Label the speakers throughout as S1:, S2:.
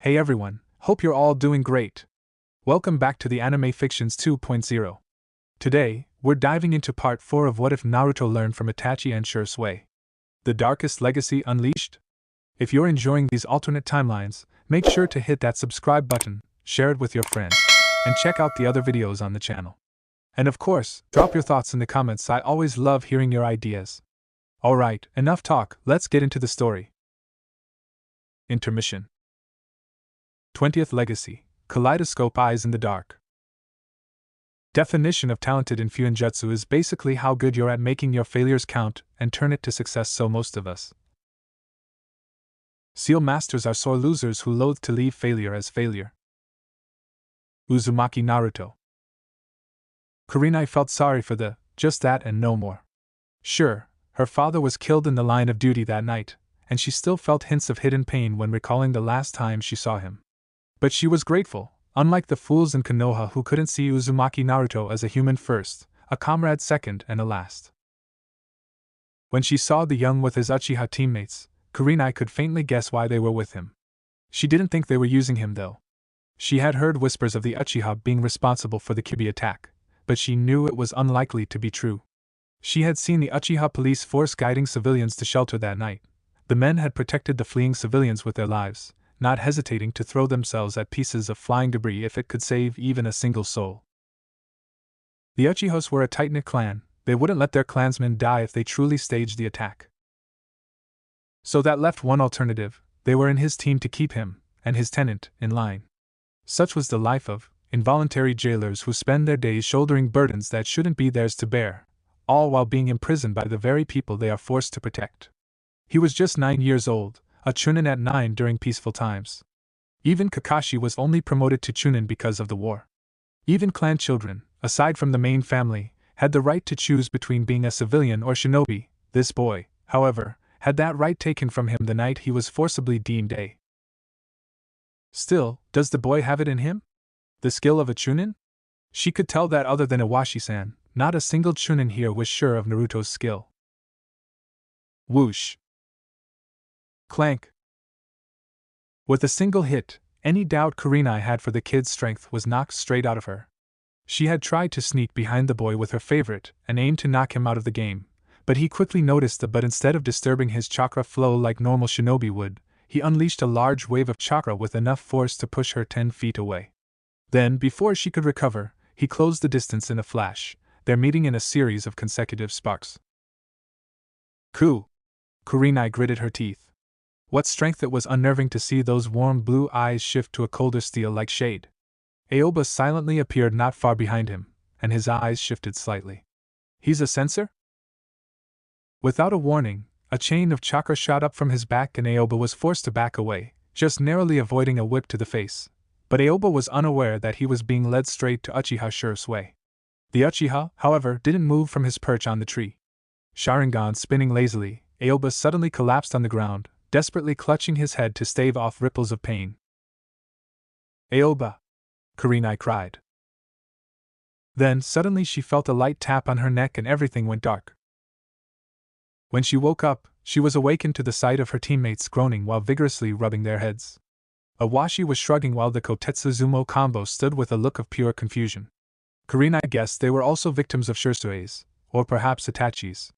S1: Hey everyone, hope you're all doing great. Welcome back to the Anime Fictions 2.0. Today, we're diving into part 4 of What If Naruto Learned from Itachi and shisui. The Darkest Legacy Unleashed? If you're enjoying these alternate timelines, make sure to hit that subscribe button, share it with your friends, and check out the other videos on the channel. And of course, drop your thoughts in the comments. I always love hearing your ideas. Alright, enough talk, let's get into the story. Intermission. 20th Legacy, Kaleidoscope Eyes in the Dark. Definition of talented in Fuinjutsu is basically how good you're at making your failures count and turn it to success. So most of us Seal Masters are sore losers who loathe to leave failure as failure. Uzumaki Naruto. Kurenai felt sorry for just that and no more. Sure, her father was killed in the line of duty that night, and she still felt hints of hidden pain when recalling the last time she saw him. But she was grateful, unlike the fools in Konoha who couldn't see Uzumaki Naruto as a human first, a comrade second, and a last. When she saw the young with his uchiha teammates, Kurenai could faintly guess why they were with him. She didn't think they were using him though. She had heard whispers of the uchiha being responsible for the Kyuubi attack, but she knew it was unlikely to be true. She had seen the uchiha police force guiding civilians to shelter that night. The men had protected the fleeing civilians with their lives, not hesitating to throw themselves at pieces of flying debris if it could save even a single soul. The Uchihas were a tight-knit clan. They wouldn't let their clansmen die if they truly staged the attack. So that left one alternative: they were in his team to keep him, and his tenant, in line. Such was the life of involuntary jailers who spend their days shouldering burdens that shouldn't be theirs to bear, all while being imprisoned by the very people they are forced to protect. He was just 9 years old, a chunin at 9 during peaceful times. Even Kakashi was only promoted to chunin because of the war. Even clan children, aside from the main family, had the right to choose between being a civilian or shinobi. This boy, however, had that right taken from him the night he was forcibly deemed a. Still, does the boy have it in him? The skill of a chunin? She could tell that other than Iwashi-san, not a single chunin here was sure of Naruto's skill. Whoosh. Clank. With a single hit, any doubt Kurenai had for the kid's strength was knocked straight out of her. She had tried to sneak behind the boy with her favorite and aimed to knock him out of the game, but he quickly noticed but instead of disturbing his chakra flow like normal shinobi would, he unleashed a large wave of chakra with enough force to push her 10 feet away. Then, before she could recover, he closed the distance in a flash, their meeting in a series of consecutive sparks. Ku! Kurenai gritted her teeth. What strength! It was unnerving to see those warm blue eyes shift to a colder steel-like shade. Aoba silently appeared not far behind him, and his eyes shifted slightly. He's a censor? Without a warning, a chain of chakra shot up from his back and Aoba was forced to back away, just narrowly avoiding a whip to the face. But Aoba was unaware that he was being led straight to Uchiha shisui. The Uchiha, however, didn't move from his perch on the tree. Sharingan spinning lazily, Aoba suddenly collapsed on the ground, desperately clutching his head to stave off ripples of pain. Aoba! Kurenai cried. Then, suddenly she felt a light tap on her neck and everything went dark. When she woke up, she was awakened to the sight of her teammates groaning while vigorously rubbing their heads. Iwashi was shrugging while the Kotetsu Zumo combo stood with a look of pure confusion. Kurenai guessed they were also victims of shisuis, or perhaps itachis.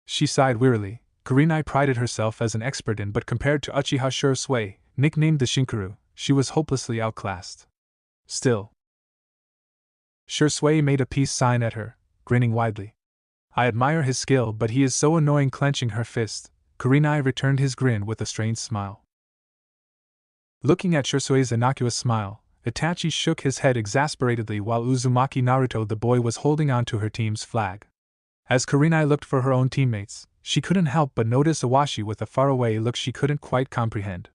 S1: She sighed wearily. Kurenai prided herself as an expert in, but compared to Uchiha shisui, nicknamed the Shinkuru, she was hopelessly outclassed. Still, Shisui made a peace sign at her, grinning widely. I admire his skill, but he is so annoying. Clenching her fist, Kurenai returned his grin with a strange smile. Looking at Shisui's innocuous smile, Itachi shook his head exasperatedly while Uzumaki Naruto the boy was holding on to her team's flag. As Kurenai looked for her own teammates, she couldn't help but notice Iwashi with a faraway look she couldn't quite comprehend.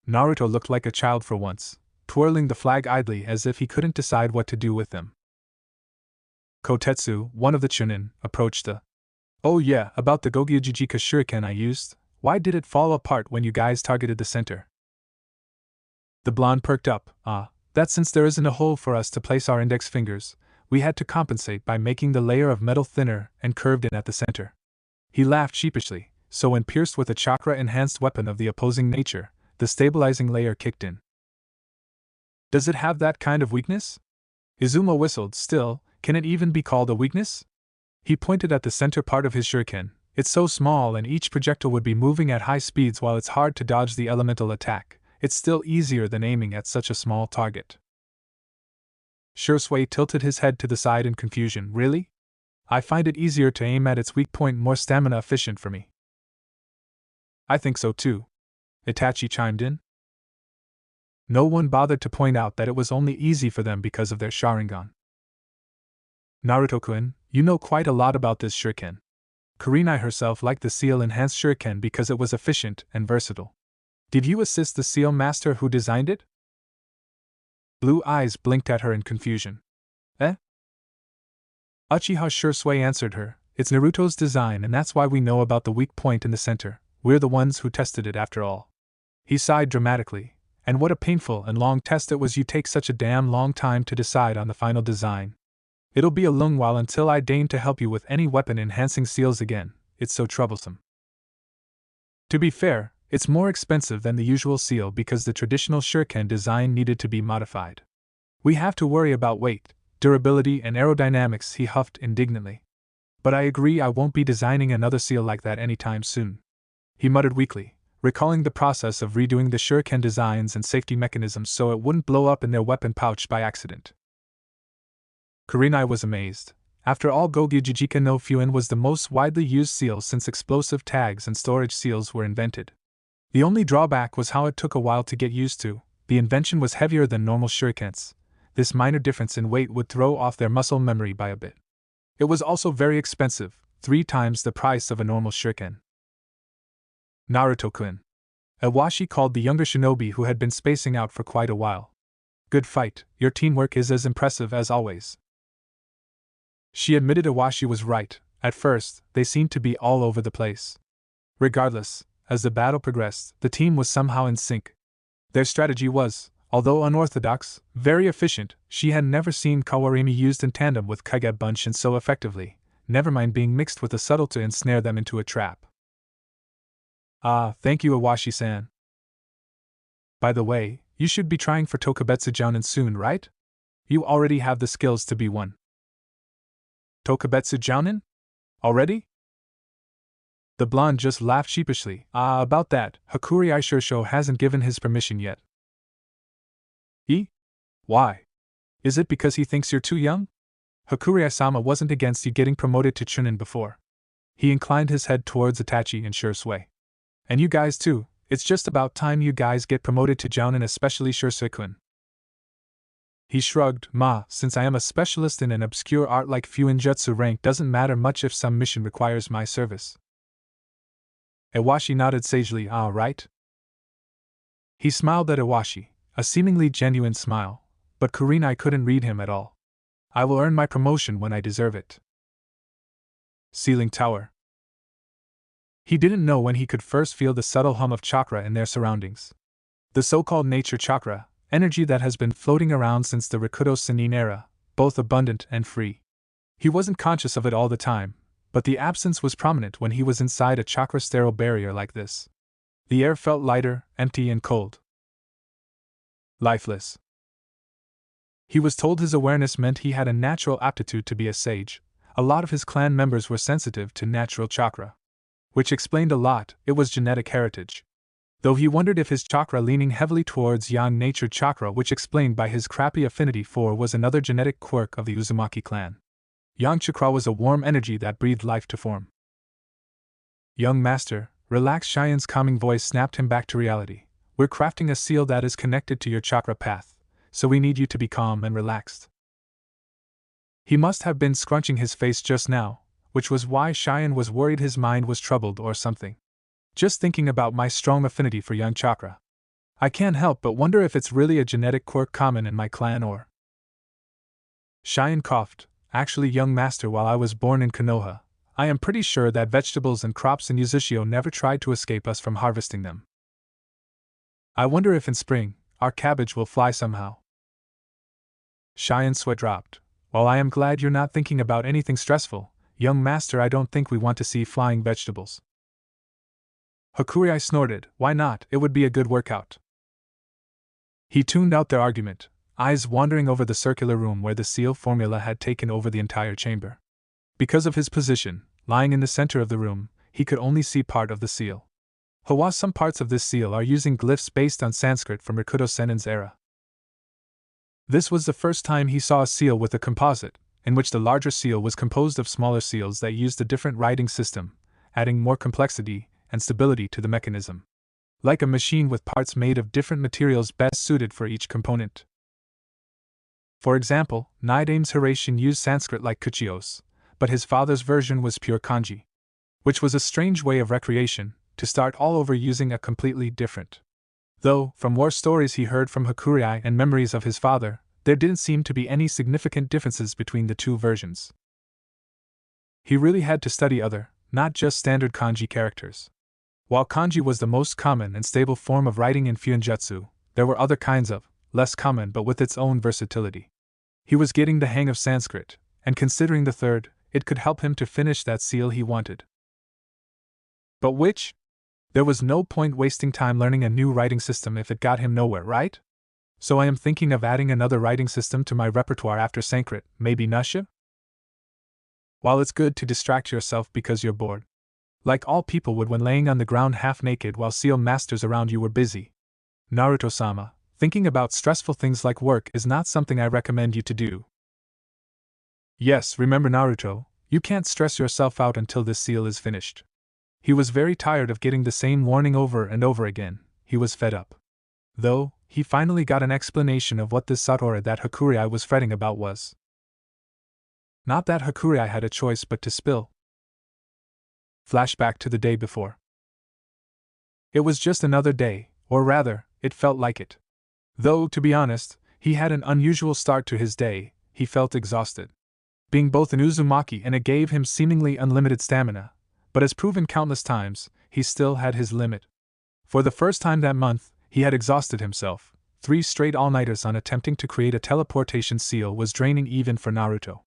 S1: Naruto looked like a child for once, twirling the flag idly as if he couldn't decide what to do with them. Kotetsu, one of the chunin, approached the. Oh yeah, about the Gogyujijika shuriken I used, why did it fall apart when you guys targeted the center? The blonde perked up. That's since there isn't a hole for us to place our index fingers, we had to compensate by making the layer of metal thinner and curved in at the center. He laughed sheepishly, so when pierced with a chakra-enhanced weapon of the opposing nature, the stabilizing layer kicked in. Does it have that kind of weakness? Izuma whistled. Still, can it even be called a weakness? He pointed at the center part of his shuriken. It's so small and each projectile would be moving at high speeds while it's hard to dodge the elemental attack. It's still easier than aiming at such a small target. Shisui tilted his head to the side in confusion. Really? I find it easier to aim at its weak point, more stamina efficient for me. I think so too, Itachi chimed in. No one bothered to point out that it was only easy for them because of their Sharingan. Naruto-kun, you know quite a lot about this shuriken. Kurenai herself liked the seal-enhanced shuriken because it was efficient and versatile. Did you assist the seal master who designed it? Blue eyes blinked at her in confusion. Eh? Uchiha Shisui answered her. It's Naruto's design and that's why we know about the weak point in the center. We're the ones who tested it after all. He sighed dramatically. And what a painful and long test it was. You take such a damn long time to decide on the final design. It'll be a long while until I deign to help you with any weapon-enhancing seals again, it's so troublesome. To be fair, it's more expensive than the usual seal because the traditional shuriken design needed to be modified. We have to worry about weight, durability and aerodynamics, he huffed indignantly. But I agree, I won't be designing another seal like that anytime soon. He muttered weakly, recalling the process of redoing the shuriken designs and safety mechanisms so it wouldn't blow up in their weapon pouch by accident. Kurenai was amazed. After all, Gogyu Jijika no Fuin was the most widely used seal since explosive tags and storage seals were invented. The only drawback was how it took a while to get used to. The invention was heavier than normal shurikens. This minor difference in weight would throw off their muscle memory by a bit. It was also very expensive, 3 times the price of a normal shuriken. Naruto-kun. Iwashi called the younger shinobi who had been spacing out for quite a while. Good fight, your teamwork is as impressive as always. She admitted Iwashi was right. At first, they seemed to be all over the place. Regardless, as the battle progressed, the team was somehow in sync. Their strategy was, although unorthodox, very efficient. She had never seen Kawarimi used in tandem with Kage Bunshin so effectively, never mind being mixed with a subtle to ensnare them into a trap. Ah, thank you, Iwashi-san. By the way, you should be trying for Tokubetsu Jounin soon, right? You already have the skills to be one. Tokubetsu Jounin? Already? The blonde just laughed sheepishly. About that, Hakuri Aishirsho hasn't given his permission yet. Why? Is it because he thinks you're too young? Hakuri-sama wasn't against you getting promoted to Chunin before. He inclined his head towards Itachi and Shisui. And you guys too, it's just about time you guys get promoted to Jounin, especially Shisui-kun. He shrugged. Since I am a specialist in an obscure art like Fuinjutsu, rank doesn't matter much if some mission requires my service. Iwashi nodded sagely. Right? He smiled at Iwashi, a seemingly genuine smile, but Kurenai couldn't read him at all. I will earn my promotion when I deserve it. Ceiling tower. He didn't know when he could first feel the subtle hum of chakra in their surroundings. The so-called nature chakra, energy that has been floating around since the Rikudo Sennin era, both abundant and free. He wasn't conscious of it all the time, but the absence was prominent when he was inside a chakra sterile barrier like this. The air felt lighter, empty and cold. Lifeless. He was told his awareness meant he had a natural aptitude to be a sage. A lot of his clan members were sensitive to natural chakra. Which explained a lot, it was genetic heritage. Though he wondered if his chakra leaning heavily towards yang-natured chakra, which explained by his crappy affinity for, was another genetic quirk of the Uzumaki clan. Yang chakra was a warm energy that breathed life to form. Young master, relax. Cheyenne calming voice snapped him back to reality. We're crafting a seal that is connected to your chakra path, so we need you to be calm and relaxed. He must have been scrunching his face just now, which was why Cheyenne was worried his mind was troubled or something. Just thinking about my strong affinity for yang chakra. I can't help but wonder if it's really a genetic quirk common in my clan or... Cheyenne coughed. Actually, young master, while I was born in Konoha, I am pretty sure that vegetables and crops in Uzushio never tried to escape us from harvesting them. I wonder if in spring, our cabbage will fly somehow. Cheyenne's sweat dropped. While I am glad you're not thinking about anything stressful, young master, I don't think we want to see flying vegetables. Hakurai snorted. Why not? It would be a good workout. He tuned out their argument, eyes wandering over the circular room where the seal formula had taken over the entire chamber. Because of his position, lying in the center of the room, he could only see part of the seal. However, some parts of this seal are using glyphs based on Sanskrit from Rikudo Sennin's era. This was the first time he saw a seal with a composite, in which the larger seal was composed of smaller seals that used a different writing system, adding more complexity and stability to the mechanism. Like a machine with parts made of different materials best suited for each component. For example, Nidame's Hirashin used Sanskrit like Kuchios, but his father's version was pure kanji. Which was a strange way of recreation, to start all over using a completely different. Though, from war stories he heard from Hakurai and memories of his father, there didn't seem to be any significant differences between the two versions. He really had to study other, not just standard kanji characters. While kanji was the most common and stable form of writing in Fuinjutsu, there were other kinds of, less common but with its own versatility. He was getting the hang of Sanskrit, and considering the third, it could help him to finish that seal he wanted. But which? There was no point wasting time learning a new writing system if it got him nowhere, right? So I am thinking of adding another writing system to my repertoire after Sanskrit, maybe Nusha? While it's good to distract yourself because you're bored. Like all people would when laying on the ground half naked while seal masters around you were busy. Naruto-sama, thinking about stressful things like work is not something I recommend you to do. Yes, remember Naruto, you can't stress yourself out until this seal is finished. He was very tired of getting the same warning over and over again, he was fed up. Though, he finally got an explanation of what this Satora that Hakurai was fretting about was. Not that Hakurai had a choice but to spill. Flashback to the day before. It was just another day, or rather, it felt like it. Though, to be honest, he had an unusual start to his day, he felt exhausted. Being both an Uzumaki and it gave him seemingly unlimited stamina, but as proven countless times, he still had his limit. For the first time that month, he had exhausted himself. 3 straight all-nighters on attempting to create a teleportation seal was draining even for Naruto.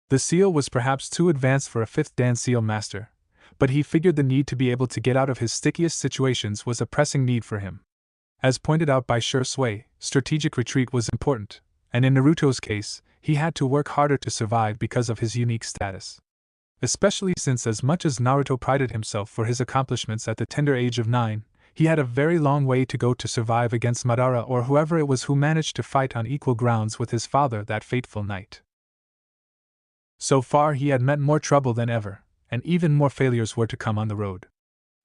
S1: The seal was perhaps too advanced for a 5th Dan seal master, but he figured the need to be able to get out of his stickiest situations was a pressing need for him. As pointed out by Shisui, strategic retreat was important, and in Naruto's case, he had to work harder to survive because of his unique status. Especially since as much as Naruto prided himself for his accomplishments at the tender age of 9, he had a very long way to go to survive against Madara or whoever it was who managed to fight on equal grounds with his father that fateful night. So far he had met more trouble than ever, and even more failures were to come on the road.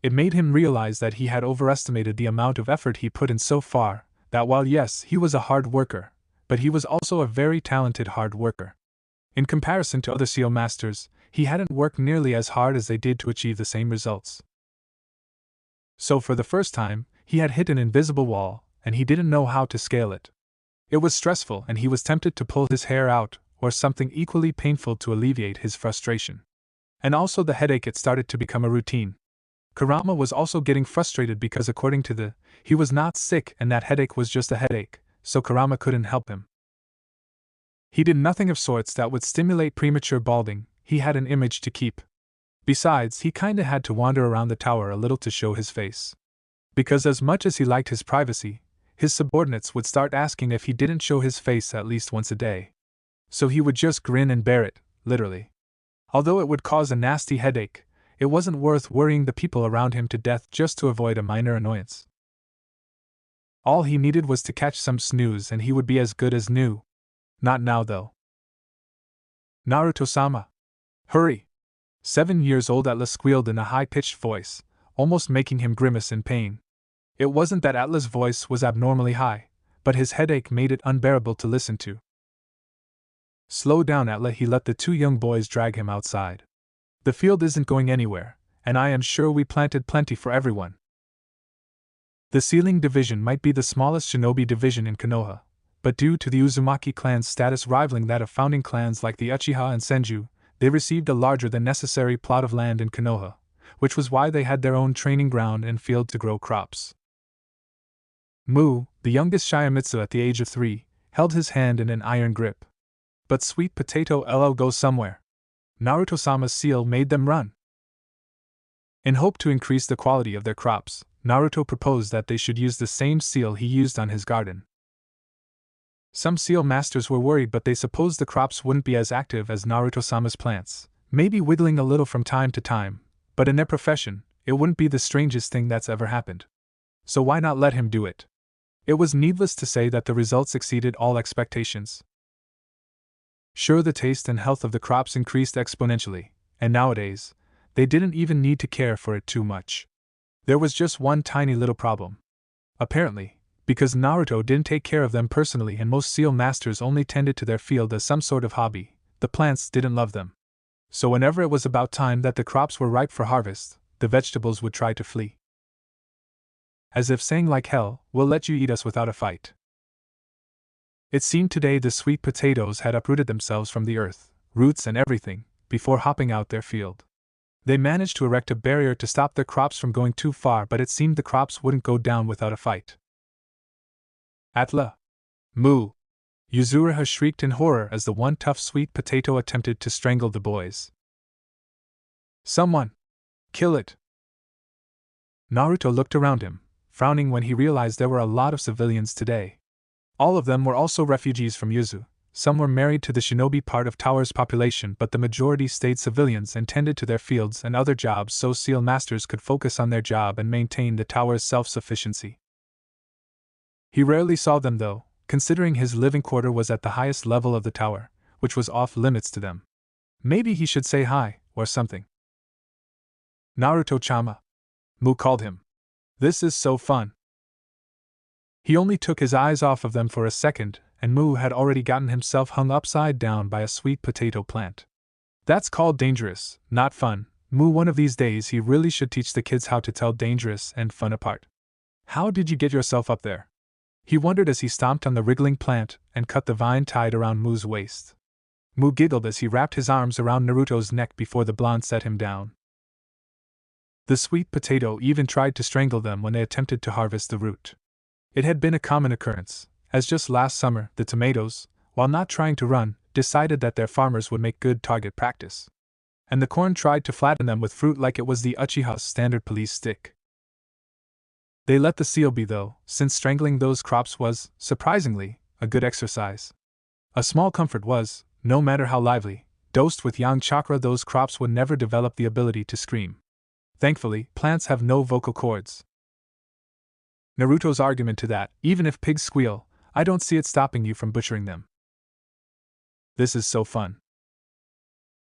S1: It made him realize that he had overestimated the amount of effort he put in so far, that while yes, he was a hard worker, but he was also a very talented hard worker. In comparison to other seal masters, he hadn't worked nearly as hard as they did to achieve the same results. So for the first time, he had hit an invisible wall, and he didn't know how to scale it. It was stressful and he was tempted to pull his hair out, or something equally painful to alleviate his frustration. And also the headache, it started to become a routine. Kurama was also getting frustrated because according to he was not sick and that headache was just a headache, so Kurama couldn't help him. He did nothing of sorts that would stimulate premature balding, he had an image to keep. Besides, he kinda had to wander around the tower a little to show his face. Because as much as he liked his privacy, his subordinates would start asking if he didn't show his face at least once a day. So he would just grin and bear it, literally. Although it would cause a nasty headache, it wasn't worth worrying the people around him to death just to avoid a minor annoyance. All he needed was to catch some snooze and he would be as good as new. Not now though. Naruto-sama. Hurry! 7 years old Atlas squealed in a high-pitched voice, almost making him grimace in pain. It wasn't that Atlas' voice was abnormally high, but his headache made it unbearable to listen to. Slow down, Atlas, he let the 2 young boys drag him outside. The field isn't going anywhere, and I am sure we planted plenty for everyone. The Sealing Division might be the smallest shinobi division in Konoha, but due to the Uzumaki clan's status rivaling that of founding clans like the Uchiha and Senju, they received a larger than necessary plot of land in Konoha, which was why they had their own training ground and field to grow crops. Mu, the youngest Shiomitsu at the age of 3, held his hand in an iron grip. But sweet potato, LL go somewhere. Naruto-sama's seal made them run. In hope to increase the quality of their crops, Naruto proposed that they should use the same seal he used on his garden. Some seal masters were worried, but they supposed the crops wouldn't be as active as Naruto-sama's plants, maybe wiggling a little from time to time, but in their profession, it wouldn't be the strangest thing that's ever happened. So why not let him do it? It was needless to say that the results exceeded all expectations. Sure, the taste and health of the crops increased exponentially, and nowadays, they didn't even need to care for it too much. There was just one tiny little problem. Apparently, because Naruto didn't take care of them personally and most seal masters only tended to their field as some sort of hobby, the plants didn't love them. So whenever it was about time that the crops were ripe for harvest, the vegetables would try to flee. As if saying like hell, we'll let you eat us without a fight. It seemed today the sweet potatoes had uprooted themselves from the earth, roots and everything, before hopping out their field. They managed to erect a barrier to stop their crops from going too far, but it seemed the crops wouldn't go down without a fight. Atla! Moo! Yuzuriha shrieked in horror as the one tough sweet potato attempted to strangle the boys. Someone! Kill it! Naruto looked around him, frowning when he realized there were a lot of civilians today. All of them were also refugees from Yuzu. Some were married to the shinobi part of Tower's population, but the majority stayed civilians and tended to their fields and other jobs so seal masters could focus on their job and maintain the tower's self-sufficiency. He rarely saw them though, considering his living quarter was at the highest level of the tower, which was off limits to them. Maybe he should say hi, or something. Naruto-chama. Mu called him. This is so fun. He only took his eyes off of them for a second, and Mu had already gotten himself hung upside down by a sweet potato plant. That's called dangerous, not fun. Mu, one of these days he really should teach the kids how to tell dangerous and fun apart. How did you get yourself up there? He wondered as he stomped on the wriggling plant and cut the vine tied around Mu's waist. Mu giggled as he wrapped his arms around Naruto's neck before the blonde set him down. The sweet potato even tried to strangle them when they attempted to harvest the root. It had been a common occurrence, as just last summer, the tomatoes, while not trying to run, decided that their farmers would make good target practice. And the corn tried to flatten them with fruit like it was the uchiha's standard police stick. They let the seal be though, since strangling those crops was, surprisingly, a good exercise. A small comfort was, no matter how lively, dosed with yang chakra, those crops would never develop the ability to scream. Thankfully, plants have no vocal cords. Naruto's argument to that, even if pigs squeal, I don't see it stopping you from butchering them. This is so fun.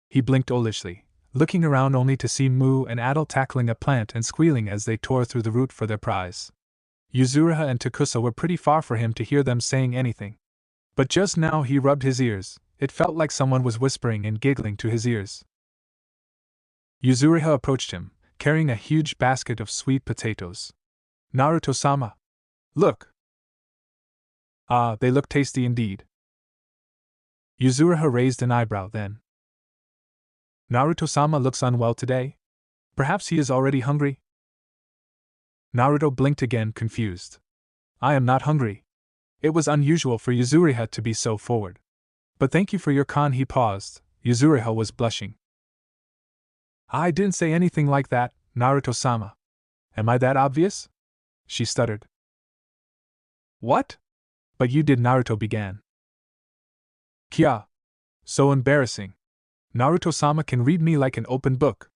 S1: He blinked owlishly, looking around only to see Mu and Adel tackling a plant and squealing as they tore through the root for their prize. Yuzuriha and Takusa were pretty far for him to hear them saying anything. But just now he rubbed his ears. It felt like someone was whispering and giggling to his ears. Yuzuriha approached him, carrying a huge basket of sweet potatoes. Naruto-sama. Look! Ah, they look tasty indeed. Yuzuriha raised an eyebrow then. Naruto-sama looks unwell today. Perhaps he is already hungry? Naruto blinked again, confused. I am not hungry. It was unusual for Yuzuriha to be so forward. But thank you for your con. He paused. Yuzuriha was blushing. I didn't say anything like that, Naruto-sama. Am I that obvious? She stuttered. What? But you did, Naruto began. Kya. So embarrassing. Naruto-sama can read me like an open book.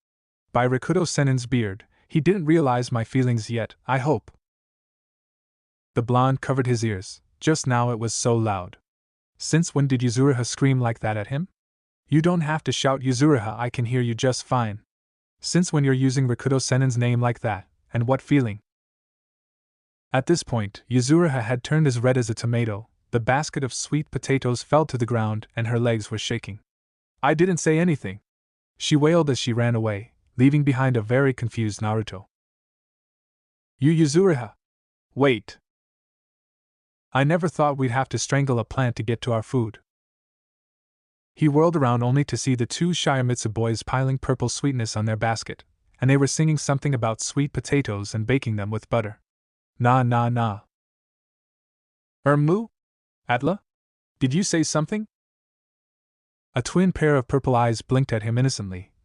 S1: By Rakuto Sennin's beard, he didn't realize my feelings yet, I hope. The blonde covered his ears. Just now it was so loud. Since when did Yuzuriha scream like that at him? You don't have to shout, Yuzuriha, I can hear you just fine. Since when you're using Rakuto Sennin's name like that, and what feeling? At this point, Yuzuriha had turned as red as a tomato. The basket of sweet potatoes fell to the ground and her legs were shaking. I didn't say anything, she wailed as she ran away, leaving behind a very confused Naruto. You, Yuzuriha! Wait! I never thought we'd have to strangle a plant to get to our food. He whirled around only to see the two Shiomitsu boys piling purple sweetness on their basket, and they were singing something about sweet potatoes and baking them with butter. Nah nah nah. Mu? Atla? Did you say something? A twin pair of purple eyes blinked at him innocently,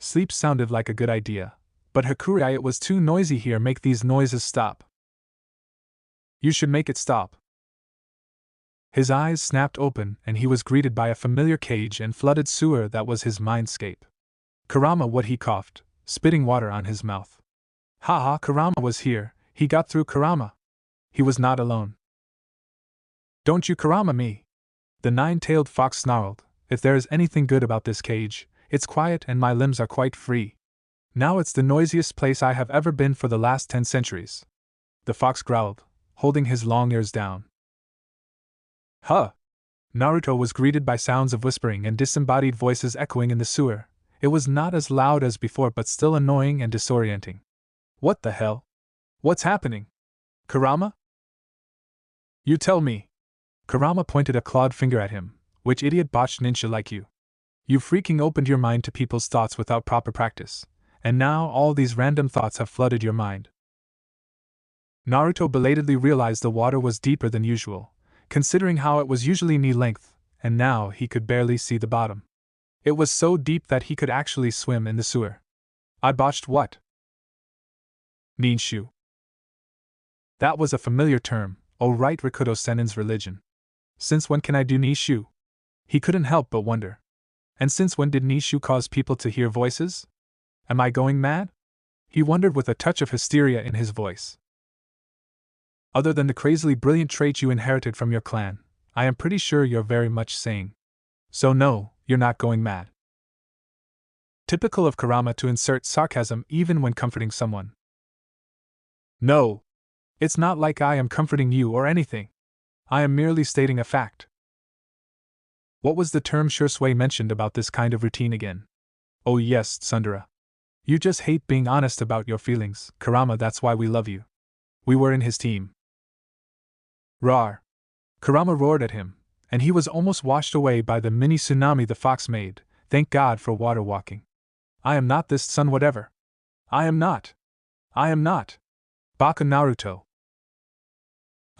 S1: Sleep sounded like a good idea, but Hakurai, it was too noisy here, make these noises stop. You should make it stop. His eyes snapped open and he was greeted by a familiar cage and flooded sewer that was his mindscape. Kurama, what, he coughed, spitting water on his mouth. Haha, Kurama was here, he got through. Kurama. He was not alone. Don't you Kurama me? The nine-tailed fox snarled. If there is anything good about this cage, it's quiet and my limbs are quite free. Now it's the noisiest place I have ever been for the last 10 centuries. The fox growled, holding his long ears down. Huh! Naruto was greeted by sounds of whispering and disembodied voices echoing in the sewer. It was not as loud as before but still annoying and disorienting. What the hell? What's happening? Kurama? You tell me. Kurama pointed a clawed finger at him. Which idiot botched ninja like you? You freaking opened your mind to people's thoughts without proper practice, and now all these random thoughts have flooded your mind. Naruto belatedly realized the water was deeper than usual, considering how it was usually knee-length, and now he could barely see the bottom. It was so deep that he could actually swim in the sewer. I botched what? Ninshu. That was a familiar term, oh right, Rikudo Senin's religion. Since when can I do Nishu? He couldn't help but wonder. And since when did Nishu cause people to hear voices? Am I going mad? He wondered with a touch of hysteria in his voice. Other than the crazily brilliant trait you inherited from your clan, I am pretty sure you're very much sane. So no, you're not going mad. Typical of Kurama to insert sarcasm even when comforting someone. No. It's not like I am comforting you or anything. I am merely stating a fact. What was the term Shisui mentioned about this kind of routine again? Oh yes, Tsundere. You just hate being honest about your feelings, Kurama, that's why we love you. We were in his team. Roar! Kurama roared at him, and he was almost washed away by the mini tsunami the fox made. Thank God for water walking. I am not this son whatever. I am not. I am not. Baka Naruto.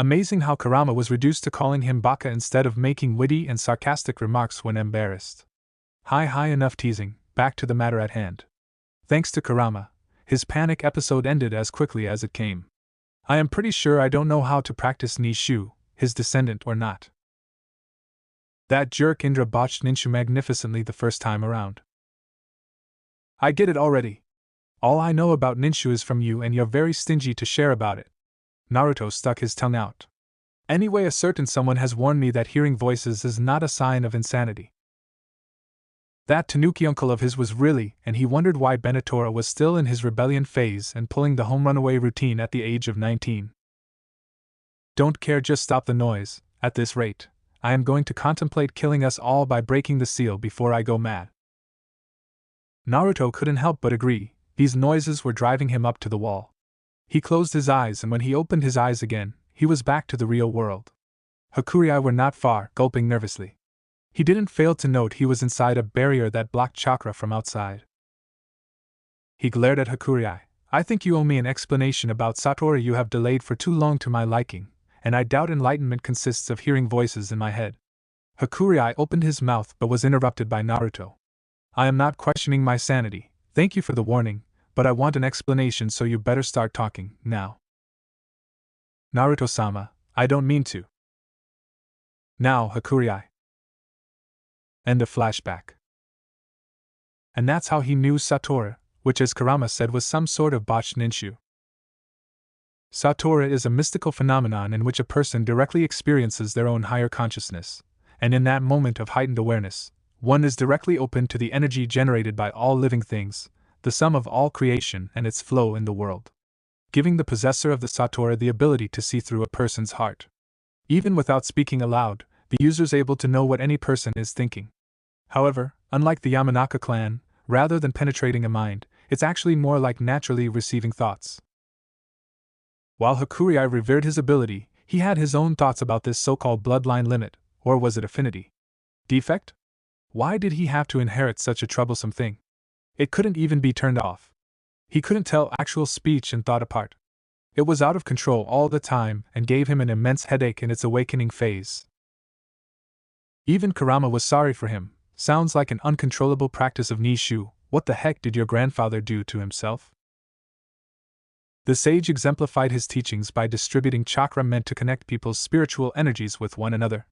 S1: Amazing how Kurama was reduced to calling him Baka instead of making witty and sarcastic remarks when embarrassed. High enough teasing, back to the matter at hand. Thanks to Kurama, his panic episode ended as quickly as it came. I am pretty sure I don't know how to practice Nishu, his descendant or not. That jerk Indra botched Ninshu magnificently the first time around. I get it already. All I know about Ninshu is from you and you're very stingy to share about it. Naruto stuck his tongue out. Anyway, a certain someone has warned me that hearing voices is not a sign of insanity. That Tanuki uncle of his was really, and he wondered why Benatora was still in his rebellion phase and pulling the home runaway routine at the age of 19. Don't care, just stop the noise. At this rate, I am going to contemplate killing us all by breaking the seal before I go mad. Naruto couldn't help but agree, these noises were driving him up to the wall. He closed his eyes, and when he opened his eyes again, he was back to the real world. Hakurai were not far, gulping nervously. He didn't fail to note he was inside a barrier that blocked chakra from outside. He glared at Hakurai. I think you owe me an explanation about Satori. You have delayed for too long to my liking, and I doubt enlightenment consists of hearing voices in my head. Hakurai opened his mouth but was interrupted by Naruto. I am not questioning my sanity, thank you for the warning, but I want an explanation, so you better start talking, now. Naruto-sama, I don't mean to. Now, Hakurai. End of flashback. And that's how he knew Satora, which as Kurama said was some sort of botched Ninshu. Satora is a mystical phenomenon in which a person directly experiences their own higher consciousness, and in that moment of heightened awareness, one is directly open to the energy generated by all living things, the sum of all creation and its flow in the world, giving the possessor of the Satora the ability to see through a person's heart. Even without speaking aloud, the user is able to know what any person is thinking. However, unlike the Yamanaka clan, rather than penetrating a mind, it's actually more like naturally receiving thoughts. While Hakurai revered his ability, he had his own thoughts about this so-called bloodline limit, or was it affinity? Defect? Why did he have to inherit such a troublesome thing? It couldn't even be turned off. He couldn't tell actual speech and thought apart. It was out of control all the time and gave him an immense headache in its awakening phase. Even Kurama was sorry for him. Sounds like an uncontrollable practice of Nishu, What the heck did your grandfather do to himself? The sage exemplified his teachings by distributing chakra meant to connect people's spiritual energies with one another.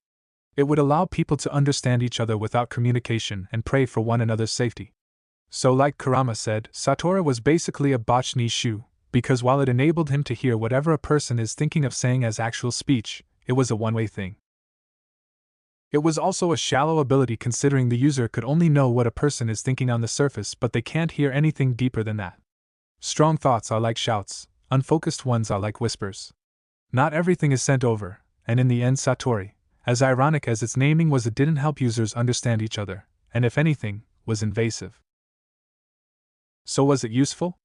S1: It would allow people to understand each other without communication and pray for one another's safety. So, like Kurama said, Satora was basically a botched Nishu, because while it enabled him to hear whatever a person is thinking of saying as actual speech, it was a one-way thing. It was also a shallow ability considering the user could only know what a person is thinking on the surface, but they can't hear anything deeper than that. Strong thoughts are like shouts, unfocused ones are like whispers. Not everything is sent over, and in the end Satori, as ironic as its naming was, it didn't help users understand each other, and if anything, was invasive. So was it useful?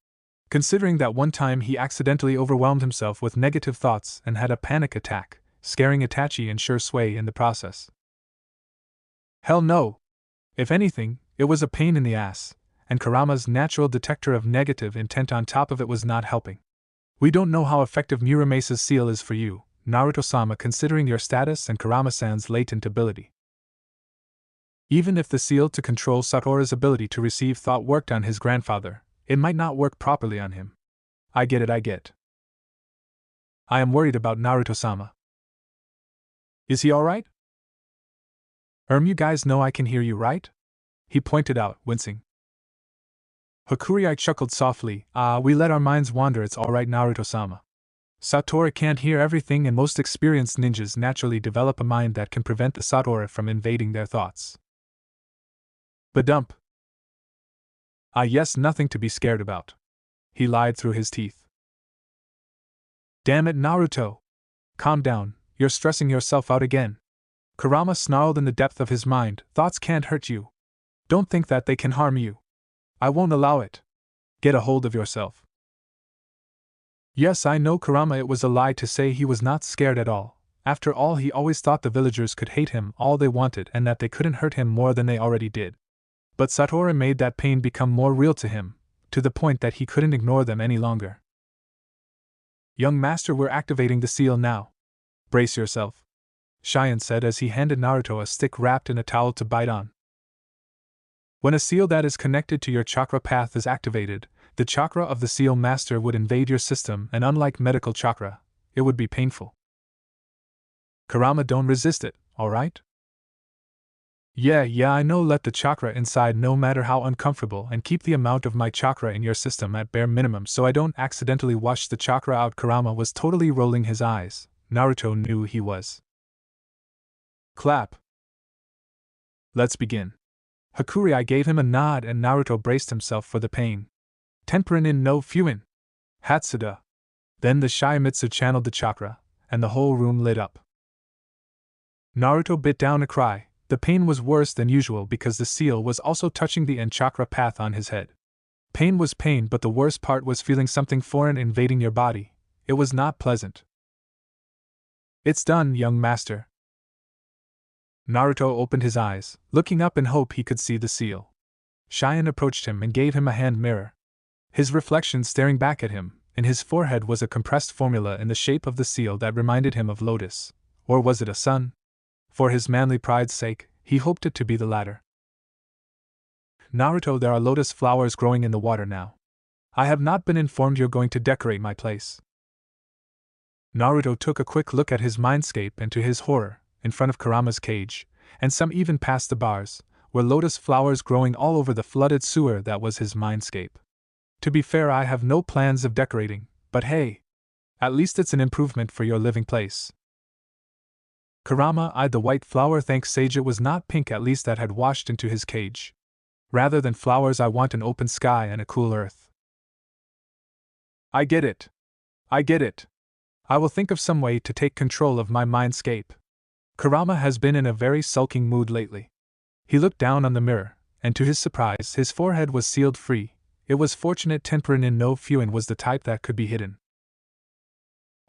S1: Considering that one time he accidentally overwhelmed himself with negative thoughts and had a panic attack, scaring Itachi and Shisui in the process. Hell no! If anything, it was a pain in the ass, and Kurama's natural detector of negative intent on top of it was not helping. We don't know how effective Muramesa's seal is for you, Naruto-sama, considering your status and Kurama-san's latent ability. Even if the seal to control Satora's ability to receive thought worked on his grandfather, it might not work properly on him. I get. I am worried about Naruto-sama. Is he alright? You guys know I can hear you, right? He pointed out, wincing. Hakurei chuckled softly. We let our minds wander, it's alright, Naruto-sama. Satora can't hear everything, and most experienced ninjas naturally develop a mind that can prevent the Satora from invading their thoughts. Badump. Yes, nothing to be scared about. He lied through his teeth. Damn it, Naruto. Calm down, you're stressing yourself out again. Kurama snarled in the depth of his mind. Thoughts can't hurt you. Don't think that they can harm you. I won't allow it. Get a hold of yourself. Yes, I know, Kurama, it was a lie to say he was not scared at all. After all, he always thought the villagers could hate him all they wanted and that they couldn't hurt him more than they already did. But Satora made that pain become more real to him, to the point that he couldn't ignore them any longer. Young master, we're activating the seal now. Brace yourself, Cheyenne said as he handed Naruto a stick wrapped in a towel to bite on. When a seal that is connected to your chakra path is activated, the chakra of the seal master would invade your system, and unlike medical chakra, it would be painful. Kurama, don't resist it, alright? Yeah, I know, let the chakra inside no matter how uncomfortable, and keep the amount of my chakra in your system at bare minimum so I don't accidentally wash the chakra out. Kurama was totally rolling his eyes. Naruto knew he was. Clap. Let's begin. Hakurei gave him a nod and Naruto braced himself for the pain. Tenparin in no Fuin. Hatsuda. Then the Shiomitsu channeled the chakra, and the whole room lit up. Naruto bit down a cry. The pain was worse than usual because the seal was also touching the end chakra path on his head. Pain was pain, but the worst part was feeling something foreign invading your body. It was not pleasant. It's done, young master. Naruto opened his eyes, looking up in hope he could see the seal. Cheyenne approached him and gave him a hand mirror. His reflection staring back at him, in his forehead was a compressed formula in the shape of the seal that reminded him of lotus. Or was it a sun? For his manly pride's sake, he hoped it to be the latter. Naruto, there are lotus flowers growing in the water now. I have not been informed you're going to decorate my place. Naruto took a quick look at his mindscape and, to his horror, in front of Kurama's cage, and some even past the bars, were lotus flowers growing all over the flooded sewer that was his mindscape. To be fair, I have no plans of decorating, but hey, at least it's an improvement for your living place. Kurama eyed the white flower. Thanks, sage, it was not pink, at least, that had washed into his cage. Rather than flowers, I want an open sky and a cool earth. I get it. I will think of some way to take control of my mindscape. Kurama has been in a very sulking mood lately. He looked down on the mirror, and to his surprise, his forehead was sealed free. It was fortunate Tenparin in no Fuin was the type that could be hidden.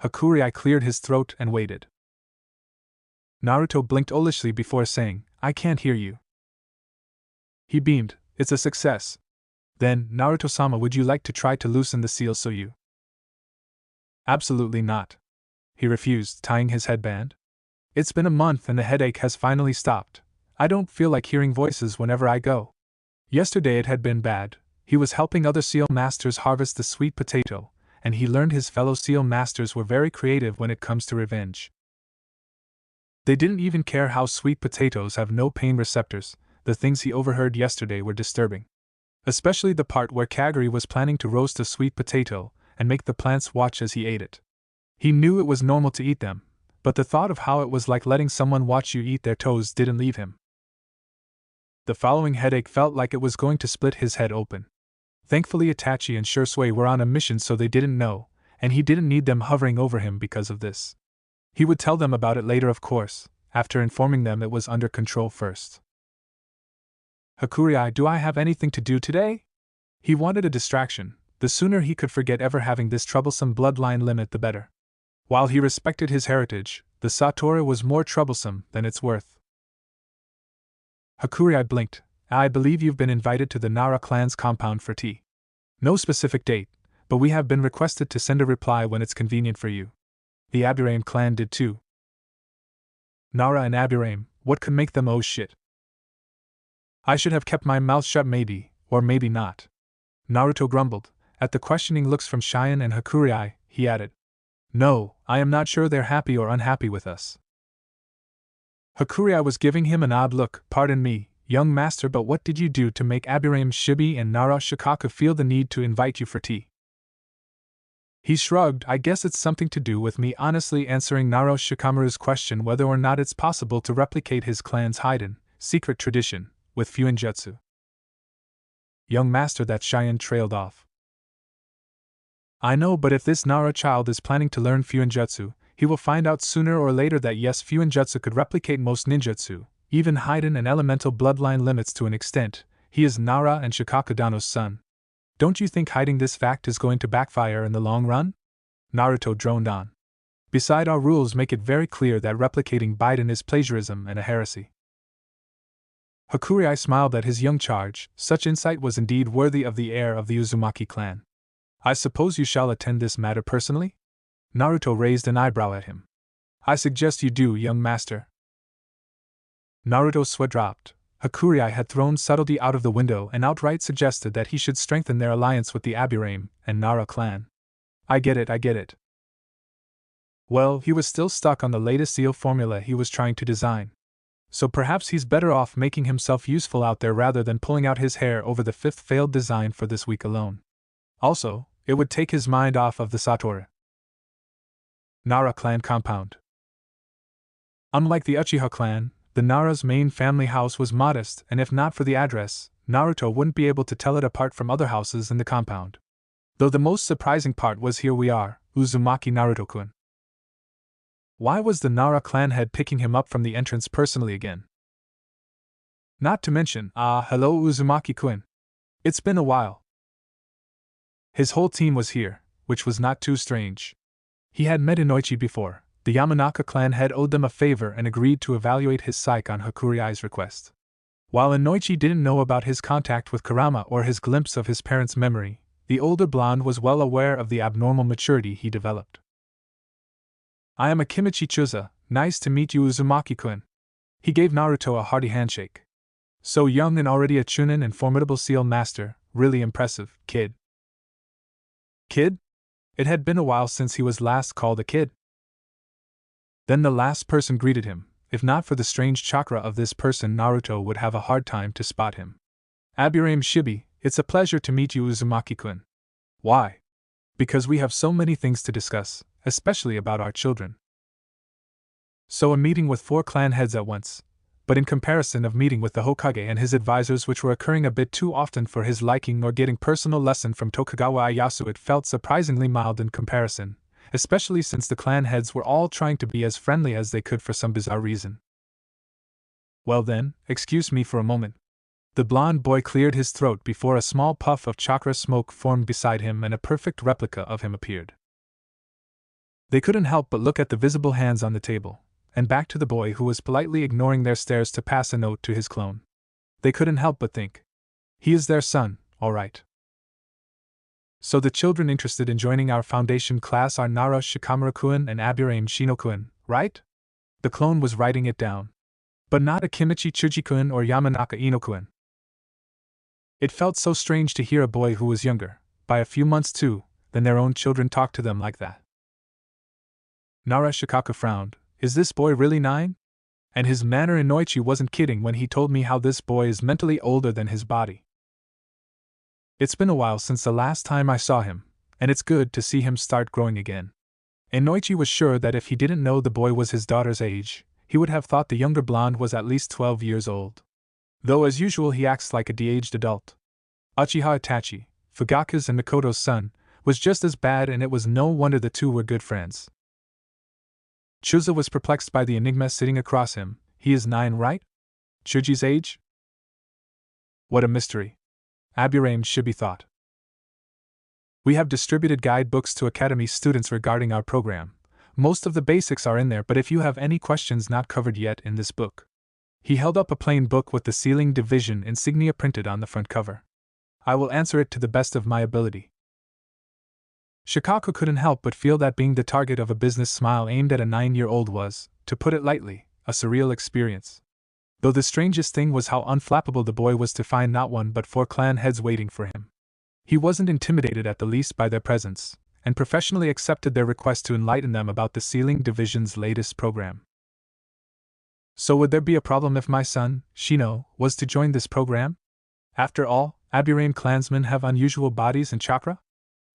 S1: Hakurei cleared his throat and waited. Naruto blinked olishly before saying, I can't hear you. He beamed. It's a success. Then, Naruto-sama, would you like to try to loosen the seal so you? Absolutely not. He refused, tying his headband. It's been a month and the headache has finally stopped. I don't feel like hearing voices whenever I go. Yesterday it had been bad, He was helping other seal masters harvest the sweet potato, and he learned his fellow seal masters were very creative when it comes to revenge. They didn't even care how sweet potatoes have no pain receptors. The things he overheard yesterday were disturbing. Especially the part where Kaguri was planning to roast a sweet potato and make the plants watch as he ate it. He knew it was normal to eat them, but the thought of how it was like letting someone watch you eat their toes didn't leave him. The following headache felt like it was going to split his head open. Thankfully Itachi and Shisui were on a mission, so they didn't know, and he didn't need them hovering over him because of this. He would tell them about it later, of course, after informing them it was under control first. Hakurai, do I have anything to do today? He wanted a distraction. The sooner he could forget ever having this troublesome bloodline limit, the better. While he respected his heritage, the Satori was more troublesome than its worth. Hakurai blinked. I believe you've been invited to the Nara clan's compound for tea. No specific date, but we have been requested to send a reply when it's convenient for you. The Aburaim clan did too. Nara and Aburaim, what could make them oh shit? I should have kept my mouth shut, maybe, or maybe not. Naruto grumbled. At the questioning looks from Cheyenne and Hakurai, he added, no, I am not sure they're happy or unhappy with us. Hakurai was giving him an odd look. Pardon me, young master, but what did you do to make Aburaim Shibi and Nara Shikaku feel the need to invite you for tea? He shrugged. I guess it's something to do with me honestly answering Nara Shikamaru's question whether or not it's possible to replicate his clan's hidden, secret tradition, with Fuinjutsu. Young master, that Cheyenne trailed off. I know, but if this Nara child is planning to learn Fuinjutsu, he will find out sooner or later that yes, Fuinjutsu could replicate most ninjutsu, even hidden and elemental bloodline limits to an extent. He is Nara and Shikaku Dano's son. Don't you think hiding this fact is going to backfire in the long run? Naruto droned on. Beside, our rules make it very clear that replicating Biden is plagiarism and a heresy. Hakurai smiled at his young charge. Such insight was indeed worthy of the heir of the Uzumaki clan. I suppose you shall attend this matter personally? Naruto raised an eyebrow at him. I suggest you do, young master. Naruto's sweat dropped. Hakurai had thrown subtlety out of the window and outright suggested that he should strengthen their alliance with the Aburaim and Nara clan. I get it. Well, he was still stuck on the latest seal formula he was trying to design. So perhaps he's better off making himself useful out there rather than pulling out his hair over the 5th failed design for this week alone. Also, it would take his mind off of the Satori. Nara clan compound. Unlike the Uchiha clan, the Nara's main family house was modest, and if not for the address, Naruto wouldn't be able to tell it apart from other houses in the compound. Though the most surprising part was, here we are, Uzumaki Naruto-kun. Why was the Nara clan head picking him up from the entrance personally again? Not to mention, hello Uzumaki-kun. It's been a while. His whole team was here, which was not too strange. He had met Inoichi before. The Yamanaka clan had owed them a favor and agreed to evaluate his psyche on Hakurai's request. While Inoichi didn't know about his contact with Kurama or his glimpse of his parents' memory, the older blonde was well aware of the abnormal maturity he developed. I am Akimichi Chuza, nice to meet you Uzumaki-kun. He gave Naruto a hearty handshake. So young and already a chunin and formidable seal master, really impressive, kid. Kid? It had been a while since he was last called a kid. Then the last person greeted him. If not for the strange chakra of this person, Naruto would have a hard time to spot him. Aburaim Shibi, it's a pleasure to meet you Uzumaki-kun. Why? Because we have so many things to discuss, especially about our children. So a meeting with 4 clan heads at once, but in comparison of meeting with the Hokage and his advisors, which were occurring a bit too often for his liking, nor getting personal lesson from Tokugawa Ieyasu, it felt surprisingly mild in comparison, especially since the clan heads were all trying to be as friendly as they could for some bizarre reason. Well then, excuse me for a moment. The blond boy cleared his throat before a small puff of chakra smoke formed beside him and a perfect replica of him appeared. They couldn't help but look at the visible hands on the table, and back to the boy who was politely ignoring their stares to pass a note to his clone. They couldn't help but think, he is their son, all right. So the children interested in joining our foundation class are Nara Shikamaru-kun and Aburaim Shino-kun, right? The clone was writing it down. But not Akimichi Chuji-kun or Yamanaka Ino-kun. It felt so strange to hear a boy who was younger, by a few months too, than their own children talk to them like that. Shikako frowned. Is this boy really 9? And his manner in Noichi wasn't kidding when he told me how this boy is mentally older than his body. It's been a while since the last time I saw him, and it's good to see him start growing again. Inoichi was sure that if he didn't know the boy was his daughter's age, he would have thought the younger blonde was at least 12 years old. Though as usual he acts like a de-aged adult. Uchiha Itachi, Fugaka's and Mikoto's son, was just as bad, and it was no wonder the two were good friends. Chuza was perplexed by the enigma sitting across him. He is 9, right? Chuji's age? What a mystery. Aburame Shibi thought. We have distributed guidebooks to Academy students regarding our program. Most of the basics are in there, but if you have any questions not covered yet in this book. He held up a plain book with the Sealing Division insignia printed on the front cover. I will answer it to the best of my ability. Shikako couldn't help but feel that being the target of a business smile aimed at a 9-year-old was, to put it lightly, a surreal experience. Though the strangest thing was how unflappable the boy was to find not 1 but 4 clan heads waiting for him. He wasn't intimidated at the least by their presence, and professionally accepted their request to enlighten them about the Sealing Division's latest program. So would there be a problem if my son, Shino, was to join this program? After all, Aburame clansmen have unusual bodies and chakra?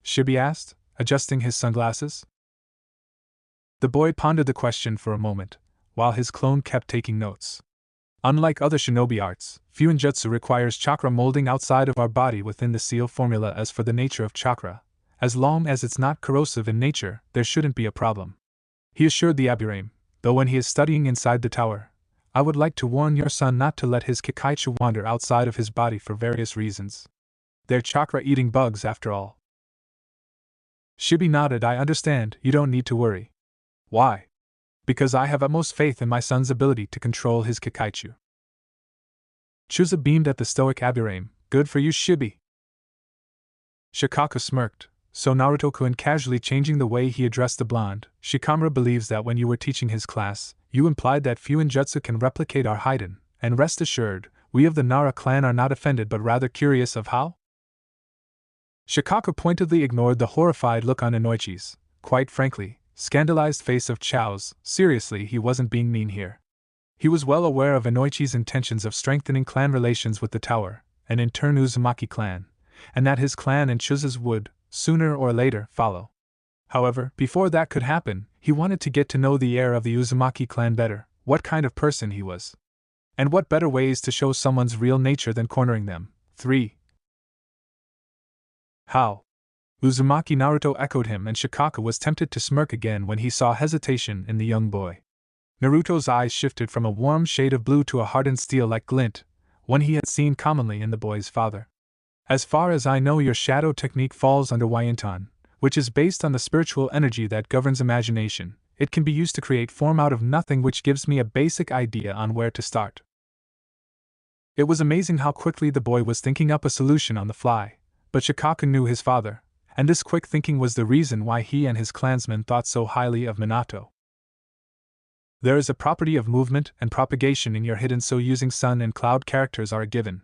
S1: Shibi asked, adjusting his sunglasses. The boy pondered the question for a moment, while his clone kept taking notes. Unlike other shinobi arts, Fuinjutsu requires chakra molding outside of our body within the seal formula. As for the nature of chakra, as long as it's not corrosive in nature, there shouldn't be a problem. He assured the Aburame, though when he is studying inside the tower, I would like to warn your son not to let his Kikaichu wander outside of his body for various reasons. They're chakra-eating bugs after all. Shibi nodded. I understand, you don't need to worry. Why? Because I have utmost faith in my son's ability to control his Kikaichu. Chuza beamed at the stoic Aburame. Good for you, Shibi. Shikako smirked, so Naruto-kun casually changing the way he addressed the blonde. Shikamura believes that when you were teaching his class, you implied that Fuinjutsu can replicate our Haiden, and rest assured, we of the Nara clan are not offended but rather curious of how? Shikako pointedly ignored the horrified look on Inoichi's, quite frankly, scandalized face of Chao's. Seriously, he wasn't being mean here. He was well aware of Inoichi's intentions of strengthening clan relations with the tower, and in turn Uzumaki clan, and that his clan and Chuza's would, sooner or later, follow. However, before that could happen, he wanted to get to know the heir of the Uzumaki clan better, what kind of person he was. And what better ways to show someone's real nature than cornering them. 3. How? Uzumaki Naruto echoed him, and Shikako was tempted to smirk again when he saw hesitation in the young boy. Naruto's eyes shifted from a warm shade of blue to a hardened steel-like glint, one he had seen commonly in the boy's father. As far as I know, your shadow technique falls under Wyanton, which is based on the spiritual energy that governs imagination. It can be used to create form out of nothing, which gives me a basic idea on where to start. It was amazing how quickly the boy was thinking up a solution on the fly, but Shikako knew his father, and this quick thinking was the reason why he and his clansmen thought so highly of Minato. There is a property of movement and propagation in your hidden, so using sun and cloud characters are a given.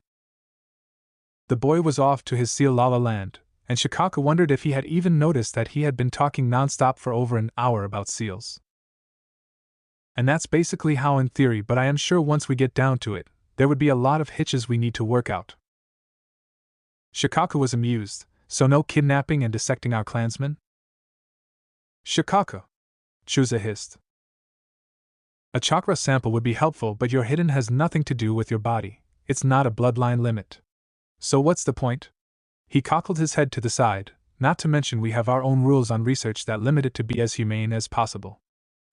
S1: The boy was off to his seal Lala land, and Shikako wondered if he had even noticed that he had been talking nonstop for over an hour about seals. And that's basically how in theory, but I am sure once we get down to it, there would be a lot of hitches we need to work out. Shikako was amused. So no kidnapping and dissecting our clansmen? Shikako, Chuza hissed. A chakra sample would be helpful, but your hidden has nothing to do with your body. It's not a bloodline limit. So what's the point? He cockled his head to the side, not to mention we have our own rules on research that limit it to be as humane as possible.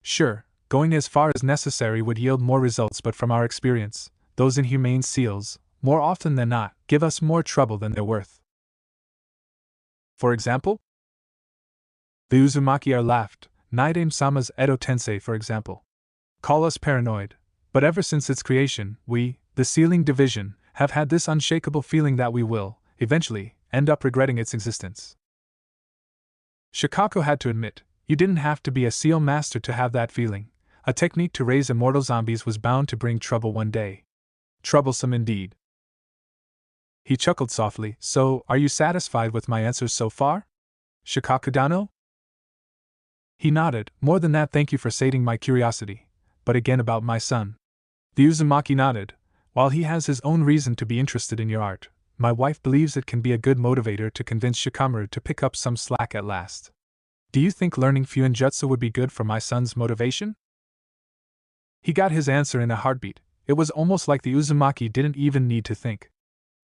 S1: Sure, going as far as necessary would yield more results, but from our experience, those inhumane seals, more often than not, give us more trouble than they're worth. For example? The Uzumaki laughed. Naidame-sama's Edo Tensei, for example. Call us paranoid, but ever since its creation, we, the Sealing Division, have had this unshakable feeling that we will, eventually, end up regretting its existence. Shikako had to admit, you didn't have to be a seal master to have that feeling. A technique to raise immortal zombies was bound to bring trouble one day. Troublesome indeed. He chuckled softly. So, are you satisfied with my answers so far, Shikakudano? He nodded. More than that, thank you for sating my curiosity. But again about my son. The Uzumaki nodded. While he has his own reason to be interested in your art, my wife believes it can be a good motivator to convince Shikamaru to pick up some slack at last. Do you think learning Fuinjutsu would be good for my son's motivation? He got his answer in a heartbeat. It was almost like the Uzumaki didn't even need to think.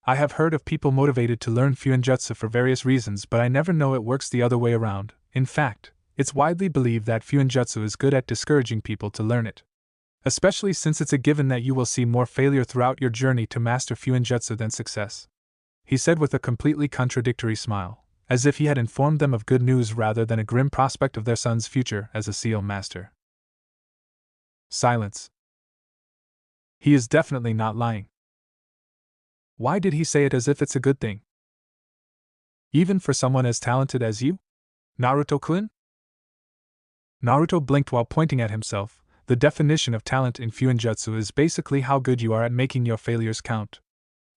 S1: I have heard of people motivated to learn Fuinjutsu for various reasons, but I never know it works the other way around. In fact, it's widely believed that Fuinjutsu is good at discouraging people to learn it. Especially since it's a given that you will see more failure throughout your journey to master Fuinjutsu than success. He said with a completely contradictory smile, as if he had informed them of good news rather than a grim prospect of their son's future as a seal master. Silence. He is definitely not lying. Why did he say it as if it's a good thing? Even for someone as talented as you? Naruto-kun? Naruto blinked while pointing at himself. The definition of talent in Fuinjutsu is basically how good you are at making your failures count.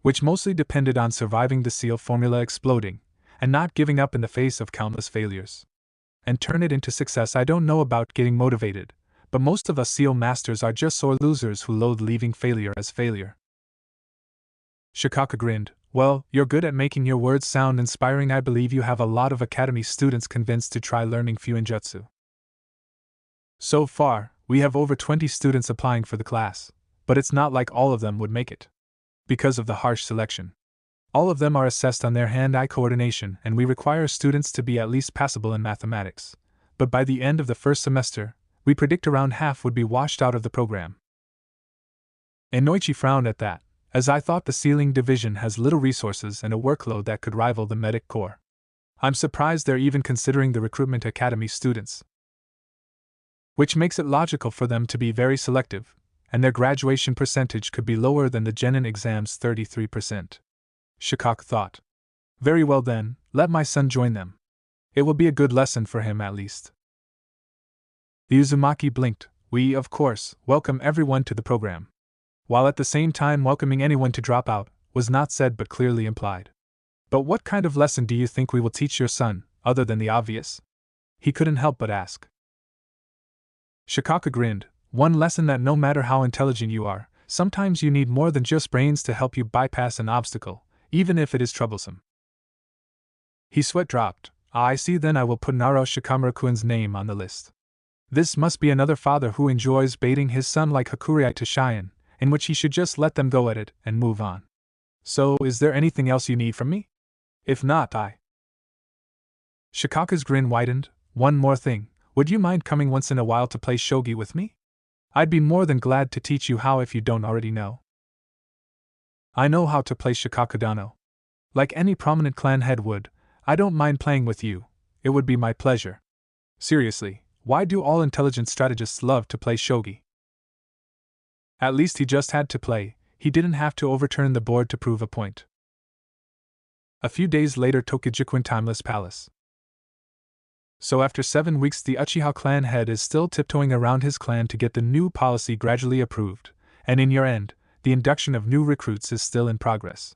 S1: Which mostly depended on surviving the seal formula exploding, and not giving up in the face of countless failures. And turn it into success. I don't know about getting motivated, but most of us seal masters are just sore losers who loathe leaving failure as failure. Shikaka grinned. Well, you're good at making your words sound inspiring. I believe you have a lot of academy students convinced to try learning Fuinjutsu. So far, we have over 20 students applying for the class, but it's not like all of them would make it. Because of the harsh selection. All of them are assessed on their hand-eye coordination, and we require students to be at least passable in mathematics. But by the end of the first semester, we predict around half would be washed out of the program. Inoichi frowned at that, as I thought the sealing division has little resources and a workload that could rival the medic corps. I'm surprised they're even considering the recruitment academy students. Which makes it logical for them to be very selective, and their graduation percentage could be lower than the Genin exam's 33%. Shikaka thought. Very well then, let my son join them. It will be a good lesson for him at least. The Uzumaki blinked. We, of course, welcome everyone to the program. While at the same time welcoming anyone to drop out, was not said but clearly implied. But what kind of lesson do you think we will teach your son, other than the obvious? He couldn't help but ask. Shikaka grinned. One lesson that no matter how intelligent you are, sometimes you need more than just brains to help you bypass an obstacle, even if it is troublesome. His sweat dropped. I see, then I will put Naro Shikamaru-kun's name on the list. This must be another father who enjoys baiting his son like Hakurei to Cheyenne, in which he should just let them go at it and move on. So, is there anything else you need from me? If not, Shikaka's grin widened. One more thing, would you mind coming once in a while to play shogi with me? I'd be more than glad to teach you how if you don't already know. I know how to play Shikakudano. Like any prominent clan head would, I don't mind playing with you. It would be my pleasure. Seriously, why do all intelligent strategists love to play shogi? At least he just had to play, he didn't have to overturn the board to prove a point. A few days later, Tokugakuin Timeless Palace. So after 7 weeks, the Uchiha clan head is still tiptoeing around his clan to get the new policy gradually approved, and in your end, the induction of new recruits is still in progress.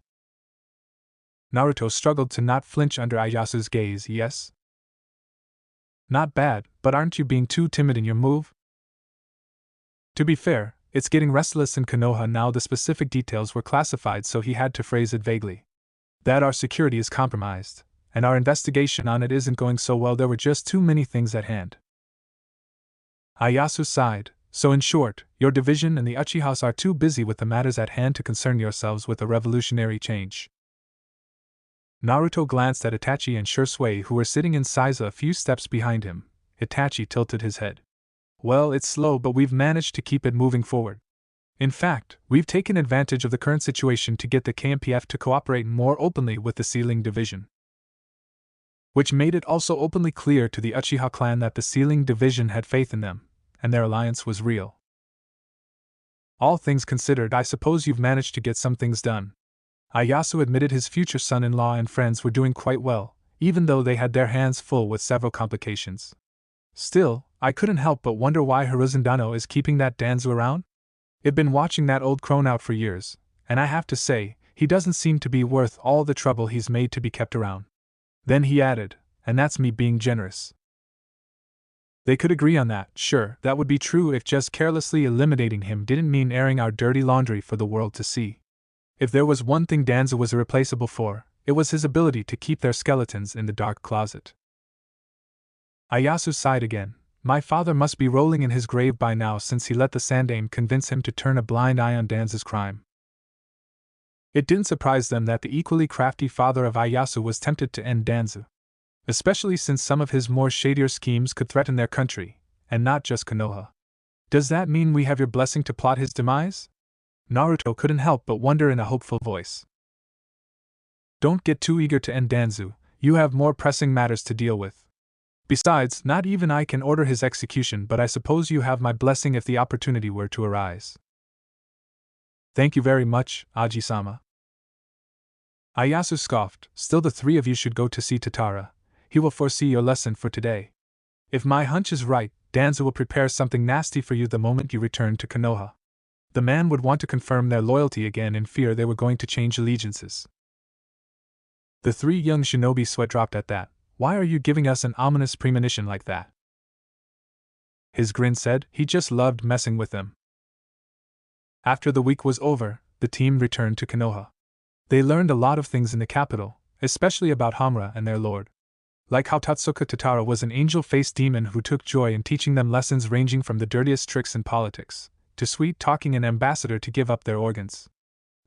S1: Naruto struggled to not flinch under Iyasu's gaze. Yes? Not bad, but aren't you being too timid in your move? To be fair, it's getting restless in Konoha now. The specific details were classified, so he had to phrase it vaguely. That our security is compromised, and our investigation on it isn't going so well. There were just too many things at hand. Iyasu sighed. So in short, your division and the Uchihas are too busy with the matters at hand to concern yourselves with a revolutionary change. Naruto glanced at Itachi and Shisui, who were sitting in Saiza a few steps behind him. Itachi tilted his head. Well, it's slow, but we've managed to keep it moving forward. In fact, we've taken advantage of the current situation to get the KMPF to cooperate more openly with the Sealing Division. Which made it also openly clear to the Uchiha clan that the Sealing Division had faith in them, and their alliance was real. All things considered, I suppose you've managed to get some things done. Iyasu admitted his future son-in-law and friends were doing quite well, even though they had their hands full with several complications. Still, I couldn't help but wonder why Hirozundano is keeping that Danzu around. I've been watching that old crone out for years, and I have to say, He doesn't seem to be worth all the trouble he's made to be kept around. Then he added, and that's me being generous. They could agree on that, sure, that would be true if just carelessly eliminating him didn't mean airing our dirty laundry for the world to see. If there was one thing Danzo was irreplaceable for, it was his ability to keep their skeletons in the dark closet. Ieyasu sighed again. My father must be rolling in his grave by now since he let the Sandaime convince him to turn a blind eye on Danzo's crime. It didn't surprise them that the equally crafty father of Ieyasu was tempted to end Danzo, especially since some of his more shadier schemes could threaten their country, and not just Konoha. Does that mean we have your blessing to plot his demise? Naruto couldn't help but wonder in a hopeful voice. Don't get too eager to end Danzo, you have more pressing matters to deal with. Besides, not even I can order his execution, but I suppose you have my blessing if the opportunity were to arise. Thank you very much, Aji-sama. Ieyasu scoffed. Still, the three of you should go to see Tatara. He will foresee your lesson for today. If my hunch is right, Danzo will prepare something nasty for you the moment you return to Konoha. The man would want to confirm their loyalty again in fear they were going to change allegiances. The three young shinobi sweat dropped at that. Why are you giving us an ominous premonition like that? His grin said. He just loved messing with them. After the week was over, the team returned to Konoha. They learned a lot of things in the capital, especially about Hamura and their lord. Like how Tatsuka Tatara was an angel-faced demon who took joy in teaching them lessons ranging from the dirtiest tricks in politics, to sweet-talking an ambassador to give up their organs.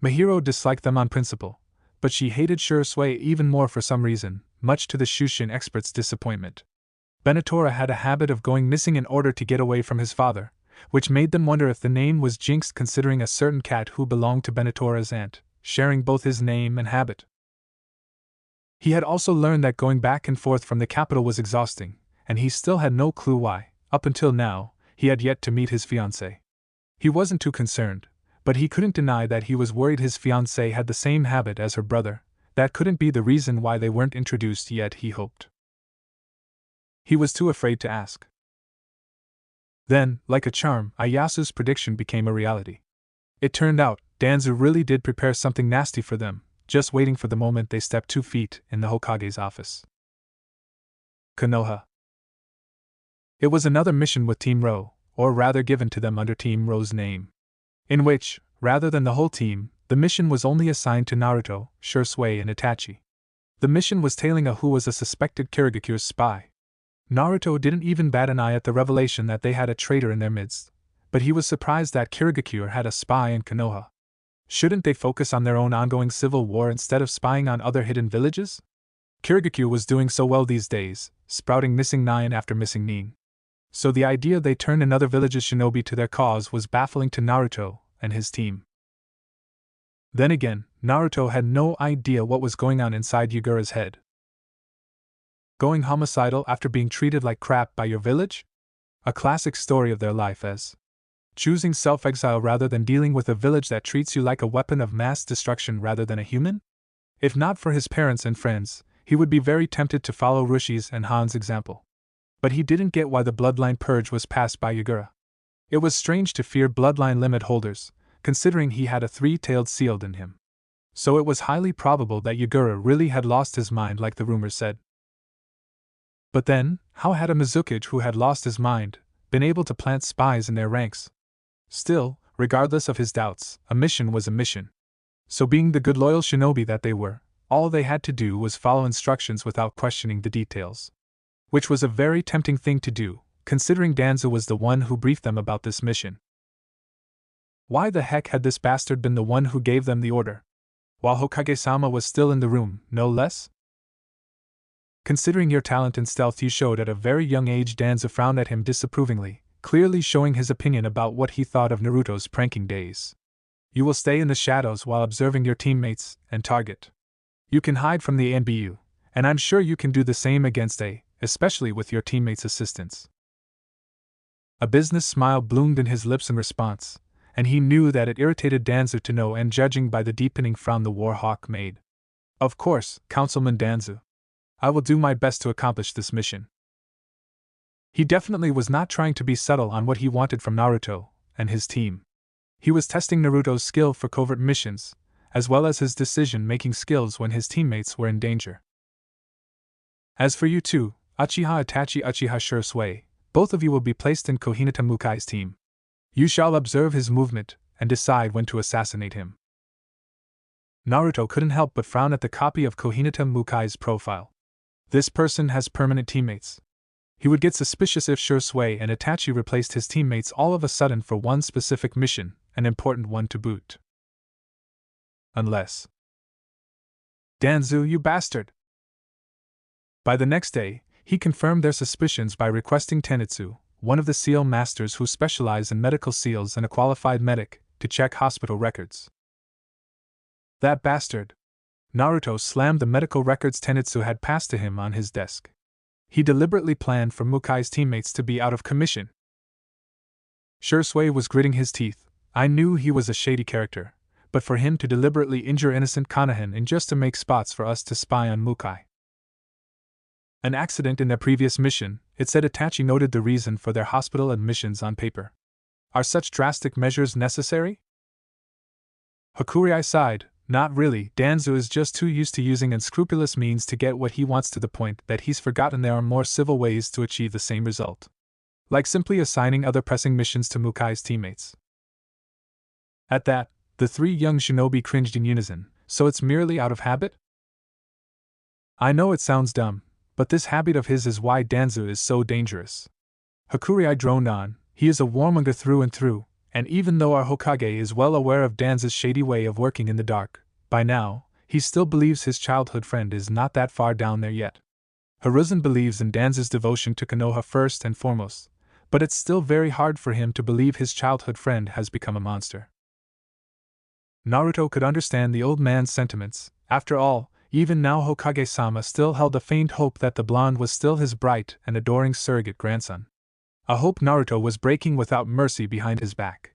S1: Mahiro disliked them on principle, but she hated Shisui even more for some reason, much to the Shushin expert's disappointment. Benatora had a habit of going missing in order to get away from his father, which made them wonder if the name was jinxed considering a certain cat who belonged to Benatora's aunt, sharing both his name and habit. He had also learned that going back and forth from the capital was exhausting, and he still had no clue why. Up until now, he had yet to meet his fiancée. He wasn't too concerned, but he couldn't deny that he was worried his fiancée had the same habit as her brother. That couldn't be the reason why they weren't introduced yet, he hoped. He was too afraid to ask. Then, like a charm, Ieyasu's prediction became a reality. It turned out, Danzo really did prepare something nasty for them, just waiting for the moment they stepped 2 feet in the Hokage's office. Konoha. It was another mission with Team Ro, or rather given to them under Team Ro's name. In which, rather than the whole team, the mission was only assigned to Naruto, Shisui and Itachi. The mission was tailing a who was a suspected Kirigakure's spy. Naruto didn't even bat an eye at the revelation that they had a traitor in their midst, but he was surprised that Kirigakure had a spy in Konoha. Shouldn't they focus on their own ongoing civil war instead of spying on other hidden villages? Kirigakure was doing so well these days, sprouting missing nine after missing nin. So the idea they turned another village's shinobi to their cause was baffling to Naruto and his team. Then again, Naruto had no idea what was going on inside Yagura's head. Going homicidal after being treated like crap by your village? A classic story of their life as choosing self-exile rather than dealing with a village that treats you like a weapon of mass destruction rather than a human? If not for his parents and friends, he would be very tempted to follow Rushi's and Han's example. But he didn't get why the bloodline purge was passed by Yagura. It was strange to fear bloodline limit holders, considering he had a 3-tailed sealed in him. So it was highly probable that Yagura really had lost his mind like the rumors said. But then, how had a Mizukage who had lost his mind been able to plant spies in their ranks? Still, regardless of his doubts, a mission was a mission. So being the good loyal shinobi that they were, all they had to do was follow instructions without questioning the details. Which was a very tempting thing to do, considering Danzo was the one who briefed them about this mission. Why the heck had this bastard been the one who gave them the order? While Hokage-sama was still in the room, no less? Considering your talent in stealth you showed at a very young age, Danzo frowned at him disapprovingly, clearly showing his opinion about what he thought of Naruto's pranking days. You will stay in the shadows while observing your teammates and target. You can hide from the ANBU, and I'm sure you can do the same against A, especially with your teammates' assistance. A business smile bloomed in his lips in response, and he knew that it irritated Danzo to no end judging by the deepening frown the war hawk made. Of course, Councilman Danzo. I will do my best to accomplish this mission. He definitely was not trying to be subtle on what he wanted from Naruto and his team. He was testing Naruto's skill for covert missions, as well as his decision-making skills when his teammates were in danger. As for you two, Uchiha Itachi Uchiha Shisui, both of you will be placed in Kohinata Mukai's team. You shall observe his movement and decide when to assassinate him. Naruto couldn't help but frown at the copy of Kohinata Mukai's profile. This person has permanent teammates. He would get suspicious if Shisui and Itachi replaced his teammates all of a sudden for one specific mission, an important one to boot. Unless… Danzu, you bastard! By the next day, he confirmed their suspicions by requesting Tenitsu, one of the seal masters who specialize in medical seals and a qualified medic, to check hospital records. That bastard! Naruto slammed the medical records Tenitsu had passed to him on his desk. He deliberately planned for Mukai's teammates to be out of commission. Shisui was gritting his teeth. I knew he was a shady character, but for him to deliberately injure innocent Konohan in just to make spots for us to spy on Mukai. An accident in their previous mission, it said Itachi noted the reason for their hospital admissions on paper. Are such drastic measures necessary? Hakurei sighed. Not really. Danzu is just too used to using unscrupulous means to get what he wants to the point that he's forgotten there are more civil ways to achieve the same result. Like simply assigning other pressing missions to Mukai's teammates. At that, the three young shinobi cringed in unison. So it's merely out of habit? I know it sounds dumb, but this habit of his is why Danzu is so dangerous. Hakurei droned on. He is a warmonger through and through. And even though our Hokage is well aware of Danzu's shady way of working in the dark, by now, he still believes his childhood friend is not that far down there yet. Hiruzen believes in Danzu's devotion to Konoha first and foremost, but it's still very hard for him to believe his childhood friend has become a monster. Naruto could understand the old man's sentiments. After all, even now Hokage-sama still held a faint hope that the blonde was still his bright and adoring surrogate grandson. A hope Naruto was breaking without mercy behind his back.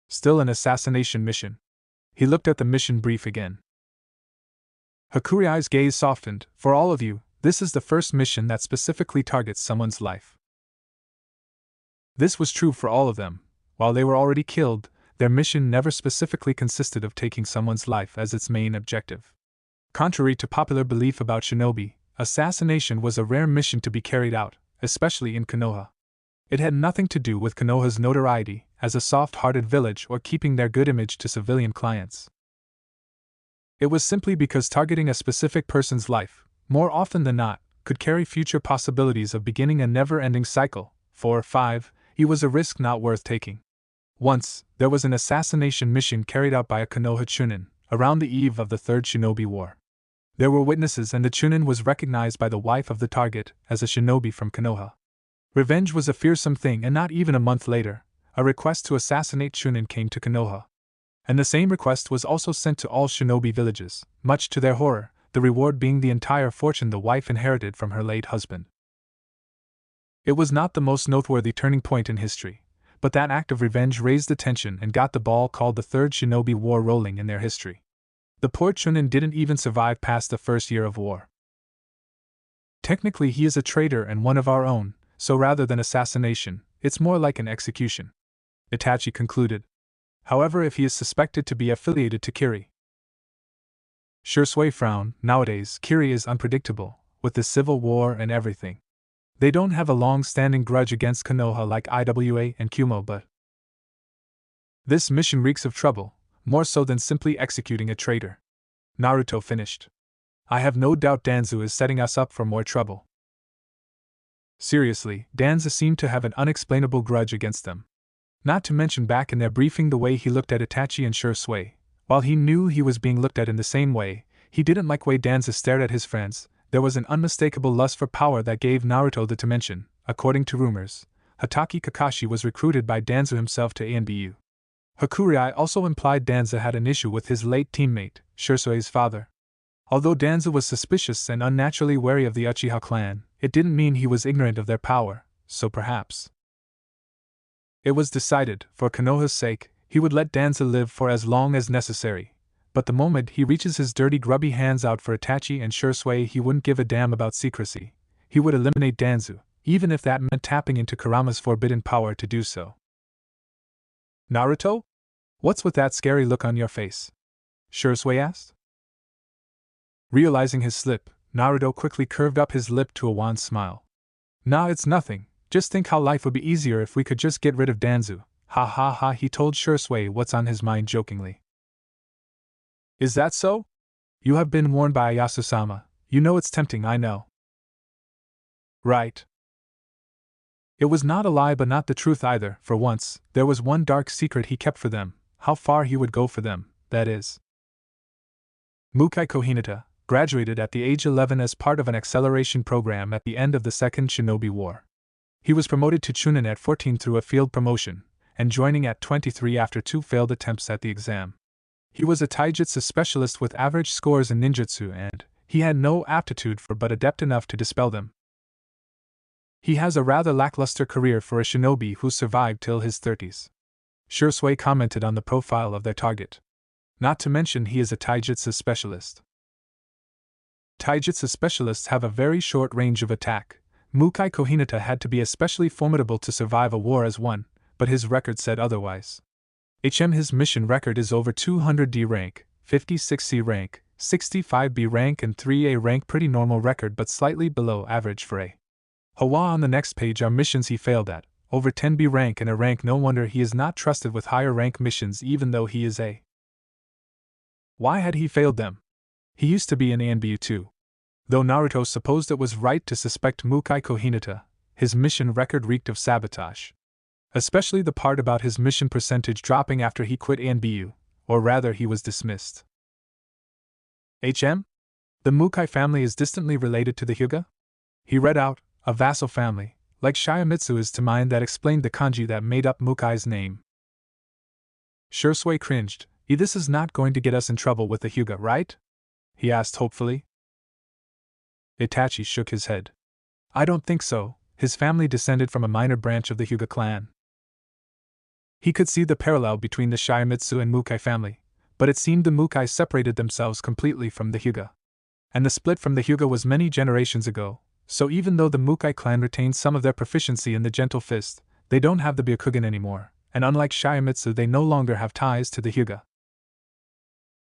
S1: Still an assassination mission. He looked at the mission brief again. Hakurei's gaze softened. For all of you, this is the first mission that specifically targets someone's life. This was true for all of them. While they were already killed, their mission never specifically consisted of taking someone's life as its main objective. Contrary to popular belief about shinobi, assassination was a rare mission to be carried out, especially in Konoha. It had nothing to do with Konoha's notoriety as a soft-hearted village or keeping their good image to civilian clients. It was simply because targeting a specific person's life, more often than not, could carry future possibilities of beginning a never-ending cycle. 5. It was a risk not worth taking. Once, there was an assassination mission carried out by a Konoha Chunin, around the eve of the Third Shinobi War. There were witnesses and the Chunin was recognized by the wife of the target as a shinobi from Konoha. Revenge was a fearsome thing and not even a month later, a request to assassinate Chunin came to Konoha. And the same request was also sent to all shinobi villages, much to their horror, the reward being the entire fortune the wife inherited from her late husband. It was not the most noteworthy turning point in history, but that act of revenge raised attention and got the ball called the Third Shinobi War rolling in their history. The poor Chunin didn't even survive past the first year of war. Technically he is a traitor and one of our own, so rather than assassination, it's more like an execution. Itachi concluded. However, if he is suspected to be affiliated to Kiri. Shisui frowned. Nowadays, Kiri is unpredictable, with the civil war and everything. They don't have a long-standing grudge against Konoha like Iwa and Kumo, but this mission reeks of trouble, more so than simply executing a traitor. Naruto finished. I have no doubt Danzu is setting us up for more trouble. Seriously, Danzu seemed to have an unexplainable grudge against them. Not to mention back in their briefing the way he looked at Itachi and Shisui. While he knew he was being looked at in the same way, he didn't like way Danzu stared at his friends. There was an unmistakable lust for power that gave Naruto the dimension. According to rumors, Hatake Kakashi was recruited by Danzu himself to ANBU. Hakurei also implied Danzu had an issue with his late teammate, Shisui's father. Although Danzu was suspicious and unnaturally wary of the Uchiha clan, it didn't mean he was ignorant of their power, so perhaps. It was decided, for Konoha's sake, he would let Danzu live for as long as necessary. But the moment he reaches his dirty grubby hands out for Itachi and Shisui, he wouldn't give a damn about secrecy. He would eliminate Danzu, even if that meant tapping into Kurama's forbidden power to do so. Naruto? What's with that scary look on your face? Shisui asked. Realizing his slip, Naruto quickly curved up his lip to a wan smile. Nah, it's nothing. Just think how life would be easier if we could just get rid of Danzu. Ha ha ha, he told Shisui what's on his mind jokingly. Is that so? You have been warned by Ayasu-sama. You know it's tempting, I know. Right. It was not a lie but not the truth either. For once, there was one dark secret he kept for them, how far he would go for them, that is. Mukai Kohinata graduated at the age 11 as part of an acceleration program at the end of the Second Shinobi War. He was promoted to Chunin at 14 through a field promotion, and joining at 23 after 2 failed attempts at the exam. He was a taijutsu specialist with average scores in ninjutsu and he had no aptitude for but adept enough to dispel them. He has a rather lackluster career for a shinobi who survived till his 30s. Shisui commented on the profile of their target. Not to mention he is a taijutsu specialist. Taijutsu specialists have a very short range of attack. Mukai Kohinata had to be especially formidable to survive a war as one, but his record said otherwise. His mission record is over 200D rank, 56C rank, 65B rank and 3A rank, pretty normal record but slightly below average for A. Hawa on the next page are missions he failed at, over 10B rank and a rank, no wonder he is not trusted with higher rank missions even though he is A. Why had he failed them? He used to be an A and B too. Though Naruto supposed it was right to suspect Mukai Kohinata, his mission record reeked of sabotage. Especially the part about his mission percentage dropping after he quit ANBU, or rather he was dismissed. The Mukai family is distantly related to the Hyuga? He read out, a vassal family, like Shiamitsu is to mine. That explained the kanji that made up Mukai's name. Shisui cringed. This is not going to get us in trouble with the Hyuga, right? He asked hopefully. Itachi shook his head. I don't think so. His family descended from a minor branch of the Hyuga clan. He could see the parallel between the Shiamitsu and Mukai family, but it seemed the Mukai separated themselves completely from the Hyuga. And the split from the Hyuga was many generations ago, so even though the Mukai clan retained some of their proficiency in the gentle fist, they don't have the Byakugan anymore, and unlike Shiamitsu they no longer have ties to the Hyuga.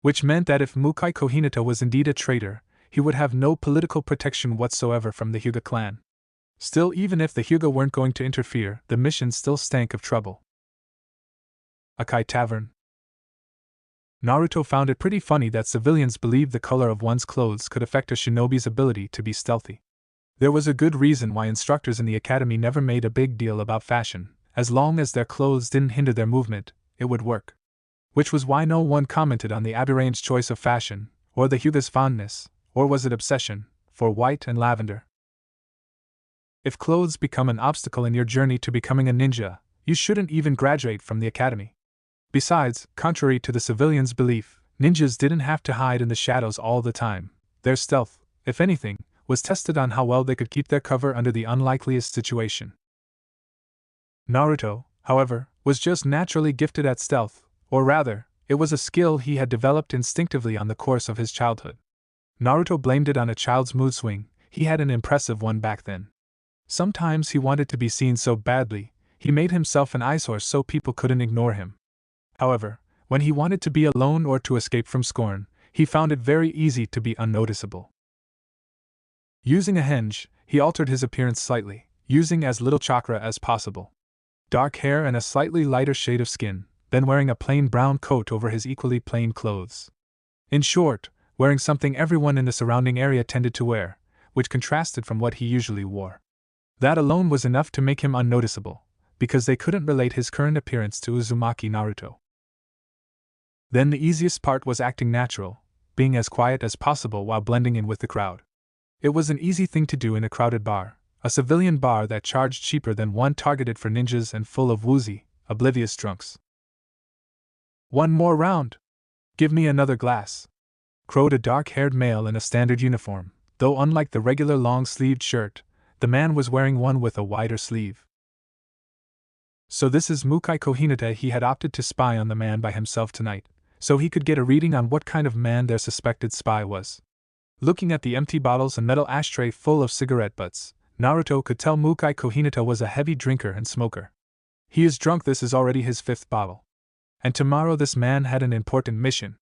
S1: Which meant that if Mukai Kohinata was indeed a traitor, he would have no political protection whatsoever from the Hyuga clan. Still, even if the Hyuga weren't going to interfere, the mission still stank of trouble. Akai Tavern. Naruto found it pretty funny that civilians believed the color of one's clothes could affect a shinobi's ability to be stealthy. There was a good reason why instructors in the academy never made a big deal about fashion. As long as their clothes didn't hinder their movement, it would work. Which was why no one commented on the Abirange's choice of fashion, or the Hyuga's fondness, or was it obsession, for white and lavender. If clothes become an obstacle in your journey to becoming a ninja, you shouldn't even graduate from the academy. Besides, contrary to the civilians' belief, ninjas didn't have to hide in the shadows all the time. Their stealth, if anything, was tested on how well they could keep their cover under the unlikeliest situation. Naruto, however, was just naturally gifted at stealth, or rather, it was a skill he had developed instinctively on the course of his childhood. Naruto blamed it on a child's mood swing. He had an impressive one back then. Sometimes he wanted to be seen so badly, he made himself an eyesore so people couldn't ignore him. However, when he wanted to be alone or to escape from scorn, he found it very easy to be unnoticeable. Using a henge, he altered his appearance slightly, using as little chakra as possible. Dark hair and a slightly lighter shade of skin, then wearing a plain brown coat over his equally plain clothes. In short, wearing something everyone in the surrounding area tended to wear, which contrasted from what he usually wore. That alone was enough to make him unnoticeable, because they couldn't relate his current appearance to Uzumaki Naruto. Then the easiest part was acting natural, being as quiet as possible while blending in with the crowd. It was an easy thing to do in a crowded bar, a civilian bar that charged cheaper than one targeted for ninjas and full of woozy, oblivious drunks. One more round! Give me another glass! Crowed a dark-haired male in a standard uniform, though unlike the regular long-sleeved shirt, the man was wearing one with a wider sleeve. So this is Mukai Kohinata. He had opted to spy on the man by himself tonight, so he could get a reading on what kind of man their suspected spy was. Looking at the empty bottles and metal ashtray full of cigarette butts, Naruto could tell Mukai Kohinata was a heavy drinker and smoker. He is drunk. This is already his 5th bottle. And tomorrow this man had an important mission.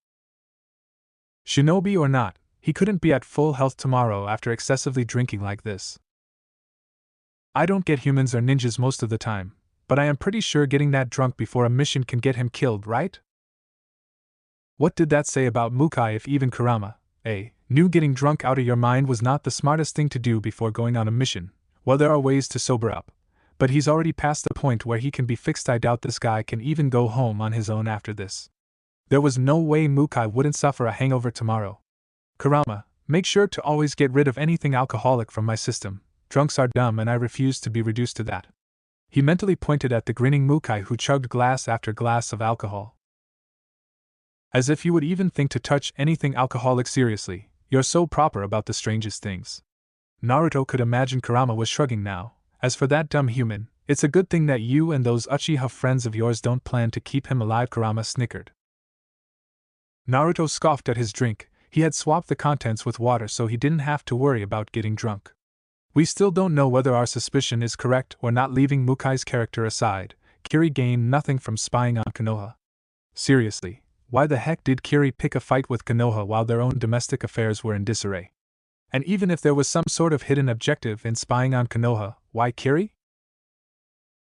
S1: Shinobi or not, he couldn't be at full health tomorrow after excessively drinking like this. I don't get humans or ninjas most of the time, but I am pretty sure getting that drunk before a mission can get him killed, right? What did that say about Mukai if even Kurama, knew getting drunk out of your mind was not the smartest thing to do before going on a mission? Well, there are ways to sober up, but he's already past the point where he can be fixed. I doubt this guy can even go home on his own after this. There was no way Mukai wouldn't suffer a hangover tomorrow. Kurama, make sure to always get rid of anything alcoholic from my system. Drunks are dumb and I refuse to be reduced to that. He mentally pointed at the grinning Mukai who chugged glass after glass of alcohol. As if you would even think to touch anything alcoholic seriously, you're so proper about the strangest things. Naruto could imagine Kurama was shrugging now. As for that dumb human, it's a good thing that you and those uchiha friends of yours don't plan to keep him alive. Kurama snickered. Naruto scoffed at his drink. He had swapped the contents with water so he didn't have to worry about getting drunk. We still don't know whether our suspicion is correct or not. Leaving Mukai's character aside, Kiri gained nothing from spying on Konoha. Seriously, why the heck did Kiri pick a fight with Konoha while their own domestic affairs were in disarray? And even if there was some sort of hidden objective in spying on Konoha, why Kiri?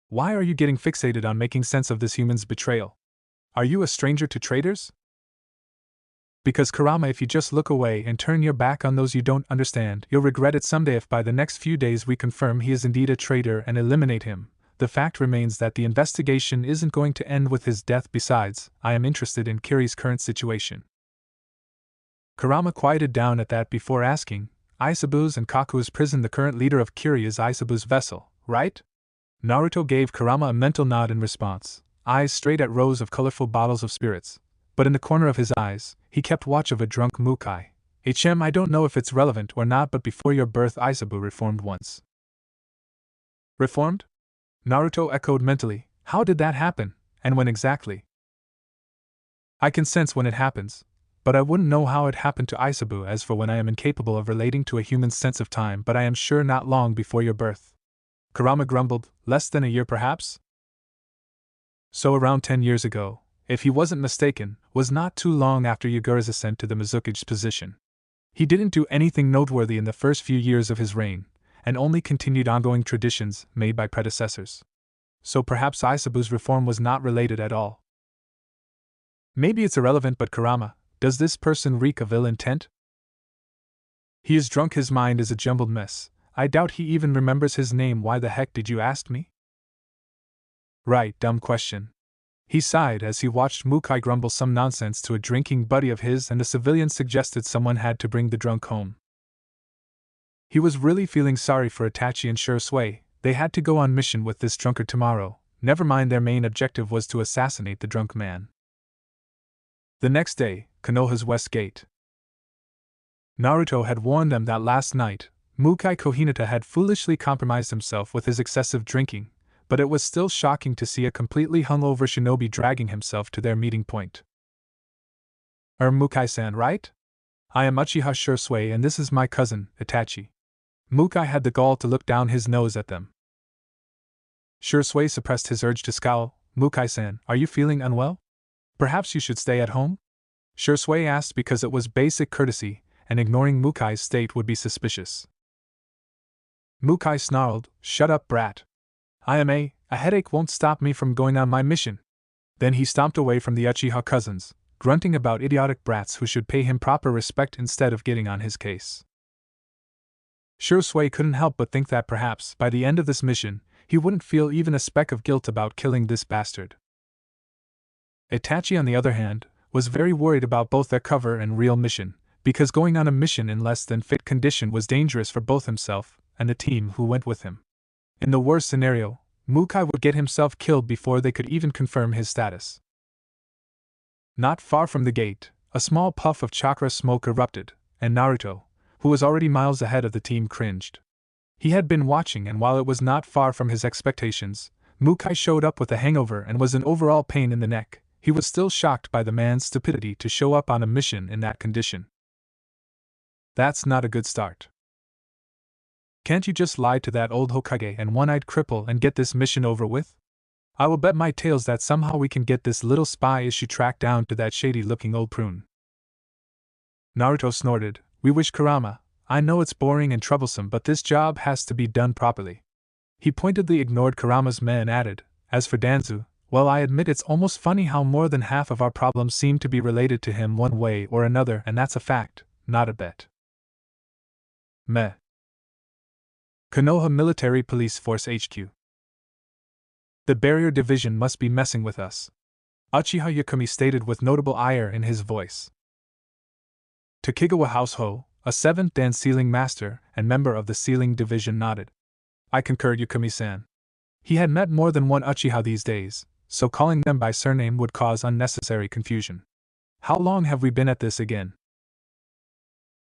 S1: Why are you getting fixated on making sense of this human's betrayal? Are you a stranger to traitors? Because Kurama, if you just look away and turn your back on those you don't understand, you'll regret it someday. If by the next few days we confirm he is indeed a traitor and eliminate him, the fact remains that the investigation isn't going to end with his death. Besides, I am interested in Kiri's current situation. Kurama quieted down at that before asking, Aisabu's and Kaku's prison. The current leader of Kiri is Aisabu's vessel, right? Naruto gave Kurama a mental nod in response, eyes straight at rows of colorful bottles of spirits. But in the corner of his eyes, he kept watch of a drunk Mukai. I don't know if it's relevant or not, but before your birth Aisabu reformed once. Reformed? Naruto echoed mentally. How did that happen, and when exactly? I can sense when it happens, but I wouldn't know how it happened to Aisabu. As for when, I am incapable of relating to a human's sense of time, but I am sure not long before your birth. Kurama grumbled, less than a year perhaps? So around 10 years ago. If he wasn't mistaken, was not too long after Yagura's ascent to the Mizuki's position. He didn't do anything noteworthy in the first few years of his reign, and only continued ongoing traditions made by predecessors. So perhaps Aisabu's reform was not related at all. Maybe it's irrelevant, but Kurama, does this person reek of ill intent? He is drunk, his mind is a jumbled mess. I doubt he even remembers his name. Why the heck did you ask me? Right, dumb question. He sighed as he watched Mukai grumble some nonsense to a drinking buddy of his, and the civilian suggested someone had to bring the drunk home. He was really feeling sorry for Itachi and Shisui. They had to go on mission with this drunkard tomorrow. Never mind, their main objective was to assassinate the drunk man. The next day, Konoha's West Gate. Naruto had warned them that last night, Mukai Kohinata had foolishly compromised himself with his excessive drinking, but it was still shocking to see a completely hungover shinobi dragging himself to their meeting point. Mukai-san, right? I am Uchiha Shisui and this is my cousin, Itachi. Mukai had the gall to look down his nose at them. Shisui suppressed his urge to scowl. Mukai-san, are you feeling unwell? Perhaps you should stay at home? Shisui asked because it was basic courtesy, and ignoring Mukai's state would be suspicious. Mukai snarled, shut up, brat. I am a headache won't stop me from going on my mission. Then he stomped away from the Uchiha cousins, grunting about idiotic brats who should pay him proper respect instead of getting on his case. Shisui couldn't help but think that perhaps, by the end of this mission, he wouldn't feel even a speck of guilt about killing this bastard. Itachi, on the other hand, was very worried about both their cover and real mission, because going on a mission in less than fit condition was dangerous for both himself and the team who went with him. In the worst scenario, Mukai would get himself killed before they could even confirm his status. Not far from the gate, a small puff of chakra smoke erupted, and Naruto, who was already miles ahead of the team, cringed. He had been watching, and while it was not far from his expectations, Mukai showed up with a hangover and was in overall pain in the neck. He was still shocked by the man's stupidity to show up on a mission in that condition. That's not a good start. Can't you just lie to that old Hokage and one-eyed cripple and get this mission over with? I will bet my tails that somehow we can get this little spy issue tracked down to that shady-looking old prune. Naruto snorted. We wish Kurama. I know it's boring and troublesome, but this job has to be done properly. He pointedly ignored Kurama's men and added, as for Danzu, well, I admit it's almost funny how more than half of our problems seem to be related to him one way or another, and that's a fact, not a bet. Meh. Konoha Military Police Force HQ. The barrier division must be messing with us, Uchiha Yakumi stated with notable ire in his voice. Tokigawa Househo, a 7th Dan sealing master and member of the sealing division, nodded. I concur, Yakumi-san. He had met more than one Uchiha these days, so calling them by surname would cause unnecessary confusion. How long have we been at this again?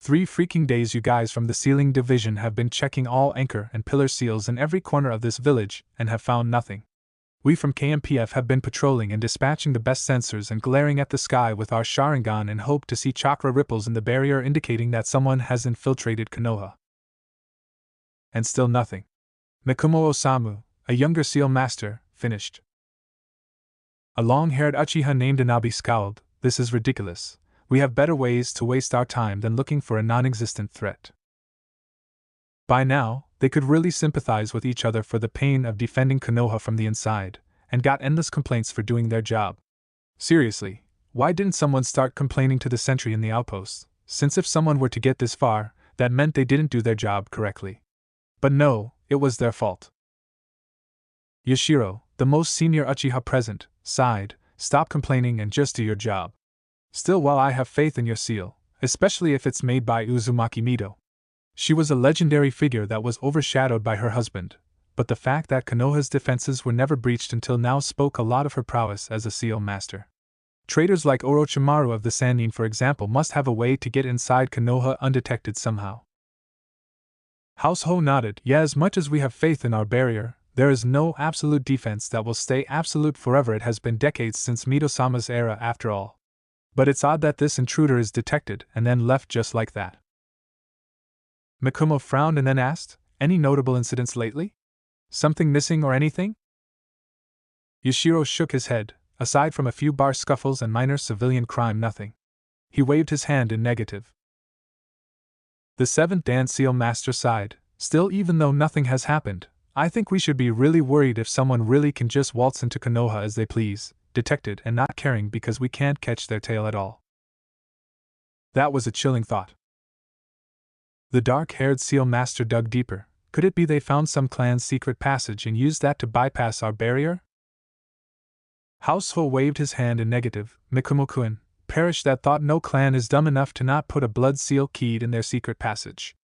S1: 3 freaking days. You guys from the sealing division have been checking all anchor and pillar seals in every corner of this village and have found nothing. We from KMPF have been patrolling and dispatching the best sensors and glaring at the sky with our Sharingan and hope to see chakra ripples in the barrier indicating that someone has infiltrated Konoha. And still nothing. Mikumo Osamu, a younger seal master, finished. A long-haired Uchiha named Inabi scowled. This is ridiculous. We have better ways to waste our time than looking for a non-existent threat. By now, they could really sympathize with each other for the pain of defending Konoha from the inside, and got endless complaints for doing their job. Seriously, why didn't someone start complaining to the sentry in the outposts, since if someone were to get this far, that meant they didn't do their job correctly. But no, it was their fault. Yashiro, the most senior Uchiha present, sighed, stop complaining and just do your job. Still, while I have faith in your seal, especially if it's made by Uzumaki Mido. She was a legendary figure that was overshadowed by her husband, but the fact that Konoha's defenses were never breached until now spoke a lot of her prowess as a seal master. Traders like Orochimaru of the Sannin, for example, must have a way to get inside Konoha undetected somehow. Househo nodded. Yeah, as much as we have faith in our barrier, there is no absolute defense that will stay absolute forever. It has been decades since Mido-sama's era after all. But it's odd that this intruder is detected and then left just like that. Mikumo frowned and then asked, any notable incidents lately? Something missing or anything? Yashiro shook his head. Aside from a few bar scuffles and minor civilian crime, nothing. He waved his hand in negative. The 7th Dan Seal Master sighed. Still, even though nothing has happened, I think we should be really worried if someone really can just waltz into Konoha as they please, detected and not caring because we can't catch their tail at all. That was a chilling thought. The dark-haired seal master dug deeper. Could it be they found some clan's secret passage and used that to bypass our barrier? Househo waved his hand in negative. Mikumo-kun, perish that thought. No clan is dumb enough to not put a blood seal keyed in their secret passage.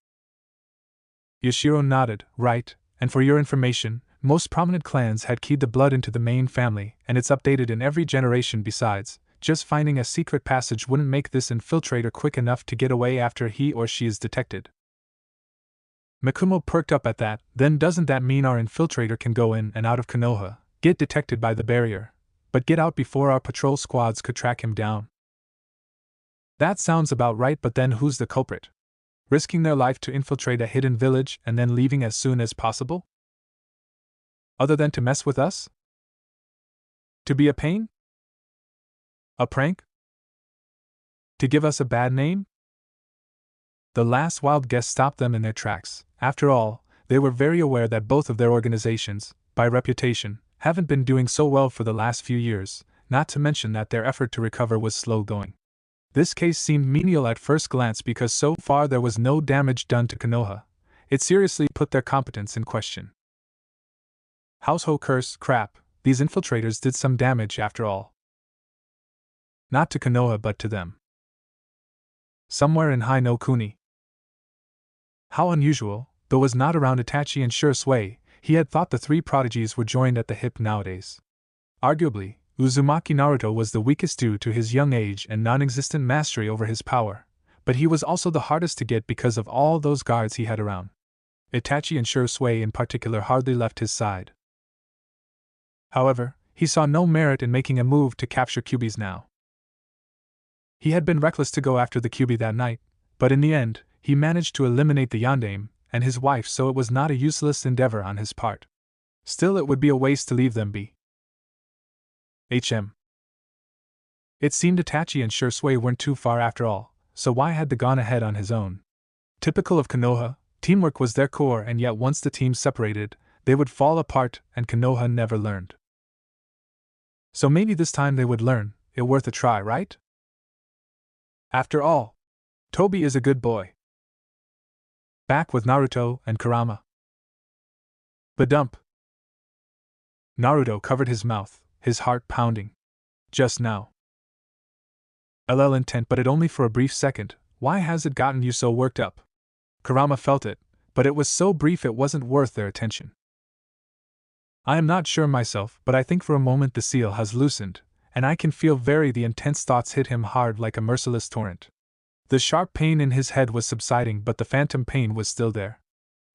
S1: Yashiro nodded. Right, and for your information, most prominent clans had keyed the blood into the main family, and it's updated in every generation besides. Just finding a secret passage wouldn't make this infiltrator quick enough to get away after he or she is detected. Mikumo perked up at that. Then doesn't that mean our infiltrator can go in and out of Konoha, get detected by the barrier, but get out before our patrol squads could track him down? That sounds about right, but then who's the culprit? Risking their life to infiltrate a hidden village and then leaving as soon as possible? Other than to mess with us? To be a pain? A prank? To give us a bad name? The last wild guess stopped them in their tracks. After all, they were very aware that both of their organizations, by reputation, haven't been doing so well for the last few years, not to mention that their effort to recover was slow going. This case seemed menial at first glance because so far there was no damage done to Konoha. It seriously put their competence in question. Househo cursed. Crap, these infiltrators did some damage after all. Not to Konoha but to them. Somewhere in Hai no Kuni. How unusual, though was not around Itachi and Shisui, he had thought the 3 prodigies were joined at the hip nowadays. Arguably, Uzumaki Naruto was the weakest due to his young age and non-existent mastery over his power, but he was also the hardest to get because of all those guards he had around. Itachi and Shisui in particular hardly left his side. However, he saw no merit in making a move to capture Kyuubi's now. He had been reckless to go after the Kyuubi that night, but in the end, he managed to eliminate the yondaime and his wife, so it was not a useless endeavor on his part. Still, it would be a waste to leave them be. It seemed Itachi and Shisui weren't too far after all. so why had they gone ahead on his own? Typical of Konoha, teamwork was their core, and yet once the teams separated, they would fall apart, and Konoha never learned. So maybe this time they would learn, it worth a try, right? After all, Tobi is a good boy. Back with Naruto and Kurama. Badump. Naruto covered his mouth, his heart pounding. Just now. LL intent, but it only for a brief second. Why has it gotten you so worked up? Kurama felt it, but it was so brief it wasn't worth their attention. I am not sure myself, but I think for a moment the seal has loosened, and I can feel the intense thoughts hit him hard like a merciless torrent. The sharp pain in his head was subsiding, but the phantom pain was still there.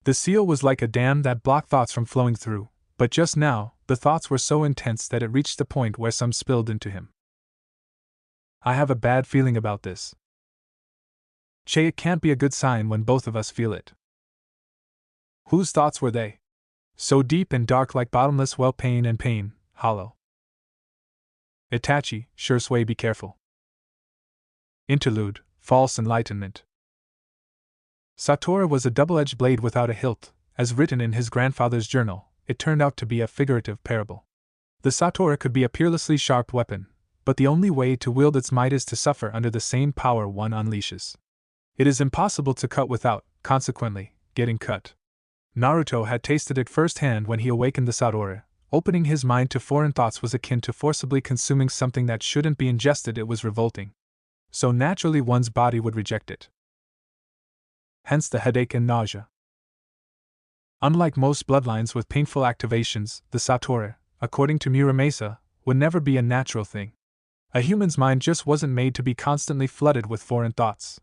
S1: The seal was like a dam that blocked thoughts from flowing through, but just now, the thoughts were so intense that it reached the point where some spilled into him. I have a bad feeling about this. Che, it can't be a good sign when both of us feel it. Whose thoughts were they? So deep and dark like bottomless well, pain, hollow. Itachi, Shisui, be careful. Interlude, false enlightenment. Satoru was a double-edged blade without a hilt. As written in his grandfather's journal, it turned out to be a figurative parable. The Satoru could be a peerlessly sharp weapon, but the only way to wield its might is to suffer under the same power one unleashes. It is impossible to cut without, consequently, getting cut. Naruto had tasted it firsthand when he awakened the Satoru. Opening his mind to foreign thoughts was akin to forcibly consuming something that shouldn't be ingested. It was revolting. So naturally one's body would reject it. Hence the headache and nausea. Unlike most bloodlines with painful activations, the Satoru, according to Muramasa, would never be a natural thing. A human's mind just wasn't made to be constantly flooded with foreign thoughts.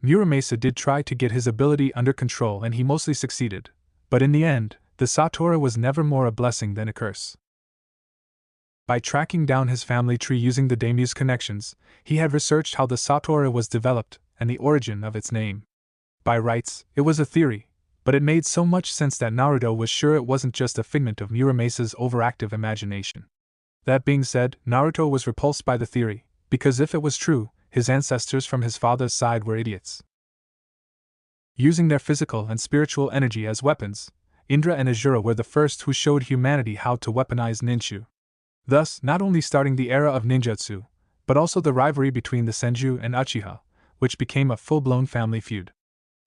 S1: Muramasa did try to get his ability under control, and he mostly succeeded, but in the end, the Satoru was never more a blessing than a curse. By tracking down his family tree using the daimyo's connections, he had researched how the Satoru was developed and the origin of its name. By rights, it was a theory, but it made so much sense that Naruto was sure it wasn't just a figment of Muramasa's overactive imagination. That being said, Naruto was repulsed by the theory, because if it was true, his ancestors from his father's side were idiots. Using their physical and spiritual energy as weapons, Indra and Azura were the first who showed humanity how to weaponize ninju. Thus, not only starting the era of ninjutsu, but also the rivalry between the Senju and Uchiha, which became a full-blown family feud.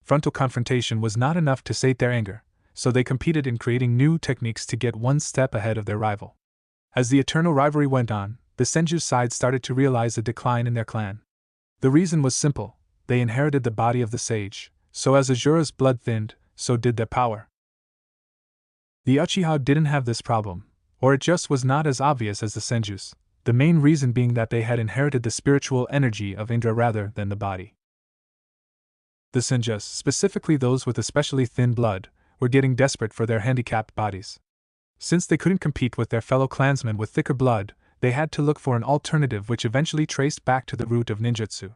S1: Frontal confrontation was not enough to sate their anger, so they competed in creating new techniques to get one step ahead of their rival. As the eternal rivalry went on, the Senju's side started to realize a decline in their clan. The reason was simple: they inherited the body of the sage, so as Azura's blood thinned, so did their power. The Uchiha didn't have this problem, or it just was not as obvious as the Senju's, the main reason being that they had inherited the spiritual energy of Indra rather than the body. The Senjus, specifically those with especially thin blood, were getting desperate for their handicapped bodies. Since they couldn't compete with their fellow clansmen with thicker blood, they had to look for an alternative, which eventually traced back to the root of ninjutsu.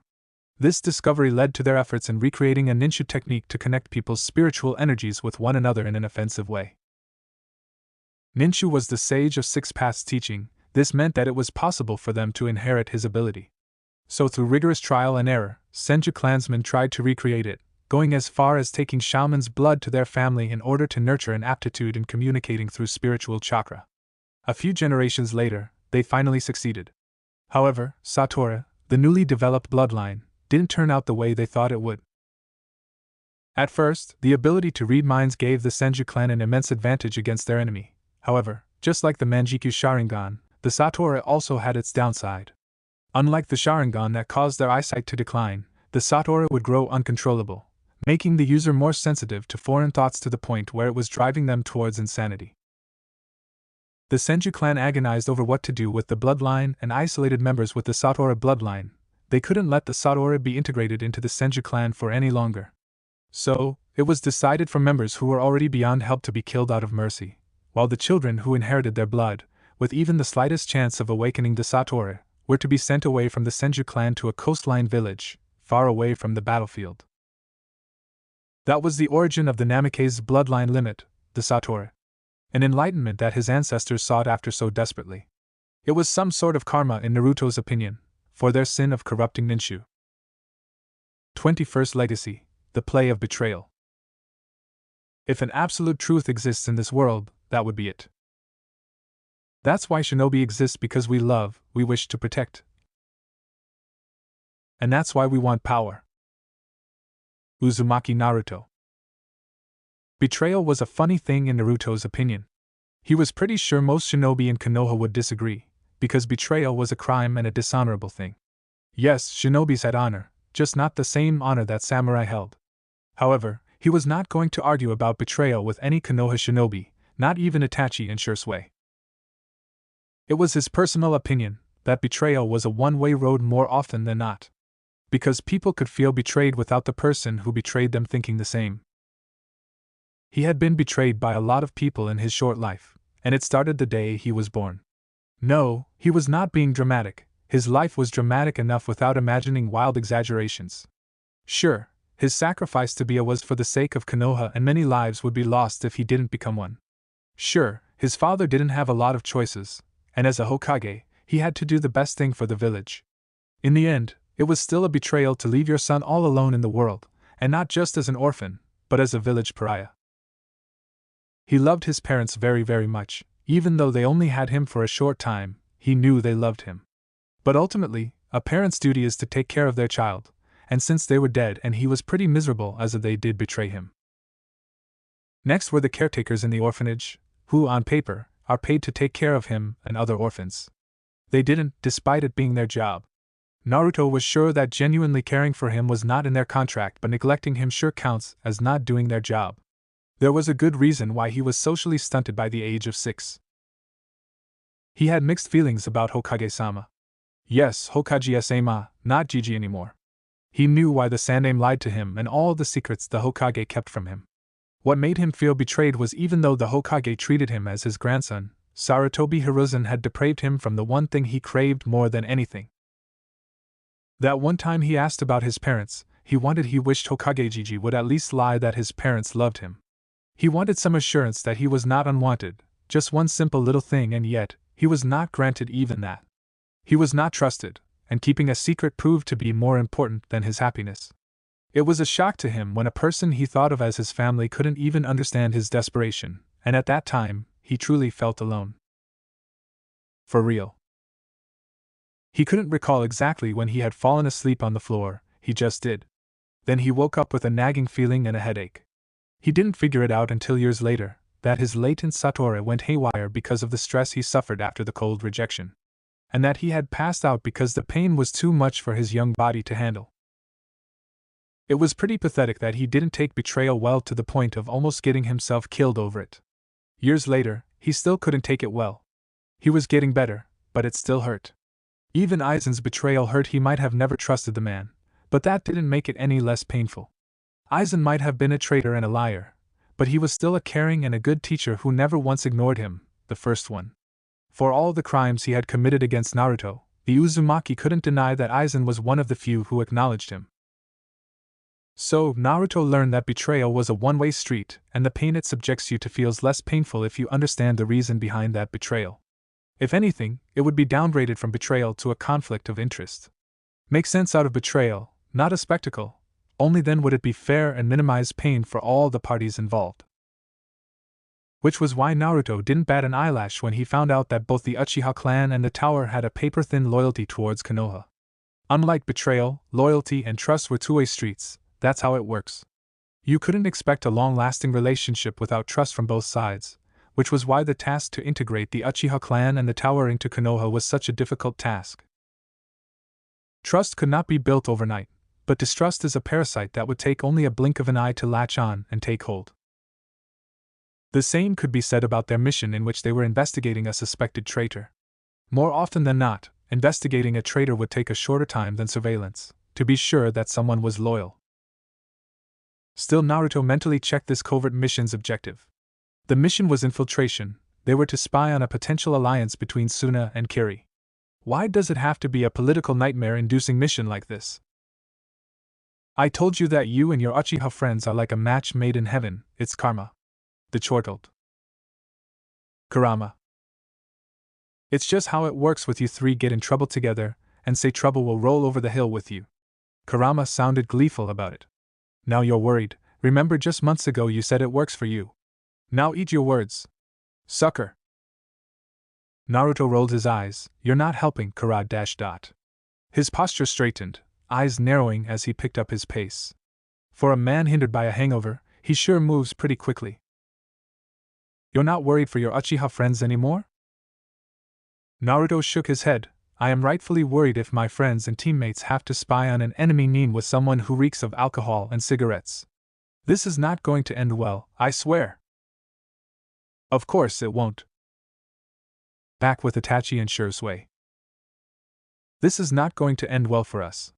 S1: This discovery led to their efforts in recreating a ninja technique to connect people's spiritual energies with one another in an offensive way. Ninshu was the sage of six paths teaching. This meant that it was possible for them to inherit his ability. So through rigorous trial and error, Senju clansmen tried to recreate it, going as far as taking shaman's blood to their family in order to nurture an aptitude in communicating through spiritual chakra. A few generations later, they finally succeeded. However, Satoru, the newly developed bloodline, didn't turn out the way they thought it would. At first, the ability to read minds gave the Senju clan an immense advantage against their enemy. However, just like the Manjikyu Sharingan, the Satoru also had its downside. Unlike the Sharingan that caused their eyesight to decline, the Satoru would grow uncontrollable, making the user more sensitive to foreign thoughts to the point where it was driving them towards insanity. The Senju clan agonized over what to do with the bloodline and isolated members with the Satoru bloodline. They couldn't let the Satoru be integrated into the Senju clan for any longer. So, it was decided for members who were already beyond help to be killed out of mercy, while the children who inherited their blood, with even the slightest chance of awakening the Satoru, were to be sent away from the Senju clan to a coastline village, far away from the battlefield. That was the origin of the Namikaze's bloodline limit, the Satoru. An enlightenment that his ancestors sought after so desperately. It was some sort of karma in Naruto's opinion, for their sin of corrupting Ninshu. 21st Legacy, the play of betrayal. If an absolute truth exists in this world, that would be it. That's why shinobi exists, because we love, we wish to protect. And that's why we want power. Uzumaki Naruto. Betrayal was a funny thing in Naruto's opinion. He was pretty sure most shinobi in Konoha would disagree, because betrayal was a crime and a dishonorable thing. Yes, shinobis had honor, just not the same honor that samurai held. However, he was not going to argue about betrayal with any Konoha shinobi, not even Itachi and Shisui. It was his personal opinion that betrayal was a one-way road more often than not, because people could feel betrayed without the person who betrayed them thinking the same. He had been betrayed by a lot of people in his short life, and it started the day he was born. No, he was not being dramatic. His life was dramatic enough without imagining wild exaggerations. Sure, his sacrifice to Bia was for the sake of Konoha, and many lives would be lost if he didn't become one. Sure, his father didn't have a lot of choices, and as a Hokage, he had to do the best thing for the village. In the end, it was still a betrayal to leave your son all alone in the world, and not just as an orphan, but as a village pariah. He loved his parents very, very much. Even though they only had him for a short time, he knew they loved him. But ultimately, a parent's duty is to take care of their child, and since they were dead and he was pretty miserable as they did betray him. Next were the caretakers in the orphanage, who, on paper, are paid to take care of him and other orphans. They didn't, despite it being their job. Naruto was sure that genuinely caring for him was not in their contract, but neglecting him sure counts as not doing their job. There was a good reason why he was socially stunted by the age of 6. He had mixed feelings about Hokage-sama. Yes, Hokage-sama, not Gigi anymore. He knew why the Sandaime lied to him and all the secrets the Hokage kept from him. What made him feel betrayed was even though the Hokage treated him as his grandson, Sarutobi Hiruzen had depraved him from the one thing he craved more than anything. That one time he asked about his parents, he wished Hokage Gigi would at least lie that his parents loved him. He wanted some assurance that he was not unwanted, just one simple little thing, and yet, he was not granted even that. He was not trusted, and keeping a secret proved to be more important than his happiness. It was a shock to him when a person he thought of as his family couldn't even understand his desperation, and at that time, he truly felt alone. For real. He couldn't recall exactly when he had fallen asleep on the floor, he just did. Then he woke up with a nagging feeling and a headache. He didn't figure it out until years later, that his latent satori went haywire because of the stress he suffered after the cold rejection. And that he had passed out because the pain was too much for his young body to handle. It was pretty pathetic that he didn't take betrayal well to the point of almost getting himself killed over it. Years later, he still couldn't take it well. He was getting better, but it still hurt. Even Aizen's betrayal hurt. He might have never trusted the man, but that didn't make it any less painful. Aizen might have been a traitor and a liar, but he was still a caring and a good teacher who never once ignored him, the first one. For all the crimes he had committed against Naruto, the Uzumaki couldn't deny that Aizen was one of the few who acknowledged him. So, Naruto learned that betrayal was a one-way street, and the pain it subjects you to feels less painful if you understand the reason behind that betrayal. If anything, it would be downgraded from betrayal to a conflict of interest. Make sense out of betrayal, not a spectacle. Only then would it be fair and minimize pain for all the parties involved. Which was why Naruto didn't bat an eyelash when he found out that both the Uchiha clan and the tower had a paper-thin loyalty towards Konoha. Unlike betrayal, loyalty and trust were two-way streets. That's how it works. You couldn't expect a long-lasting relationship without trust from both sides, which was why the task to integrate the Uchiha clan and the tower into Konoha was such a difficult task. Trust could not be built overnight, but distrust is a parasite that would take only a blink of an eye to latch on and take hold. The same could be said about their mission, in which they were investigating a suspected traitor. More often than not, investigating a traitor would take a shorter time than surveillance, to be sure that someone was loyal. Still, Naruto mentally checked this covert mission's objective. The mission was infiltration. They were to spy on a potential alliance between Suna and Kiri. Why does it have to be a political nightmare-inducing mission like this? I told you that you and your Uchiha friends are like a match made in heaven. It's karma. The chortled. Kurama. It's just how it works with you three. Get in trouble together, and say trouble will roll over the hill with you. Kurama sounded gleeful about it. Now you're worried. Remember just months ago you said it works for you. Now eat your words. Sucker. Naruto rolled his eyes. You're not helping, Kara dash dot. His posture straightened, eyes narrowing as he picked up his pace. For a man hindered by a hangover, he sure moves pretty quickly. You're not worried for your uchiha friends anymore? Naruto shook his head. I am rightfully worried if my friends and teammates have to spy on an enemy nin with someone who reeks of alcohol and cigarettes. This is not going to end well, I swear. Of course it won't. Back with Itachi and Shisui. This is not going to end well for us.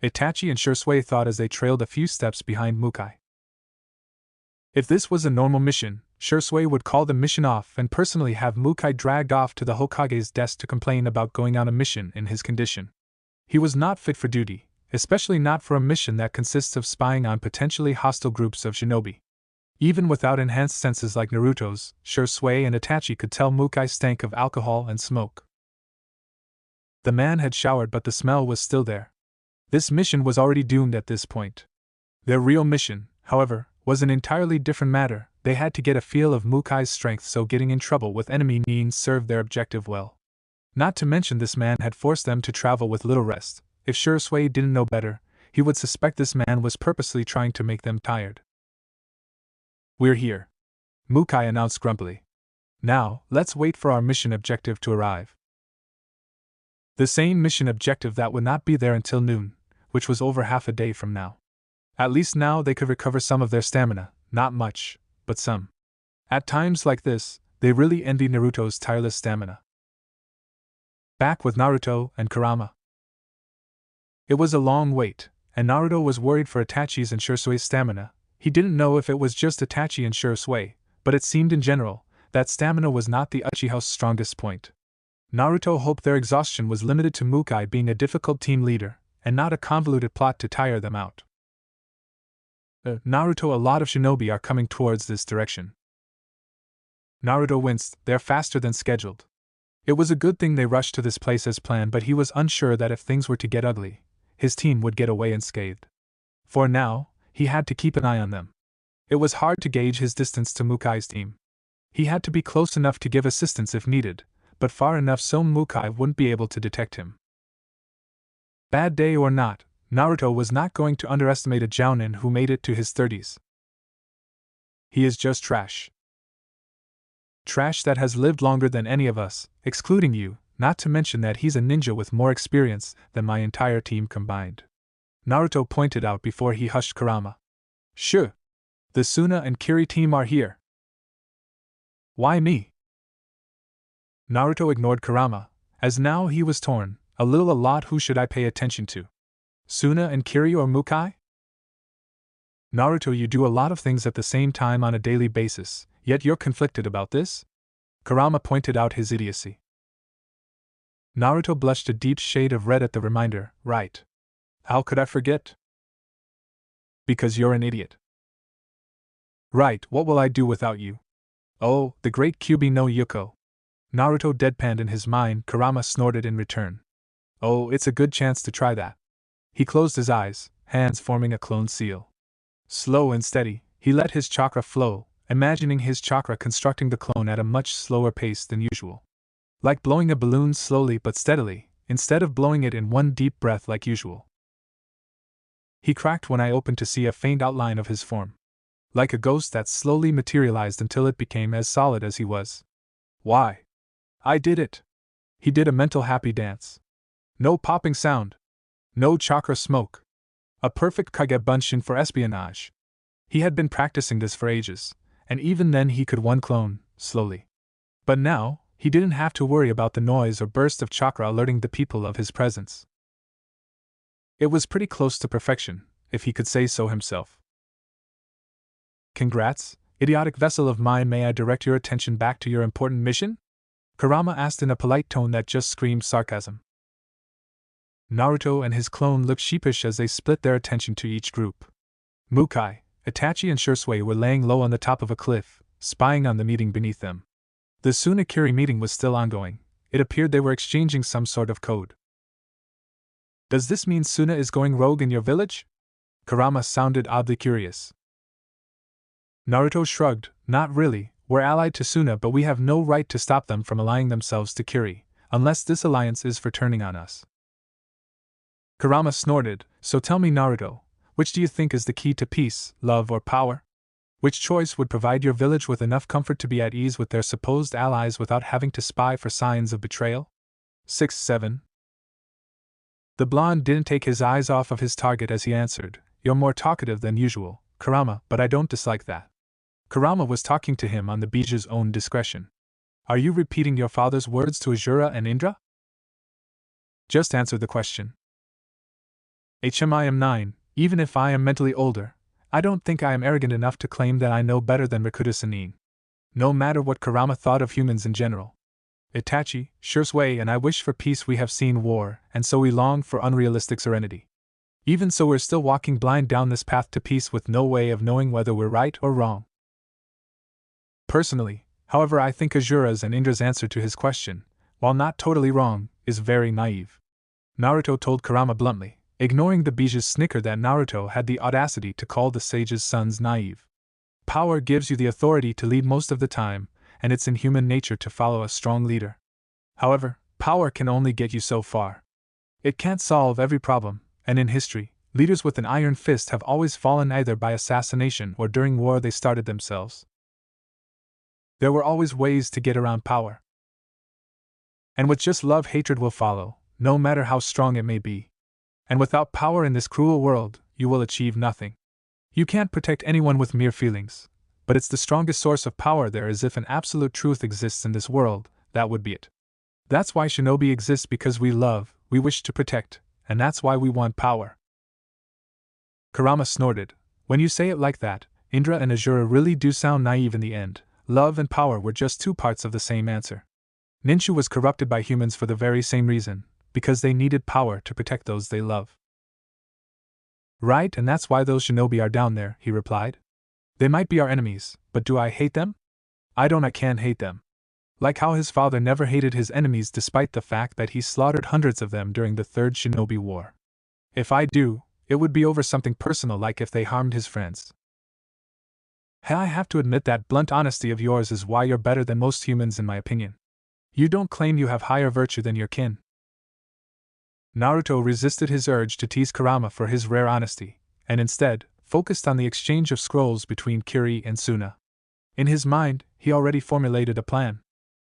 S1: Itachi and Shisui thought as they trailed a few steps behind Mukai. If this was a normal mission, Shisui would call the mission off and personally have Mukai dragged off to the Hokage's desk to complain about going on a mission in his condition. He was not fit for duty, especially not for a mission that consists of spying on potentially hostile groups of shinobi. Even without enhanced senses like Naruto's, Shisui and Itachi could tell Mukai stank of alcohol and smoke. The man had showered, but the smell was still there. This mission was already doomed at this point. Their real mission, however, was an entirely different matter. They had to get a feel of Mukai's strength, so getting in trouble with enemy nins served their objective well. Not to mention this man had forced them to travel with little rest. If Shisui didn't know better, he would suspect this man was purposely trying to make them tired. We're here, Mukai announced grumpily. Now, let's wait for our mission objective to arrive. The same mission objective that would not be there until noon, which was over half a day from now. At least now they could recover some of their stamina, not much, but some. At times like this, they really envy Naruto's tireless stamina. Back with Naruto and Kurama. It was a long wait, and Naruto was worried for Itachi's and Shisui's stamina. He didn't know if it was just Itachi and Shisui, but it seemed in general that stamina was not the Uchiha's strongest point. Naruto hoped their exhaustion was limited to Mukai being a difficult team leader, and not a convoluted plot to tire them out. Naruto, a lot of shinobi are coming towards this direction. Naruto winced. They're faster than scheduled. It was a good thing they rushed to this place as planned, but he was unsure that if things were to get ugly, his team would get away unscathed. For now, he had to keep an eye on them. It was hard to gauge his distance to Mukai's team. He had to be close enough to give assistance if needed, but far enough so Mukai wouldn't be able to detect him. Bad day or not, Naruto was not going to underestimate a jounin who made it to his 30s. He is just trash. Trash that has lived longer than any of us, excluding you, not to mention that he's a ninja with more experience than my entire team combined. Naruto pointed out before he hushed Kurama. Sure. The Suna and Kiri team are here. Why me? Naruto ignored Kurama, as now he was torn, a lot. Who should I pay attention to? Suna and Kiri or Mukai? Naruto, you do a lot of things at the same time on a daily basis, yet you're conflicted about this? Kurama pointed out his idiocy. Naruto blushed a deep shade of red at the reminder. Right. How could I forget? Because you're an idiot. Right, what will I do without you? Oh, the great Kyubi no Yuko. Naruto deadpanned in his mind. Kurama snorted in return. Oh, it's a good chance to try that. He closed his eyes, hands forming a clone seal. Slow and steady, he let his chakra flow, imagining his chakra constructing the clone at a much slower pace than usual. Like blowing a balloon slowly but steadily, instead of blowing it in one deep breath like usual. He cracked when I opened to see a faint outline of his form. Like a ghost that slowly materialized until it became as solid as he was. Why? I did it! He did a mental happy dance. No popping sound. No chakra smoke. A perfect Kage Bunshin for espionage. He had been practicing this for ages, and even then he could one clone, slowly. But now, he didn't have to worry about the noise or burst of chakra alerting the people of his presence. It was pretty close to perfection, if he could say so himself. Congrats, idiotic vessel of mine. May I direct your attention back to your important mission? Kurama asked in a polite tone that just screamed sarcasm. Naruto and his clone looked sheepish as they split their attention to each group. Mukai, Itachi and Shisui were laying low on the top of a cliff, spying on the meeting beneath them. The Sunakiri meeting was still ongoing. It appeared they were exchanging some sort of code. Does this mean Suna is going rogue in your village? Kurama sounded oddly curious. Naruto shrugged. Not really, we're allied to Suna, but we have no right to stop them from allying themselves to Kiri, unless this alliance is for turning on us. Kurama snorted. So tell me, Naruto, which do you think is the key to peace, love, or power? Which choice would provide your village with enough comfort to be at ease with their supposed allies without having to spy for signs of betrayal? 6-7. The blonde didn't take his eyes off of his target as he answered, You're more talkative than usual, Kurama, but I don't dislike that. Kurama was talking to him on the Bija's own discretion. Are you repeating your father's words to Azura and Indra? Just answer the question. I am 9, even if I am mentally older, I don't think I am arrogant enough to claim that I know better than Rakuta Sanin. No matter what Kurama thought of humans in general. Itachi, Shisui, and I wish for peace. We have seen war, and so we long for unrealistic serenity. Even so, we're still walking blind down this path to peace with no way of knowing whether we're right or wrong. Personally, however, I think Azura's and Indra's answer to his question, while not totally wrong, is very naive. Naruto told Kurama bluntly, ignoring the Bija's snicker that Naruto had the audacity to call the sage's sons naive. Power gives you the authority to lead most of the time, and it's in human nature to follow a strong leader. However, power can only get you so far. It can't solve every problem, and in history, leaders with an iron fist have always fallen either by assassination or during war they started themselves. There were always ways to get around power. And with just love, hatred will follow, no matter how strong it may be. And without power in this cruel world, you will achieve nothing. You can't protect anyone with mere feelings, but it's the strongest source of power there is. If an absolute truth exists in this world, that would be it. That's why shinobi exists, because we love, we wish to protect, and that's why we want power. Kurama snorted. When you say it like that, Indra and Azura really do sound naive in the end. Love and power were just two parts of the same answer. Ninshu was corrupted by humans for the very same reason, because they needed power to protect those they love. Right, and that's why those shinobi are down there, he replied. They might be our enemies, but do I hate them? I can't hate them. Like how his father never hated his enemies despite the fact that he slaughtered hundreds of them during the Third Shinobi War. If I do, it would be over something personal, like if they harmed his friends. I have to admit that blunt honesty of yours is why you're better than most humans, in my opinion. You don't claim you have higher virtue than your kin. Naruto resisted his urge to tease Kurama for his rare honesty, and instead focused on the exchange of scrolls between Kiri and Suna. In his mind, he already formulated a plan.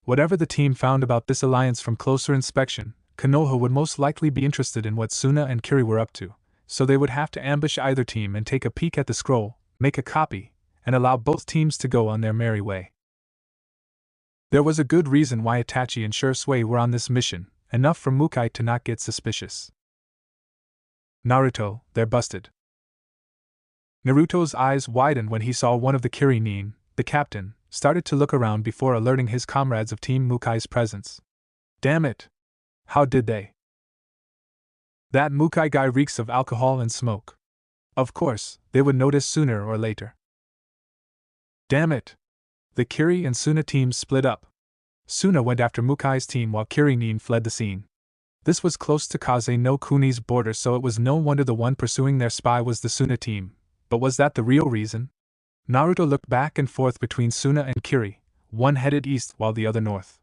S1: Whatever the team found about this alliance from closer inspection, Konoha would most likely be interested in what Suna and Kiri were up to, so they would have to ambush either team and take a peek at the scroll, make a copy, and allow both teams to go on their merry way. There was a good reason why Itachi and Shisui were on this mission, enough for Mukai to not get suspicious. Naruto, they're busted. Naruto's eyes widened when he saw one of the Kiri-nin, the captain, started to look around before alerting his comrades of Team Mukai's presence. Damn it! How did they? That Mukai guy reeks of alcohol and smoke. Of course, they would notice sooner or later. Damn it! The Kiri and Suna teams split up. Suna went after Mukai's team while Kiri-nin fled the scene. This was close to Kaze no Kuni's border, so it was no wonder the one pursuing their spy was the Suna team. But was that the real reason? Naruto looked back and forth between Suna and Kiri, one headed east while the other north.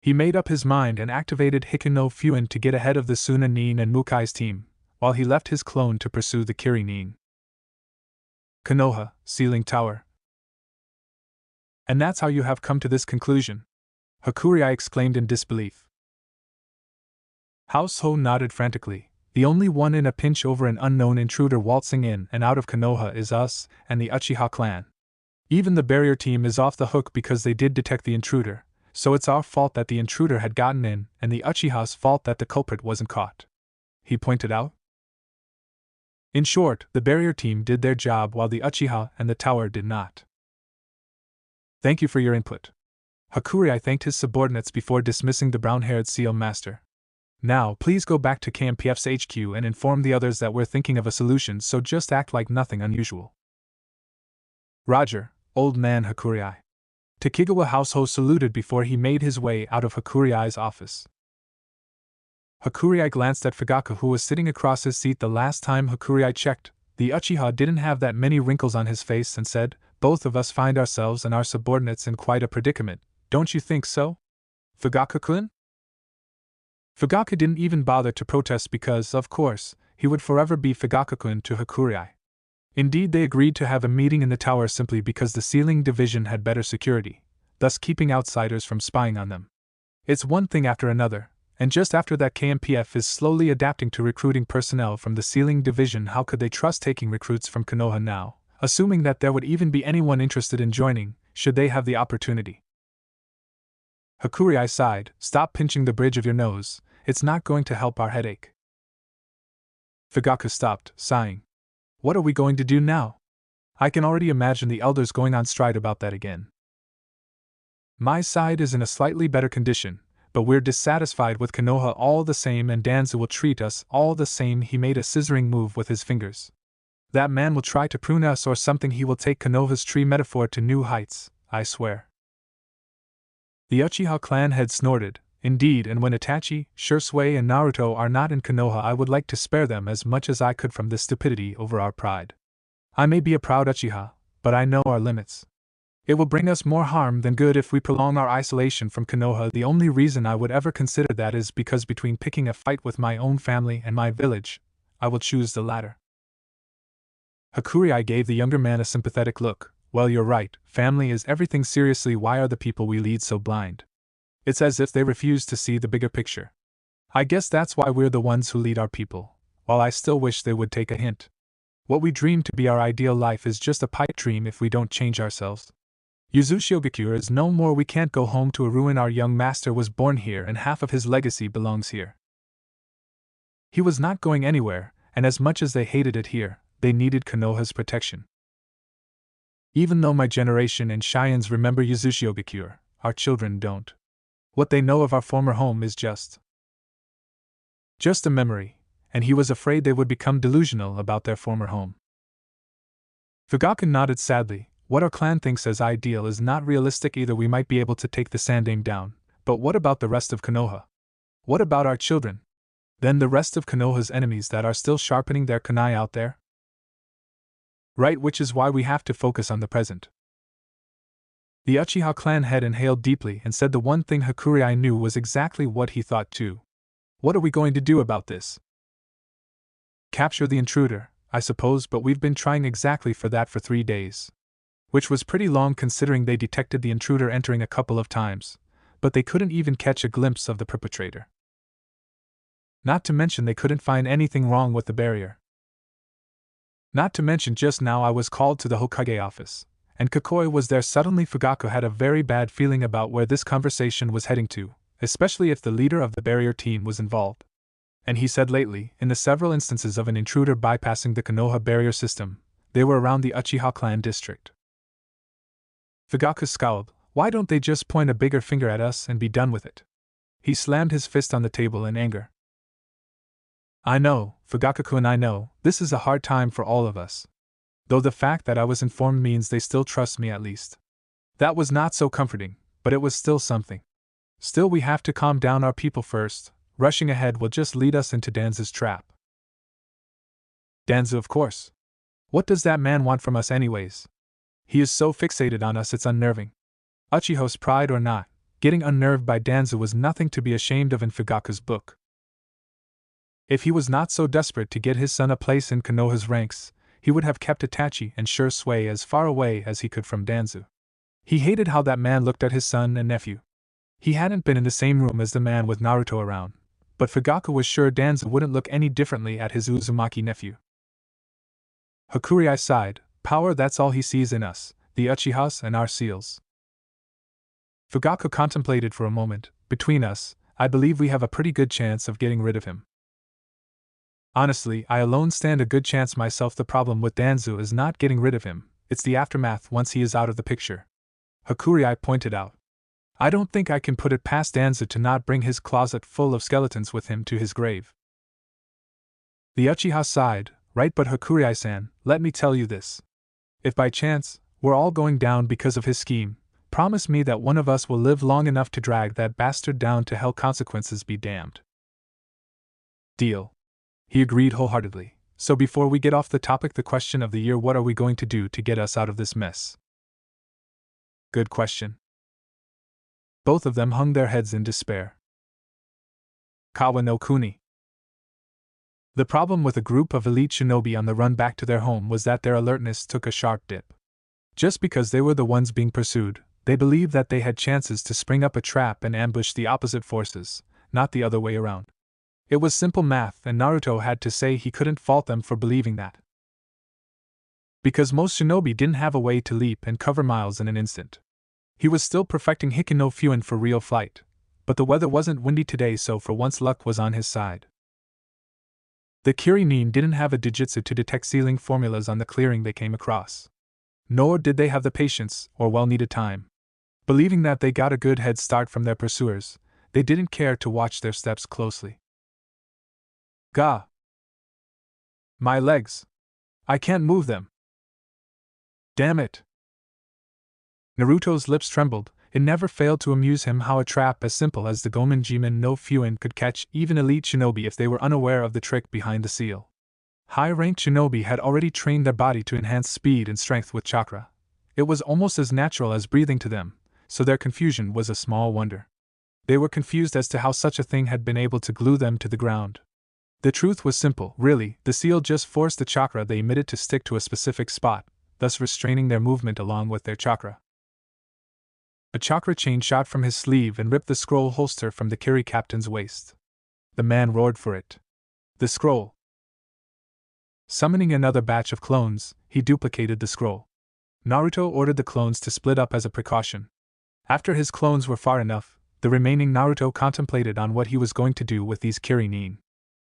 S1: He made up his mind and activated Hiken no Fuin to get ahead of the Suna-nin and Mukai's team, while he left his clone to pursue the Kiri-nin. Konoha, Ceiling Tower. And that's how you have come to this conclusion? Hakurai exclaimed in disbelief. House Ho nodded frantically. The only one in a pinch over an unknown intruder waltzing in and out of Konoha is us and the Uchiha clan. Even the barrier team is off the hook because they did detect the intruder, so it's our fault that the intruder had gotten in and the Uchiha's fault that the culprit wasn't caught. He pointed out. In short, the barrier team did their job while the Uchiha and the tower did not. Thank you for your input. Hakurai thanked his subordinates before dismissing the brown-haired seal master. Now, please go back to KMPF's HQ and inform the others that we're thinking of a solution, so just act like nothing unusual. Roger, old man Hakurai. Takigawa Household saluted before he made his way out of Hakurai's office. Hakurai glanced at Fugaku, who was sitting across his seat. The last time Hakurai checked, the uchiha didn't have that many wrinkles on his face, and said, "Both of us find ourselves and our subordinates in quite a predicament, don't you think so, Fugaku-kun?" Fugaku didn't even bother to protest because, of course, he would forever be Fugaku-kun to Hakurai. Indeed, they agreed to have a meeting in the tower simply because the sealing division had better security, thus keeping outsiders from spying on them. It's one thing after another, and just after that KMPF is slowly adapting to recruiting personnel from the sealing division. How could they trust taking recruits from Konoha now, assuming that there would even be anyone interested in joining, should they have the opportunity? Hakurai sighed. "Stop pinching the bridge of your nose, it's not going to help our headache." Fugaku stopped, sighing. "What are we going to do now? I can already imagine the elders going on stride about that again. My side is in a slightly better condition, but we're dissatisfied with Konoha all the same, and Danzu will treat us all the same." He made a scissoring move with his fingers. "That man will try to prune us or something. He will take Konoha's tree metaphor to new heights, I swear." The Uchiha clan head snorted. "Indeed, and when Itachi, Shisui, and Naruto are not in Konoha, I would like to spare them as much as I could from this stupidity over our pride. I may be a proud Uchiha, but I know our limits. It will bring us more harm than good if we prolong our isolation from Konoha. The only reason I would ever consider that is because between picking a fight with my own family and my village, I will choose the latter." Hakurai gave the younger man a sympathetic look. "Well, you're right, family is everything. Seriously, why are the people we lead so blind? It's as if they refuse to see the bigger picture. I guess that's why we're the ones who lead our people, while I still wish they would take a hint. What we dream to be our ideal life is just a pipe dream if we don't change ourselves. Yuzushiogakure is no more. We can't go home to a ruin. Our young master was born here and half of his legacy belongs here. He was not going anywhere, and as much as they hated it here, they needed Konoha's protection. Even though my generation and Cheyennes remember Yuzushiogakure, our children don't. What they know of our former home is just a memory, and he was afraid they would become delusional about their former home." Fugaku nodded sadly. "What our clan thinks as ideal is not realistic either. We might be able to take the Sandaime down, but what about the rest of Konoha? What about our children? Then the rest of Konoha's enemies that are still sharpening their kunai out there? Right, which is why we have to focus on the present." The Uchiha clan head inhaled deeply and said the one thing Hakurai knew was exactly what he thought too. "What are we going to do about this?" "Capture the intruder, I suppose, but we've been trying exactly for that for 3 days. Which was pretty long considering they detected the intruder entering a couple of times, but they couldn't even catch a glimpse of the perpetrator. Not to mention they couldn't find anything wrong with the barrier. Not to mention just now I was called to the Hokage office, and Kokoi was there." Suddenly Fugaku had a very bad feeling about where this conversation was heading to, especially if the leader of the barrier team was involved. And he said lately, in the several instances of an intruder bypassing the Konoha barrier system, they were around the Uchiha clan district. Fugaku scowled. "Why don't they just point a bigger finger at us and be done with it?" He slammed his fist on the table in anger. "I know, Fugaku-kun, I know, this is a hard time for all of us. Though the fact that I was informed means they still trust me at least. That was not so comforting, but it was still something. Still, we have to calm down our people first. Rushing ahead will just lead us into Danzu's trap." "Danzu, of course. What does that man want from us anyways? He is so fixated on us it's unnerving. Uchiha's pride or not, getting unnerved by Danzu was nothing to be ashamed of in Fugaku's book. If he was not so desperate to get his son a place in Konoha's ranks, he would have kept Itachi and Shisui as far away as he could from Danzu. He hated how that man looked at his son and nephew. He hadn't been in the same room as the man with Naruto around, but Fugaku was sure Danzu wouldn't look any differently at his Uzumaki nephew. Hakurai sighed. "Power, that's all he sees in us, the Uchihas and our seals." Fugaku contemplated for a moment. "Between us, I believe we have a pretty good chance of getting rid of him. Honestly, I alone stand a good chance myself. The problem with Danzu is not getting rid of him, it's the aftermath once he is out of the picture," Hakurai pointed out. "I don't think I can put it past Danzu to not bring his closet full of skeletons with him to his grave." The Uchiha sighed. "Right, but Hakurai-san, let me tell you this. If by chance, we're all going down because of his scheme, promise me that one of us will live long enough to drag that bastard down to hell. Consequences be damned." Deal. He agreed wholeheartedly. So before we get off the topic, the question of the year: what are we going to do to get us out of this mess? Good question. Both of them hung their heads in despair. Kawa no Kuni. The problem with a group of elite shinobi on the run back to their home was that their alertness took a sharp dip. Just because they were the ones being pursued, they believed that they had chances to spring up a trap and ambush the opposite forces, not the other way around. It was simple math, and Naruto had to say he couldn't fault them for believing that. Because most shinobi didn't have a way to leap and cover miles in an instant. He was still perfecting Hiki no Fuin for real flight, but the weather wasn't windy today, so for once luck was on his side. The Kiri-nin didn't have a Jujutsu to detect ceiling formulas on the clearing they came across. Nor did they have the patience or well-needed time. Believing that they got a good head start from their pursuers, they didn't care to watch their steps closely. Gah! My legs! I can't move them! Damn it! Naruto's lips trembled. It never failed to amuse him how a trap as simple as the Gomenjimen no Fuin could catch even elite shinobi if they were unaware of the trick behind the seal. High-ranked shinobi had already trained their body to enhance speed and strength with chakra. It was almost as natural as breathing to them, so their confusion was a small wonder. They were confused as to how such a thing had been able to glue them to the ground. The truth was simple, really. The seal just forced the chakra they emitted to stick to a specific spot, thus restraining their movement along with their chakra. A chakra chain shot from his sleeve and ripped the scroll holster from the Kiri captain's waist. The man roared for it. The scroll. Summoning another batch of clones, he duplicated the scroll. Naruto ordered the clones to split up as a precaution. After his clones were far enough, the remaining Naruto contemplated on what he was going to do with these Kiri-nin.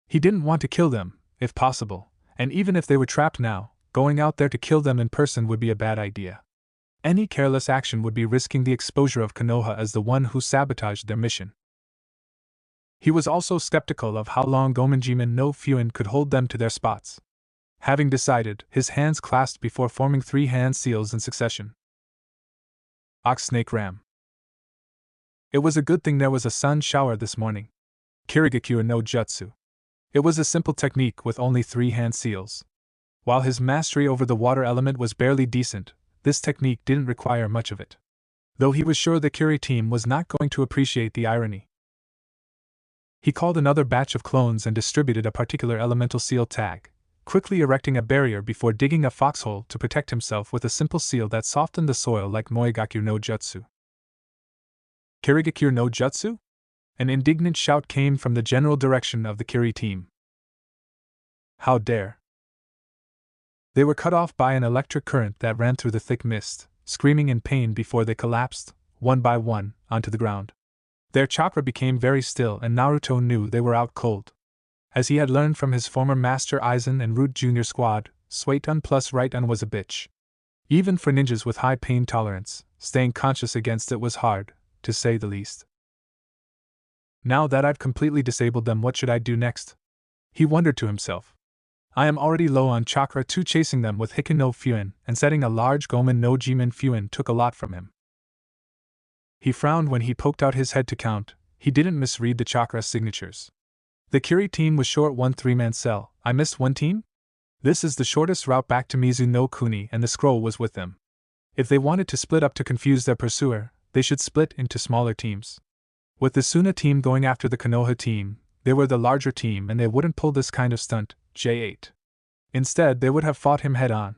S1: He didn't want to kill them, if possible, and even if they were trapped now, going out there to kill them in person would be a bad idea. Any careless action would be risking the exposure of Konoha as the one who sabotaged their mission. He was also skeptical of how long Gomenjimen no Fuin could hold them to their spots. Having decided, his hands clasped before forming 3 hand seals in succession. Ox Snake Ram. It was a good thing there was a sun shower this morning. Kirigakure no Jutsu. It was a simple technique with only 3 hand seals. While his mastery over the water element was barely decent, this technique didn't require much of it. Though he was sure the Kiri team was not going to appreciate the irony. He called another batch of clones and distributed a particular elemental seal tag, quickly erecting a barrier before digging a foxhole to protect himself with a simple seal that softened the soil like Moegakure no Jutsu. Kirigakure no Jutsu? An indignant shout came from the general direction of the Kiri team. How dare! They were cut off by an electric current that ran through the thick mist, screaming in pain before they collapsed, one by one, onto the ground. Their chakra became very still, and Naruto knew they were out cold. As he had learned from his former master Aizen and Root Junior Squad, Suiton plus Right-un was a bitch. Even for ninjas with high pain tolerance, staying conscious against it was hard, to say the least. Now that I've completely disabled them, what should I do next? He wondered to himself. I am already low on chakra too. Chasing them with Hiki no Fuin and setting a large Gomen no Jimen Fuin took a lot from him. He frowned when he poked out his head to count. He didn't misread the chakra signatures. The Kiri team was short 1 3-man cell. I missed 1 team? This is the shortest route back to Mizu no Kuni, and the scroll was with them. If they wanted to split up to confuse their pursuer, they should split into smaller teams. With the Suna team going after the Konoha team, they were the larger team and they wouldn't pull this kind of stunt, J8. Instead, they would have fought him head-on.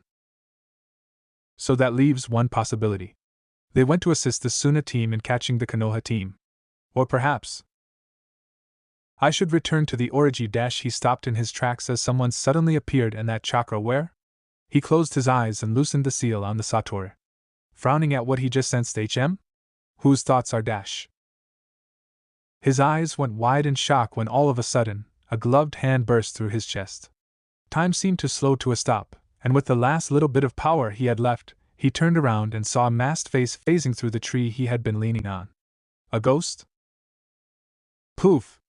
S1: So that leaves one possibility. They went to assist the Suna team in catching the Konoha team. Or perhaps I should return to the Origi dash. He stopped in his tracks as someone suddenly appeared and that chakra where? He closed his eyes and loosened the seal on the Satori. Frowning at what he just sensed. Whose thoughts are dash? His eyes went wide in shock when all of a sudden, a gloved hand burst through his chest. Time seemed to slow to a stop, and with the last little bit of power he had left, he turned around and saw a masked face phasing through the tree he had been leaning on. A ghost? Poof!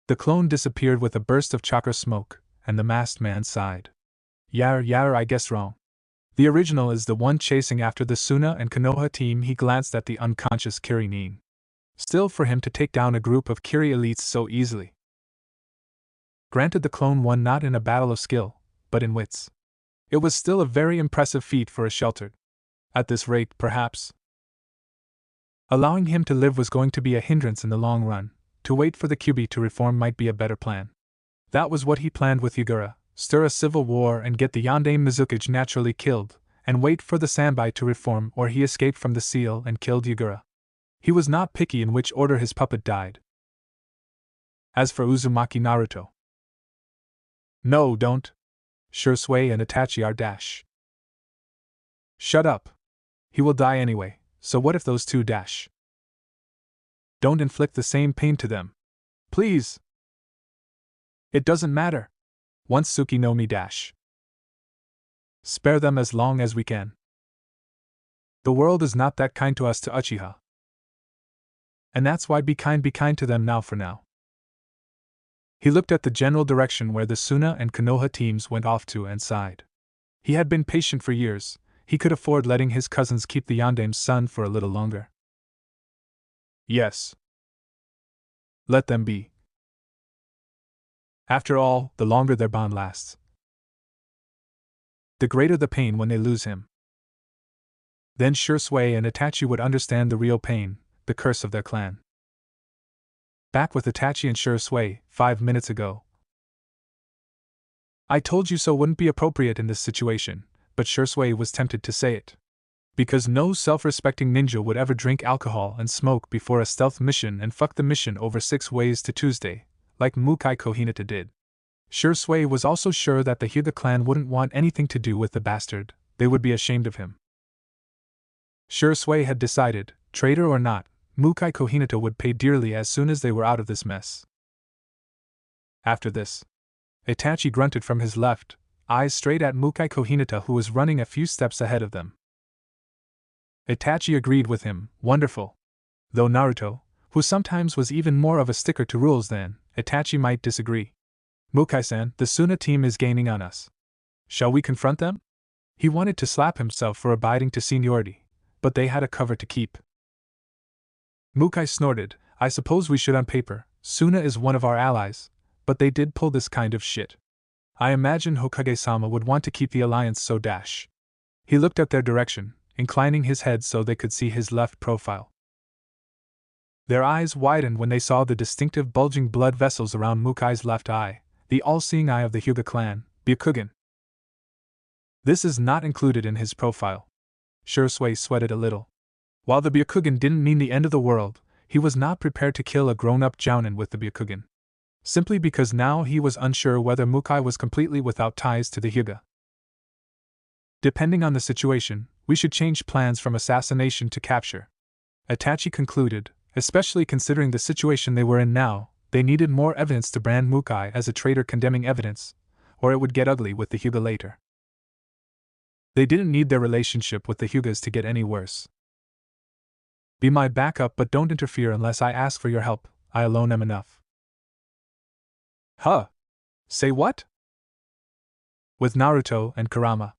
S1: The clone disappeared with a burst of chakra smoke, and the masked man sighed. Yar, I guess wrong. The original is the one chasing after the Suna and Konoha team. He glanced at the unconscious Kiri-nin. Still, for him to take down a group of Kiri elites so easily. Granted, the clone won not in a battle of skill, but in wits. It was still a very impressive feat for a sheltered. At this rate, perhaps allowing him to live was going to be a hindrance in the long run. To wait for the Kyuubi to reform might be a better plan. That was what he planned with Yugura: stir a civil war and get the Yondaime Mizukage naturally killed, and wait for the Sanbai to reform, or he escaped from the seal and killed Yugura. He was not picky in which order his puppet died. As for Uzumaki Naruto. No, don't. Shisui and Itachi are dash. Shut up. He will die anyway, so what if those two dash? Don't inflict the same pain to them. Please. It doesn't matter. Once Tsuki no Mi dash. Spare them as long as we can. The world is not that kind to us, to Uchiha. And that's why be kind to them now for now. He looked at the general direction where the Suna and Konoha teams went off to and sighed. He had been patient for years. He could afford letting his cousins keep the Yondaime's son for a little longer. Yes. Let them be. After all, the longer their bond lasts, the greater the pain when they lose him. Then Shisui and Itachi would understand the real pain, the curse of their clan. Back with Itachi and Shisui, 5 minutes ago. I told you so wouldn't be appropriate in this situation, but Shisui was tempted to say it. Because no self-respecting ninja would ever drink alcohol and smoke before a stealth mission and fuck the mission over 6 ways to Tuesday, like Mukai Kohinata did. Shisui was also sure that the Hyuga clan wouldn't want anything to do with the bastard. They would be ashamed of him. Shisui had decided, traitor or not, Mukai Kohinata would pay dearly as soon as they were out of this mess. After this, Itachi grunted from his left, eyes straight at Mukai Kohinata, who was running a few steps ahead of them. Itachi agreed with him, wonderful. Though Naruto, who sometimes was even more of a sticker to rules than Itachi, might disagree. Mukai-san, the Suna team is gaining on us. Shall we confront them? He wanted to slap himself for abiding to seniority, but they had a cover to keep. Mukai snorted, I suppose we should on paper. Suna is one of our allies, but they did pull this kind of shit. I imagine Hokage-sama would want to keep the alliance, so dash. He looked at their direction, inclining his head so they could see his left profile. Their eyes widened when they saw the distinctive bulging blood vessels around Mukai's left eye, the all-seeing eye of the Hyuga clan, Byakugan. This is not included in his profile. Shisui sweated a little. While the Byakugan didn't mean the end of the world, he was not prepared to kill a grown-up jounin with the Byakugan. Simply because now he was unsure whether Mukai was completely without ties to the Hyuga. Depending on the situation, we should change plans from assassination to capture. Itachi concluded, especially considering the situation they were in now. They needed more evidence to brand Mukai as a traitor, condemning evidence, or it would get ugly with the Hyuga later. They didn't need their relationship with the Hyugas to get any worse. Be my backup, but don't interfere unless I ask for your help. I alone am enough. Huh? Say what? With Naruto and Kurama.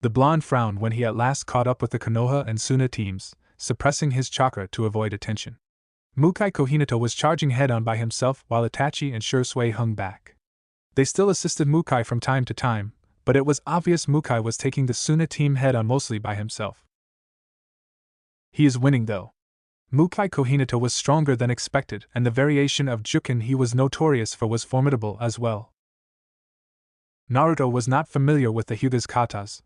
S1: The blonde frowned when he at last caught up with the Konoha and Suna teams, suppressing his chakra to avoid attention. Mukai Kohinata was charging head-on by himself while Itachi and Shisui hung back. They still assisted Mukai from time to time, but it was obvious Mukai was taking the Suna team head-on mostly by himself. He is winning though. Mukai Kohinata was stronger than expected, and the variation of Jukin he was notorious for was formidable as well. Naruto was not familiar with the Hyuga's katas.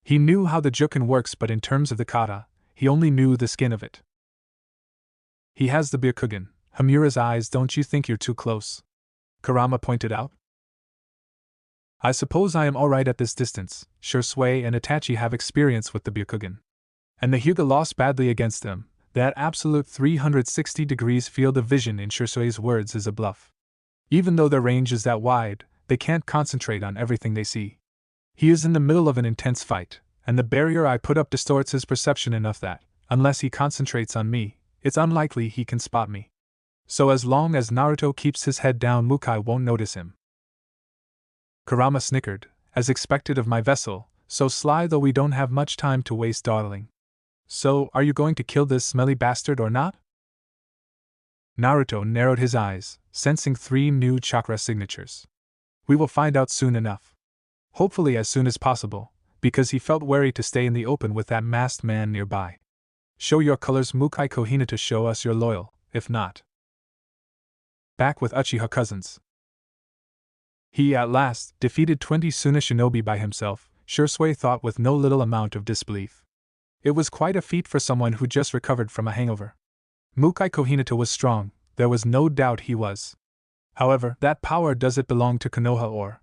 S1: He knew how the Jukin works, but in terms of the kata, he only knew the skin of it. He has the Byakugan. Hamura's eyes, don't you think you're too close? Kurama pointed out. I suppose I am alright at this distance. Shisui and Itachi have experience with the Byakugan. And the Hyuga lost badly against them. That absolute 360 degrees field of vision in Shisui's words is a bluff. Even though their range is that wide, they can't concentrate on everything they see. He is in the middle of an intense fight, and the barrier I put up distorts his perception enough that, unless he concentrates on me, it's unlikely he can spot me. So as long as Naruto keeps his head down, Mukai won't notice him. Kurama snickered, as expected of my vessel, so sly though we don't have much time to waste dawdling. So, are you going to kill this smelly bastard or not? Naruto narrowed his eyes, sensing 3 new chakra signatures. We will find out soon enough. Hopefully as soon as possible, because he felt wary to stay in the open with that masked man nearby. Show your colors, Mukai Kohina, to show us you're loyal, if not. Back with Uchiha cousins. He at last defeated 20 Suna shinobi by himself, Shisui thought with no little amount of disbelief. It was quite a feat for someone who just recovered from a hangover. Mukai Kohinata was strong, there was no doubt he was. However, that power does it belong to Konoha or?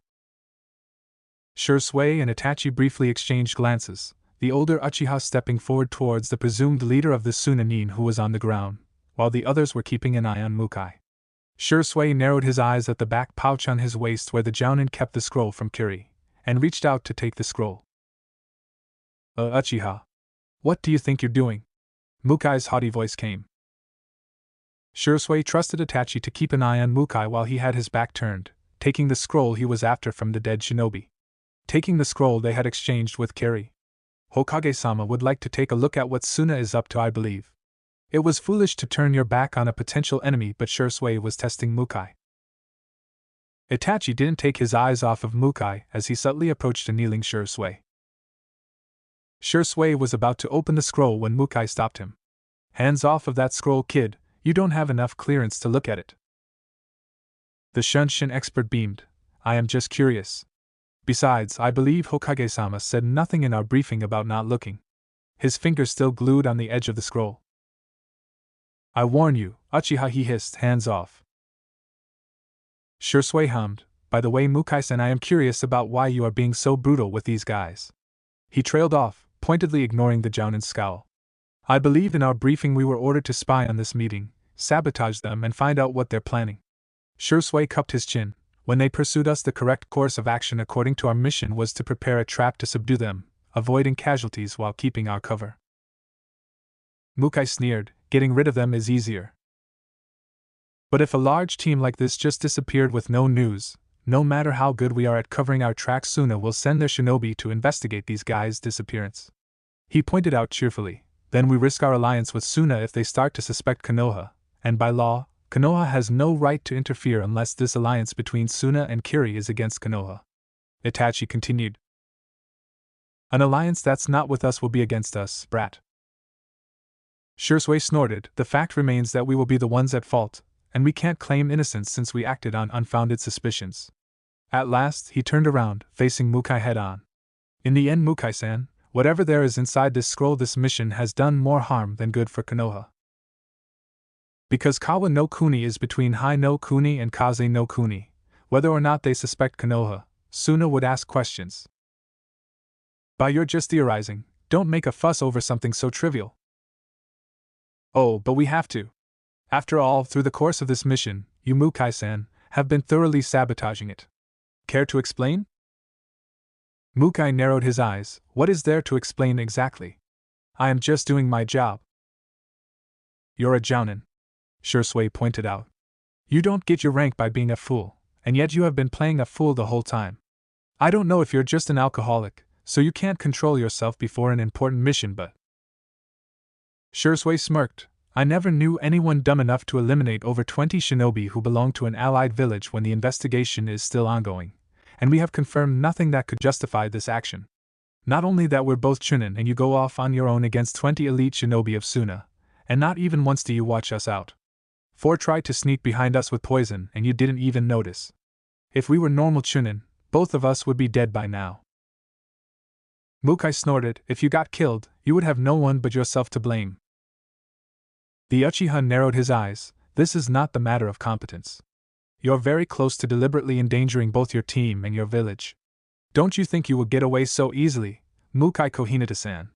S1: Shisui and Itachi briefly exchanged glances, the older Uchiha stepping forward towards the presumed leader of the Sunanin who was on the ground, while the others were keeping an eye on Mukai. Shisui narrowed his eyes at the back pouch on his waist where the Jounin kept the scroll from Kiri, and reached out to take the scroll. Uchiha. What do you think you're doing? Mukai's haughty voice came. Shisui trusted Itachi to keep an eye on Mukai while he had his back turned, taking the scroll he was after from the dead shinobi. Taking the scroll they had exchanged with Kiri. Hokage-sama would like to take a look at what Suna is up to, I believe. It was foolish to turn your back on a potential enemy, but Shisui was testing Mukai. Itachi didn't take his eyes off of Mukai as he subtly approached a kneeling Shisui. Shisui was about to open the scroll when Mukai stopped him. Hands off of that scroll, kid, you don't have enough clearance to look at it. The Shunshin expert beamed. I am just curious. Besides, I believe Hokage-sama said nothing in our briefing about not looking. His fingers still glued on the edge of the scroll. I warn you, Uchiha, he hissed, hands off. Shisui hummed, by the way, Mukai-san, I am curious about why you are being so brutal with these guys. He trailed off, pointedly ignoring the Jounin's scowl. I believe in our briefing we were ordered to spy on this meeting, sabotage them and find out what they're planning. Shisui cupped his chin. When they pursued us, the correct course of action according to our mission was to prepare a trap to subdue them, avoiding casualties while keeping our cover. Mukai sneered, getting rid of them is easier. But if a large team like this just disappeared with no news, no matter how good we are at covering our tracks, Suna will send their shinobi to investigate these guys' disappearance. He pointed out cheerfully, then we risk our alliance with Suna if they start to suspect Konoha, and by law, Konoha has no right to interfere unless this alliance between Suna and Kiri is against Konoha. Itachi continued. An alliance that's not with us will be against us, brat. Shisui snorted, the fact remains that we will be the ones at fault, and we can't claim innocence since we acted on unfounded suspicions. At last, he turned around, facing Mukai head-on. In the end, Mukai-san, whatever there is inside this scroll, this mission has done more harm than good for Konoha. Because Kawa no Kuni is between Hai no Kuni and Kaze no Kuni, whether or not they suspect Konoha, Suna would ask questions. But you're just theorizing, don't make a fuss over something so trivial. Oh, but we have to. After all, through the course of this mission, you Mukai-san, have been thoroughly sabotaging it. Care to explain? Mukai narrowed his eyes. What is there to explain exactly? I am just doing my job. You're a Jounin, Shisui pointed out. You don't get your rank by being a fool, and yet you have been playing a fool the whole time. I don't know if you're just an alcoholic, so you can't control yourself before an important mission, but... Shisui smirked. I never knew anyone dumb enough to eliminate over 20 shinobi who belong to an allied village when the investigation is still ongoing, and we have confirmed nothing that could justify this action. Not only that, we're both Chunin and you go off on your own against 20 elite shinobi of Suna, and not even once do you watch us out. 4 tried to sneak behind us with poison and you didn't even notice. If we were normal Chunin, both of us would be dead by now. Mukai snorted, if you got killed, you would have no one but yourself to blame. The Uchiha narrowed his eyes. This is not the matter of competence. You're very close to deliberately endangering both your team and your village. Don't you think you will get away so easily, Mukai Kohinata-san?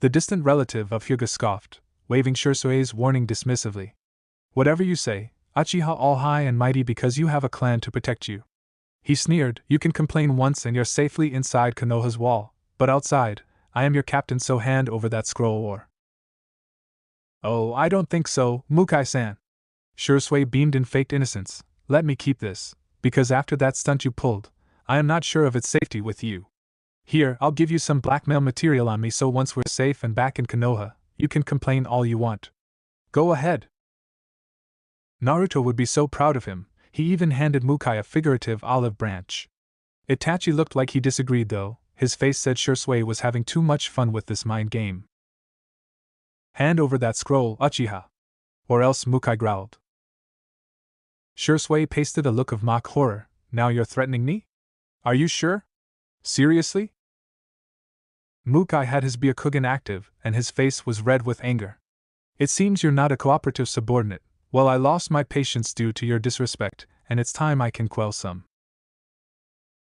S1: The distant relative of Hyuga scoffed, waving Shisui's warning dismissively. Whatever you say, Uchiha all high and mighty, because you have a clan to protect you. He sneered, you can complain once and you're safely inside Konoha's wall, but outside, I am your captain, so hand over that scroll or... Oh, I don't think so, Mukai-san. Shisui beamed in faked innocence. Let me keep this, because after that stunt you pulled, I am not sure of its safety with you. Here, I'll give you some blackmail material on me, so once we're safe and back in Konoha, you can complain all you want. Go ahead. Naruto would be so proud of him, he even handed Mukai a figurative olive branch. Itachi looked like he disagreed though, his face said Shisui was having too much fun with this mind game. Hand over that scroll, uchiha. Or else, Mukai growled. Shisui pasted a look of mock horror. Now you're threatening me? Are you sure? Seriously? Mukai had his Byakugan active, and his face was red with anger. It seems you're not a cooperative subordinate. Well, I lost my patience due to your disrespect, and it's time I can quell some.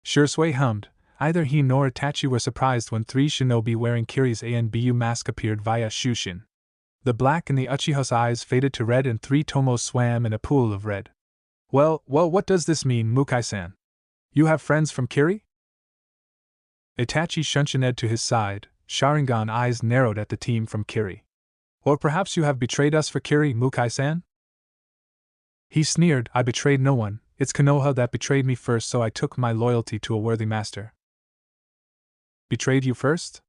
S1: Shisui hummed. Either he nor Itachi were surprised when 3 shinobi wearing Kiri's A and Bu mask appeared via Shushin. The black in the Uchiha's eyes faded to red and 3 tomos swam in a pool of red. Well, what does this mean, Mukai-san? You have friends from Kiri? Itachi shunshined to his side, Sharingan eyes narrowed at the team from Kiri. Or perhaps you have betrayed us for Kiri, Mukai-san? He sneered. I betrayed no one, it's Konoha that betrayed me first, so I took my loyalty to a worthy master. Betrayed you first?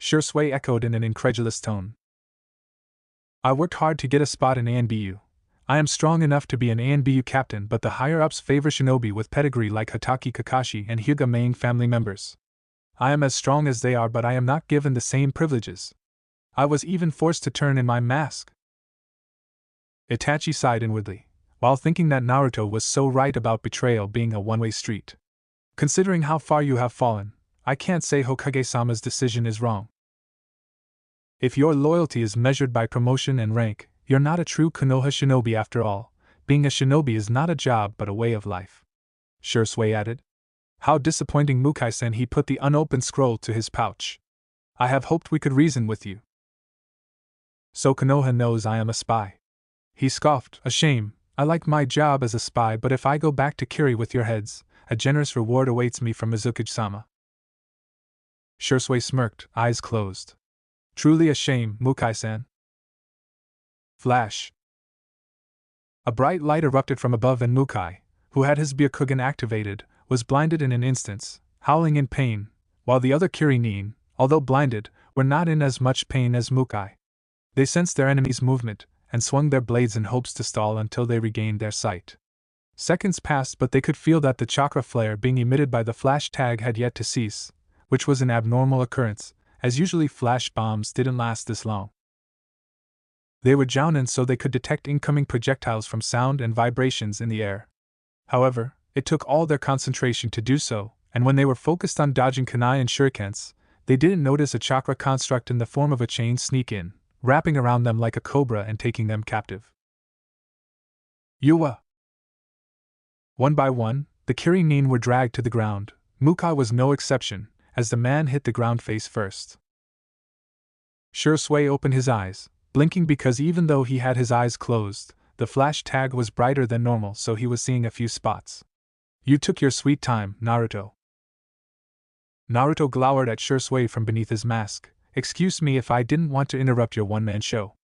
S1: Shisui echoed in an incredulous tone. I worked hard to get a spot in ANBU. I am strong enough to be an ANBU captain, but the higher-ups favor shinobi with pedigree like Hatake Kakashi and Hyuga Main family members. I am as strong as they are, but I am not given the same privileges. I was even forced to turn in my mask. Itachi sighed inwardly, while thinking that Naruto was so right about betrayal being a one-way street. Considering how far you have fallen, I can't say Hokage-sama's decision is wrong. If your loyalty is measured by promotion and rank, you're not a true Konoha shinobi after all. Being a shinobi is not a job but a way of life. Shisui added. How disappointing, Mukai-san. He put the unopened scroll to his pouch. I have hoped we could reason with you. So Konoha knows I am a spy. He scoffed. A shame. I like my job as a spy, but if I go back to Kiri with your heads, a generous reward awaits me from Mizuki-sama. Shisui smirked, eyes closed. Truly a shame, Mukai-san. Flash. A bright light erupted from above, and Mukai, who had his Byakugan activated, was blinded in an instant, howling in pain, while the other Kiri-nin, although blinded, were not in as much pain as Mukai. They sensed their enemy's movement, and swung their blades in hopes to stall until they regained their sight. Seconds passed, but they could feel that the chakra flare being emitted by the flash tag had yet to cease, which was an abnormal occurrence, as usually flash bombs didn't last this long. They were jounin, so they could detect incoming projectiles from sound and vibrations in the air. However, it took all their concentration to do so, and when they were focused on dodging kunai and shurikens, they didn't notice a chakra construct in the form of a chain sneak in, wrapping around them like a cobra and taking them captive. Yuwa! One by one, the Kiri-nin were dragged to the ground. Mukai was no exception, as the man hit the ground face first. Shisui opened his eyes, blinking because even though he had his eyes closed, the flash tag was brighter than normal, so he was seeing a few spots. You took your sweet time, Naruto. Naruto glowered at Shisui from beneath his mask. Excuse me if I didn't want to interrupt your one-man show.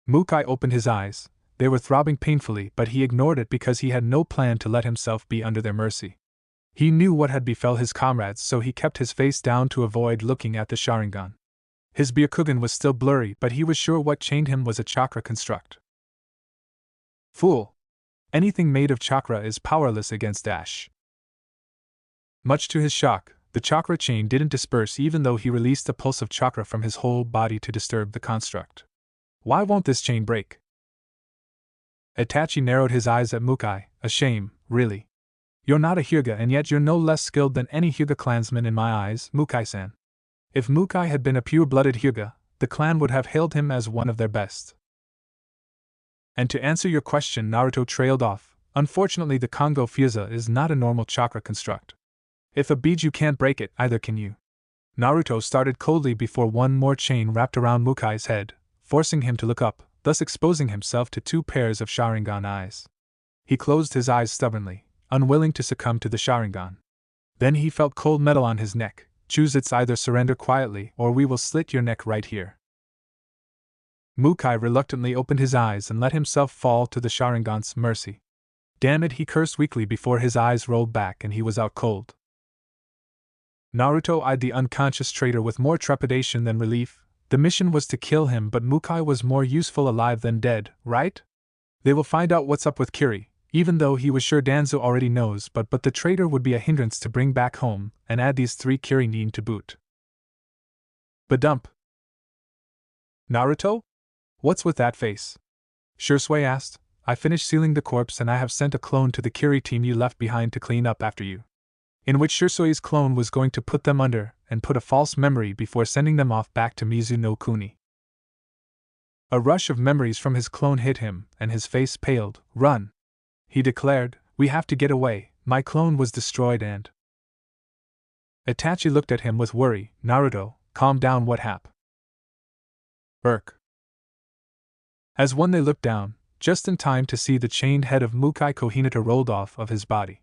S1: Mukai opened his eyes. They were throbbing painfully, but he ignored it because he had no plan to let himself be under their mercy. He knew what had befell his comrades, so he kept his face down to avoid looking at the Sharingan. His Byakugan was still blurry, but he was sure what chained him was a chakra construct. Fool! Anything made of chakra is powerless against Ash. Much to his shock, the chakra chain didn't disperse even though he released a pulse of chakra from his whole body to disturb the construct. Why won't this chain break? Itachi narrowed his eyes at Mukai. A shame, really. You're not a Hyuga, and yet you're no less skilled than any Hyuga clansman in my eyes, Mukai-san. If Mukai had been a pure-blooded Hyuga, the clan would have hailed him as one of their best. And to answer your question, Naruto trailed off. Unfortunately, the Kongo Fusa is not a normal chakra construct. If a Biju can't break it, either can you. Naruto started coldly before one more chain wrapped around Mukai's head, forcing him to look up, thus exposing himself to 2 pairs of Sharingan eyes. He closed his eyes stubbornly, unwilling to succumb to the Sharingan. Then he felt cold metal on his neck. Choose, it's either surrender quietly or we will slit your neck right here. Mukai reluctantly opened his eyes and let himself fall to the Sharingan's mercy. Damn it, he cursed weakly before his eyes rolled back and he was out cold. Naruto eyed the unconscious traitor with more trepidation than relief. The mission was to kill him, but Mukai was more useful alive than dead, right? They will find out what's up with Kiri, even though he was sure Danzo already knows, but the traitor would be a hindrance to bring back home, and add these 3 Kiri Nin to boot. Badump. Naruto? What's with that face? Shisui asked. I finished sealing the corpse and I have sent a clone to the Kiri team you left behind to clean up after you. In which Shisui's clone was going to put them under and put a false memory before sending them off back to Mizu no Kuni. A rush of memories from his clone hit him, and his face paled. Run! He declared, we have to get away, my clone was destroyed and… Itachi looked at him with worry. Naruto, calm down, what hap? Irk. As one they looked down, just in time to see the chained head of Mukai Kohinata rolled off of his body.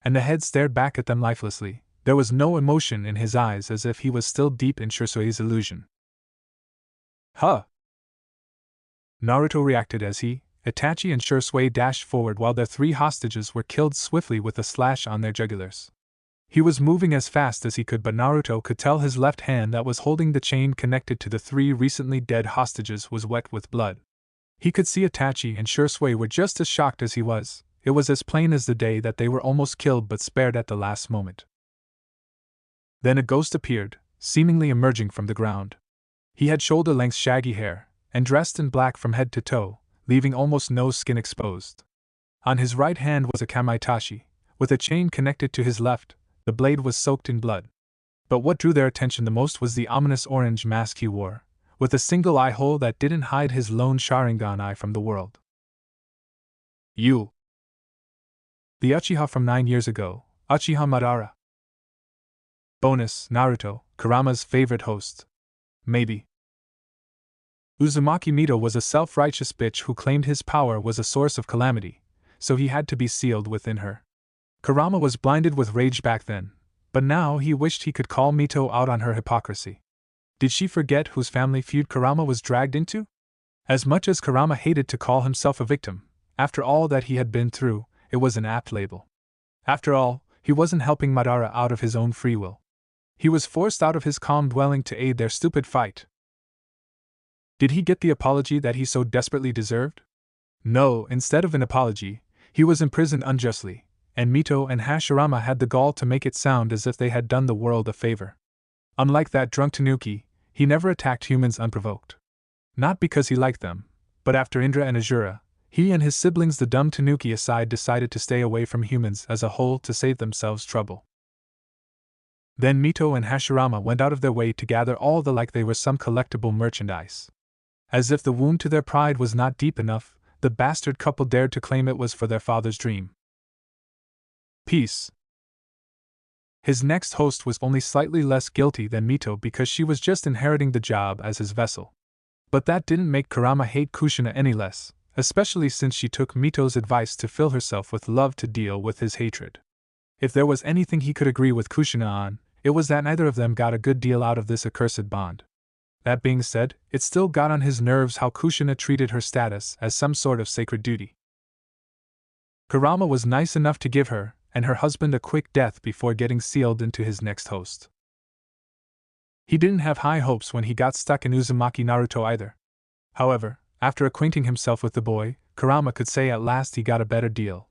S1: And the head stared back at them lifelessly. There was no emotion in his eyes, as if he was still deep in Shisui's illusion. Huh! Naruto reacted as he, Itachi and Shisui dashed forward while their 3 hostages were killed swiftly with a slash on their jugulars. He was moving as fast as he could, but Naruto could tell his left hand that was holding the chain connected to the 3 recently dead hostages was wet with blood. He could see Itachi and Shisui were just as shocked as he was. It was as plain as the day that they were almost killed but spared at the last moment. Then a ghost appeared, seemingly emerging from the ground. He had shoulder-length shaggy hair, and dressed in black from head to toe, leaving almost no skin exposed. On his right hand was a kamaitachi, with a chain connected to his left. The blade was soaked in blood. But what drew their attention the most was the ominous orange mask he wore, with a single eye hole that didn't hide his lone Sharingan eye from the world. You! The Uchiha from 9 years ago, Uchiha Madara. Bonus, Naruto, Kurama's favorite host. Maybe. Uzumaki Mito was a self-righteous bitch who claimed his power was a source of calamity, so he had to be sealed within her. Kurama was blinded with rage back then, but now he wished he could call Mito out on her hypocrisy. Did she forget whose family feud Kurama was dragged into? As much as Kurama hated to call himself a victim, after all that he had been through, it was an apt label. After all, he wasn't helping Madara out of his own free will. He was forced out of his calm dwelling to aid their stupid fight. Did he get the apology that he so desperately deserved? No, instead of an apology, he was imprisoned unjustly, and Mito and Hashirama had the gall to make it sound as if they had done the world a favor. Unlike that drunk Tanuki, he never attacked humans unprovoked. Not because he liked them, but after Indra and Azura, he and his siblings the dumb Tanuki aside decided to stay away from humans as a whole to save themselves trouble. Then Mito and Hashirama went out of their way to gather all the like they were some collectible merchandise. As if the wound to their pride was not deep enough, the bastard couple dared to claim it was for their father's dream. Peace. His next host was only slightly less guilty than Mito because she was just inheriting the job as his vessel. But that didn't make Kurama hate Kushina any less, especially since she took Mito's advice to fill herself with love to deal with his hatred. If there was anything he could agree with Kushina on, it was that neither of them got a good deal out of this accursed bond. That being said, it still got on his nerves how Kushina treated her status as some sort of sacred duty. Kurama was nice enough to give her and her husband a quick death before getting sealed into his next host. He didn't have high hopes when he got stuck in Uzumaki Naruto either. However, after acquainting himself with the boy, Kurama could say at last he got a better deal.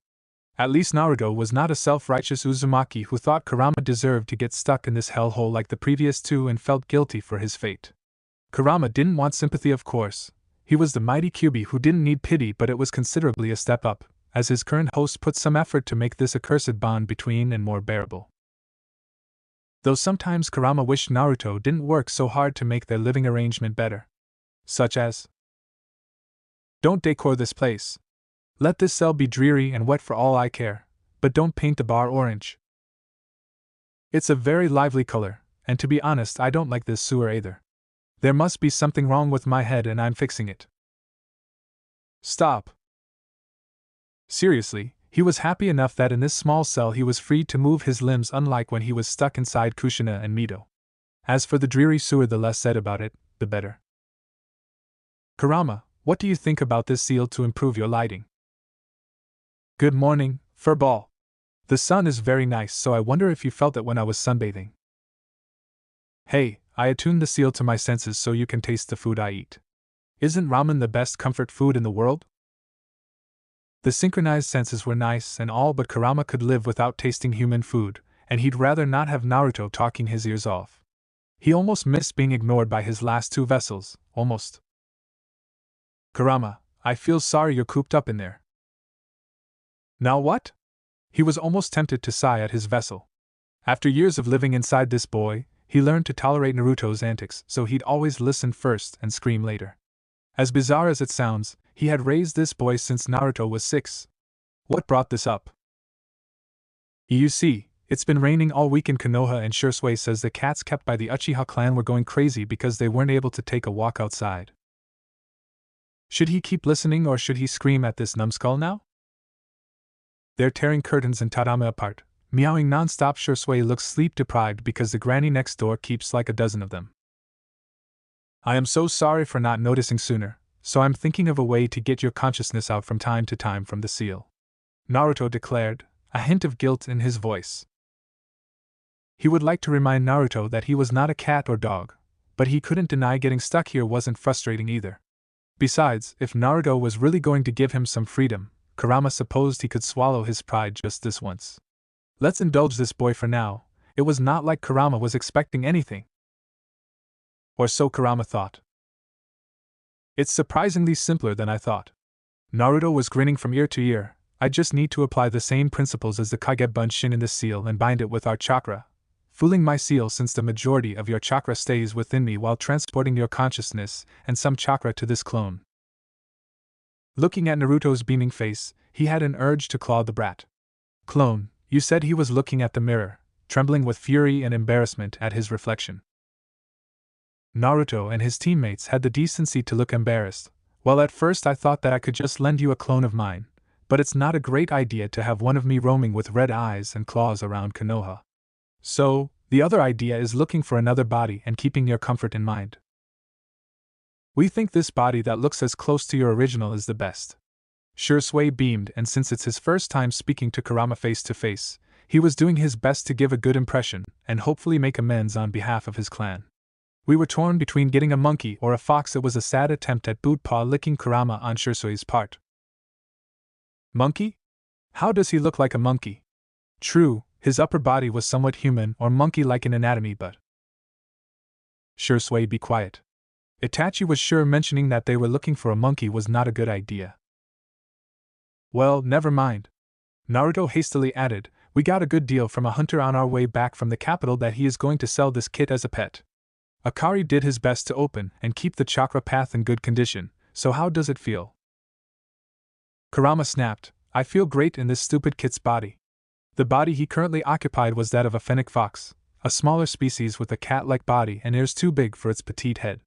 S1: At least Naruto was not a self-righteous Uzumaki who thought Kurama deserved to get stuck in this hellhole like the previous 2 and felt guilty for his fate. Kurama didn't want sympathy, of course. He was the mighty Kyuubi who didn't need pity, but it was considerably a step up, as his current host put some effort to make this accursed bond between and more bearable. Though sometimes Kurama wished Naruto didn't work so hard to make their living arrangement better. Such as, don't decor this place. Let this cell be dreary and wet for all I care, but don't paint the bar orange. It's a very lively color, and to be honest I don't like this sewer either. There must be something wrong with my head and I'm fixing it. Stop. Seriously, he was happy enough that in this small cell he was free to move his limbs, unlike when he was stuck inside Kushina and Mito. As for the dreary sewer, the less said about it, the better. Kurama, what do you think about this seal to improve your lighting? Good morning, Furball. The sun is very nice, so I wonder if you felt it when I was sunbathing. Hey, I attuned the seal to my senses so you can taste the food I eat. Isn't ramen the best comfort food in the world? The synchronized senses were nice and all, but Kurama could live without tasting human food, and he'd rather not have Naruto talking his ears off. He almost missed being ignored by his last two vessels, almost. Kurama, I feel sorry you're cooped up in there. Now what? He was almost tempted to sigh at his vessel. After years of living inside this boy, he learned to tolerate Naruto's antics, so he'd always listen first and scream later. As bizarre as it sounds, he had raised this boy since Naruto was 6. What brought this up? You see, it's been raining all week in Konoha, and Shisui says the cats kept by the Uchiha clan were going crazy because they weren't able to take a walk outside. Should he keep listening or should he scream at this numbskull now? They're tearing curtains and tatami apart, meowing non-stop. Shisui looks sleep-deprived because the granny next door keeps like a dozen of them. I am so sorry for not noticing sooner, so I'm thinking of a way to get your consciousness out from time to time from the seal, Naruto declared, a hint of guilt in his voice. He would like to remind Naruto that he was not a cat or dog, but he couldn't deny getting stuck here wasn't frustrating either. Besides, if Naruto was really going to give him some freedom, Kurama supposed he could swallow his pride just this once. Let's indulge this boy for now. It was not like Kurama was expecting anything. Or so Kurama thought. It's surprisingly simpler than I thought. Naruto was grinning from ear to ear. I just need to apply the same principles as the Kage Bunshin in the seal and bind it with our chakra, fooling my seal since the majority of your chakra stays within me while transporting your consciousness and some chakra to this clone. Looking at Naruto's beaming face, he had an urge to claw the brat. Clone, you said. He was looking at the mirror, trembling with fury and embarrassment at his reflection. Naruto and his teammates had the decency to look embarrassed. Well, at first I thought that I could just lend you a clone of mine, but it's not a great idea to have one of me roaming with red eyes and claws around Konoha. So, the other idea is looking for another body and keeping your comfort in mind. We think this body that looks as close to your original is the best. Shisui beamed, and since it's his first time speaking to Kurama face to face, he was doing his best to give a good impression and hopefully make amends on behalf of his clan. We were torn between getting a monkey or a fox. It was a sad attempt at boot paw licking Kurama on Shisui's part. Monkey? How does he look like a monkey? True, his upper body was somewhat human or monkey-like in anatomy, but... Shisui, be quiet. Itachi was sure mentioning that they were looking for a monkey was not a good idea. Well, never mind. Naruto hastily added, we got a good deal from a hunter on our way back from the capital that he is going to sell this kit as a pet. Akari did his best to open and keep the chakra path in good condition, so how does it feel? Kurama snapped, I feel great in this stupid kit's body. The body he currently occupied was that of a fennec fox, a smaller species with a cat-like body and ears too big for its petite head.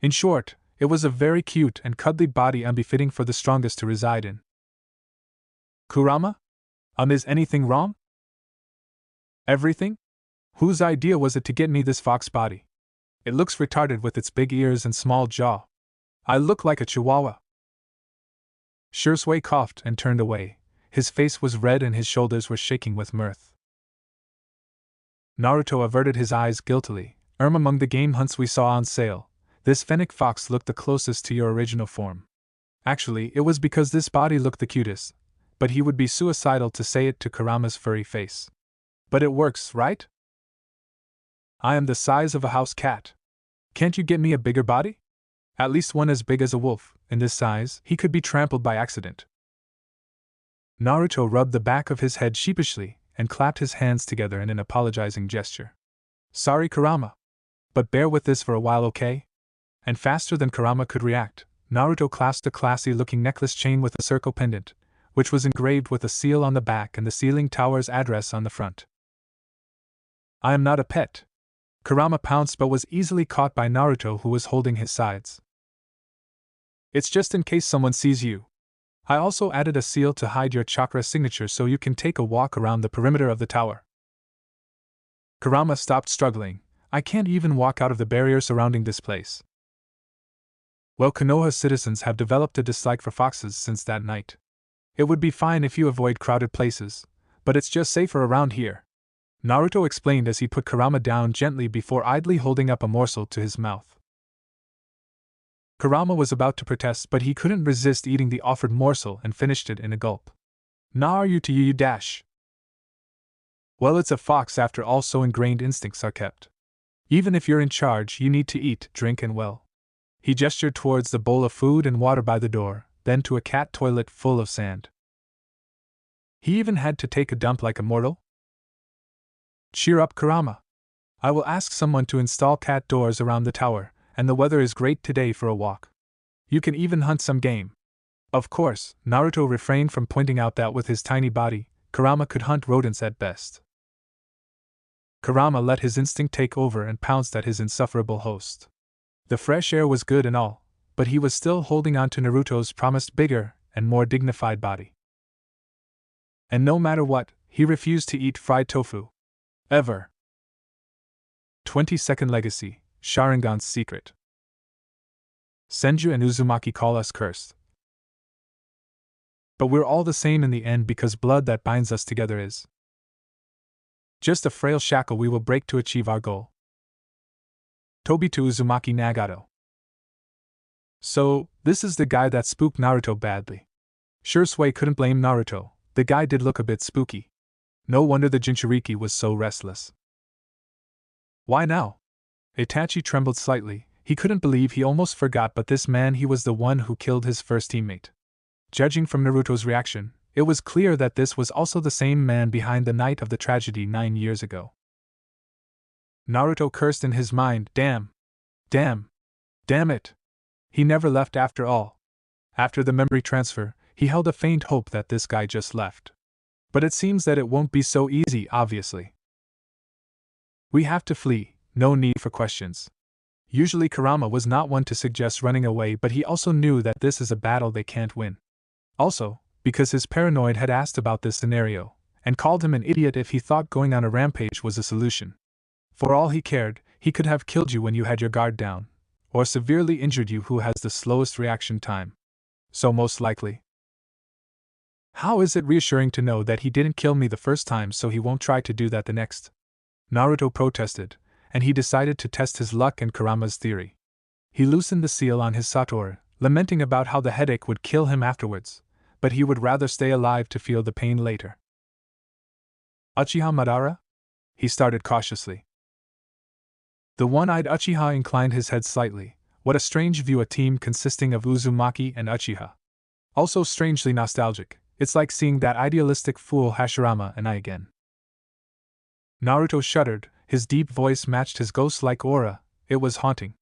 S1: In short, it was a very cute and cuddly body unbefitting for the strongest to reside in. Kurama? Is anything wrong? Everything? Whose idea was it to get me this fox body? It looks retarded with its big ears and small jaw. I look like a chihuahua. Shisui coughed and turned away. His face was red and his shoulders were shaking with mirth. Naruto averted his eyes guiltily. Among the game hunts we saw on sale, this fennec fox looked the closest to your original form. Actually, it was because this body looked the cutest, but he would be suicidal to say it to Kurama's furry face. But it works, right? I am the size of a house cat. Can't you get me a bigger body? At least one as big as a wolf. In this size, he could be trampled by accident. Naruto rubbed the back of his head sheepishly and clapped his hands together in an apologizing gesture. Sorry, Kurama. But bear with this for a while, okay? And faster than Kurama could react, Naruto clasped a classy-looking necklace chain with a circle pendant, which was engraved with a seal on the back and the ceiling tower's address on the front. I am not a pet. Kurama pounced but was easily caught by Naruto, who was holding his sides. It's just in case someone sees you. I also added a seal to hide your chakra signature so you can take a walk around the perimeter of the tower. Kurama stopped struggling. I can't even walk out of the barrier surrounding this place. Well, Konoha citizens have developed a dislike for foxes since that night. It would be fine if you avoid crowded places, but it's just safer around here, Naruto explained as he put Kurama down gently before idly holding up a morsel to his mouth. Kurama was about to protest, but he couldn't resist eating the offered morsel and finished it in a gulp. Naruto you dash. Well, it's a fox after all, so ingrained instincts are kept. Even if you're in charge, you need to eat, drink, and well. He gestured towards the bowl of food and water by the door, then to a cat toilet full of sand. He even had to take a dump like a mortal? Cheer up, Kurama. I will ask someone to install cat doors around the tower, and the weather is great today for a walk. You can even hunt some game. Of course, Naruto refrained from pointing out that with his tiny body, Kurama could hunt rodents at best. Kurama let his instinct take over and pounced at his insufferable host. The fresh air was good and all, but he was still holding on to Naruto's promised bigger and more dignified body. And no matter what, he refused to eat fried tofu. Ever. 22nd Legacy, Sharingan's Secret. Senju and Uzumaki call us cursed. But we're all the same in the end because blood that binds us together is just a frail shackle we will break to achieve our goal. Tobito Uzumaki Nagato. So, this is the guy that spooked Naruto badly. Shisui couldn't blame Naruto, the guy did look a bit spooky. No wonder the Jinchuriki was so restless. Why now? Itachi trembled slightly. He couldn't believe he almost forgot, but this man, he was the one who killed his first teammate. Judging from Naruto's reaction, it was clear that this was also the same man behind the night of the tragedy 9 years ago. Naruto cursed in his mind, damn it. He never left after all. After the memory transfer, he held a faint hope that this guy just left. But it seems that it won't be so easy, obviously. We have to flee, no need for questions. Usually Kurama was not one to suggest running away, but he also knew that this is a battle they can't win. Also, because his paranoid had asked about this scenario, and called him an idiot if he thought going on a rampage was a solution. For all he cared, he could have killed you when you had your guard down, or severely injured you who has the slowest reaction time. So most likely. How is it reassuring to know that he didn't kill me the first time, so he won't try to do that the next? Naruto protested, and he decided to test his luck and Kurama's theory. He loosened the seal on his Satori, lamenting about how the headache would kill him afterwards, but he would rather stay alive to feel the pain later. Uchiha Madara? He started cautiously. The one-eyed Uchiha inclined his head slightly. What a strange view, a team consisting of Uzumaki and Uchiha. Also strangely nostalgic, it's like seeing that idealistic fool Hashirama and I again. Naruto shuddered, his deep voice matched his ghost-like aura, it was haunting.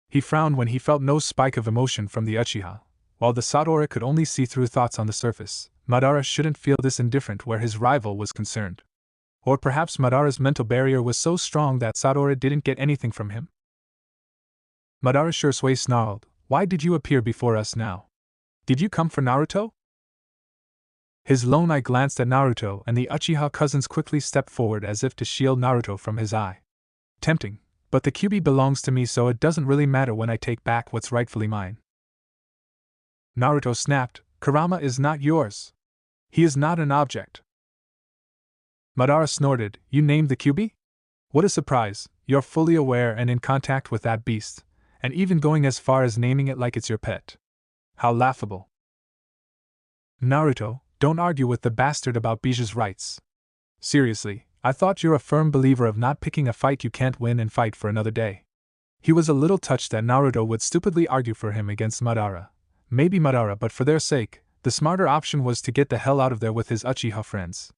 S1: He frowned when he felt no spike of emotion from the Uchiha. While the Satori could only see through thoughts on the surface, Madara shouldn't feel this indifferent where his rival was concerned. Or perhaps Madara's mental barrier was so strong that Satori didn't get anything from him? Madara Shisui snarled, why did you appear before us now? Did you come for Naruto? His lone eye glanced at Naruto, and the Uchiha cousins quickly stepped forward as if to shield Naruto from his eye. Tempting, but the Kyuubi belongs to me, so it doesn't really matter when I take back what's rightfully mine. Naruto snapped, Kurama is not yours. He is not an object. Madara snorted, you named the Kyuubi? What a surprise, you're fully aware and in contact with that beast, and even going as far as naming it like it's your pet. How laughable. Naruto, don't argue with the bastard about Biju's rights. Seriously, I thought you're a firm believer of not picking a fight you can't win and fight for another day. He was a little touched that Naruto would stupidly argue for him against Madara. Maybe Madara, but for their sake, the smarter option was to get the hell out of there with his Uchiha friends.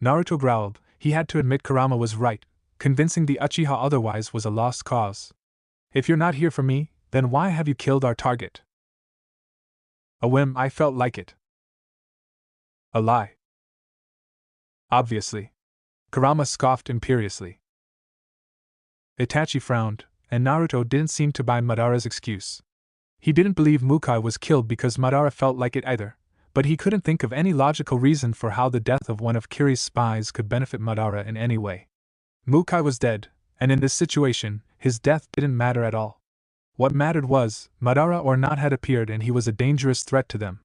S1: Naruto growled, he had to admit Kurama was right, convincing the Uchiha otherwise was a lost cause. If you're not here for me, then why have you killed our target? A whim, I felt like it. A lie. Obviously. Kurama scoffed imperiously. Itachi frowned, and Naruto didn't seem to buy Madara's excuse. He didn't believe Mukai was killed because Madara felt like it either, but he couldn't think of any logical reason for how the death of one of Kiri's spies could benefit Madara in any way. Mukai was dead, and in this situation, his death didn't matter at all. What mattered was, Madara or not had appeared and he was a dangerous threat to them.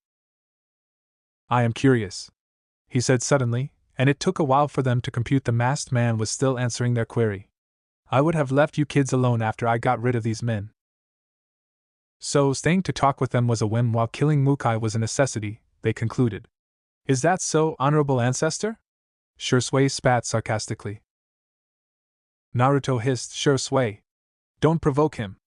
S1: I am curious, he said suddenly, and it took a while for them to compute the masked man was still answering their query. I would have left you kids alone after I got rid of these men. So, staying to talk with them was a whim while killing Mukai was a necessity, they concluded. Is that so, honorable ancestor? Shisui spat sarcastically. Naruto hissed, Shisui. Don't provoke him.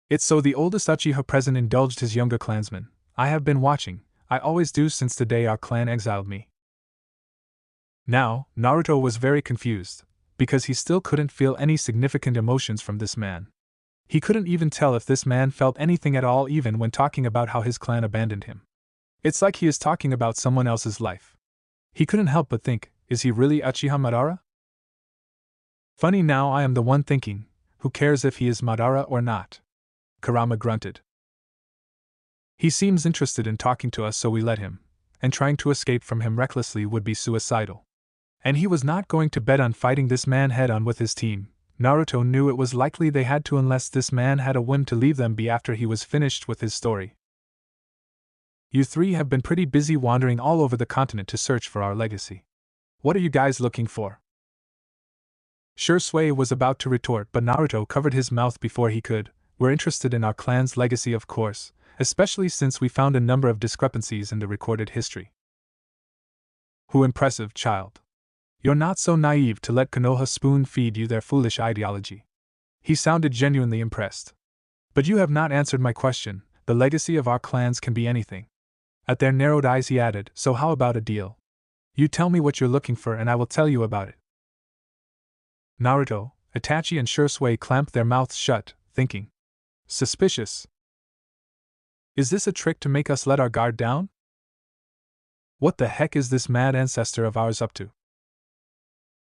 S1: It's so the oldest Uchiha present indulged his younger clansmen. I have been watching, I always do since the day our clan exiled me. Now, Naruto was very confused, because he still couldn't feel any significant emotions from this man. He couldn't even tell if this man felt anything at all even when talking about how his clan abandoned him. It's like he is talking about someone else's life. He couldn't help but think, is he really Uchiha Madara? Funny now I am the one thinking, who cares if he is Madara or not? Kurama grunted. He seems interested in talking to us so we let him, and trying to escape from him recklessly would be suicidal. And he was not going to bet on fighting this man head-on with his team. Naruto knew it was likely they had to unless this man had a whim to leave them be after he was finished with his story. You three have been pretty busy wandering all over the continent to search for our legacy. What are you guys looking for? Shisui was about to retort but Naruto covered his mouth before he could. We're interested in our clan's legacy of course, especially since we found a number of discrepancies in the recorded history. Who impressive, child. You're not so naive to let Konoha spoon-feed you their foolish ideology. He sounded genuinely impressed. But you have not answered my question, the legacy of our clans can be anything. At their narrowed eyes he added, so how about a deal? You tell me what you're looking for and I will tell you about it. Naruto, Itachi and Shisui clamped their mouths shut, thinking. Suspicious. Is this a trick to make us let our guard down? What the heck is this mad ancestor of ours up to?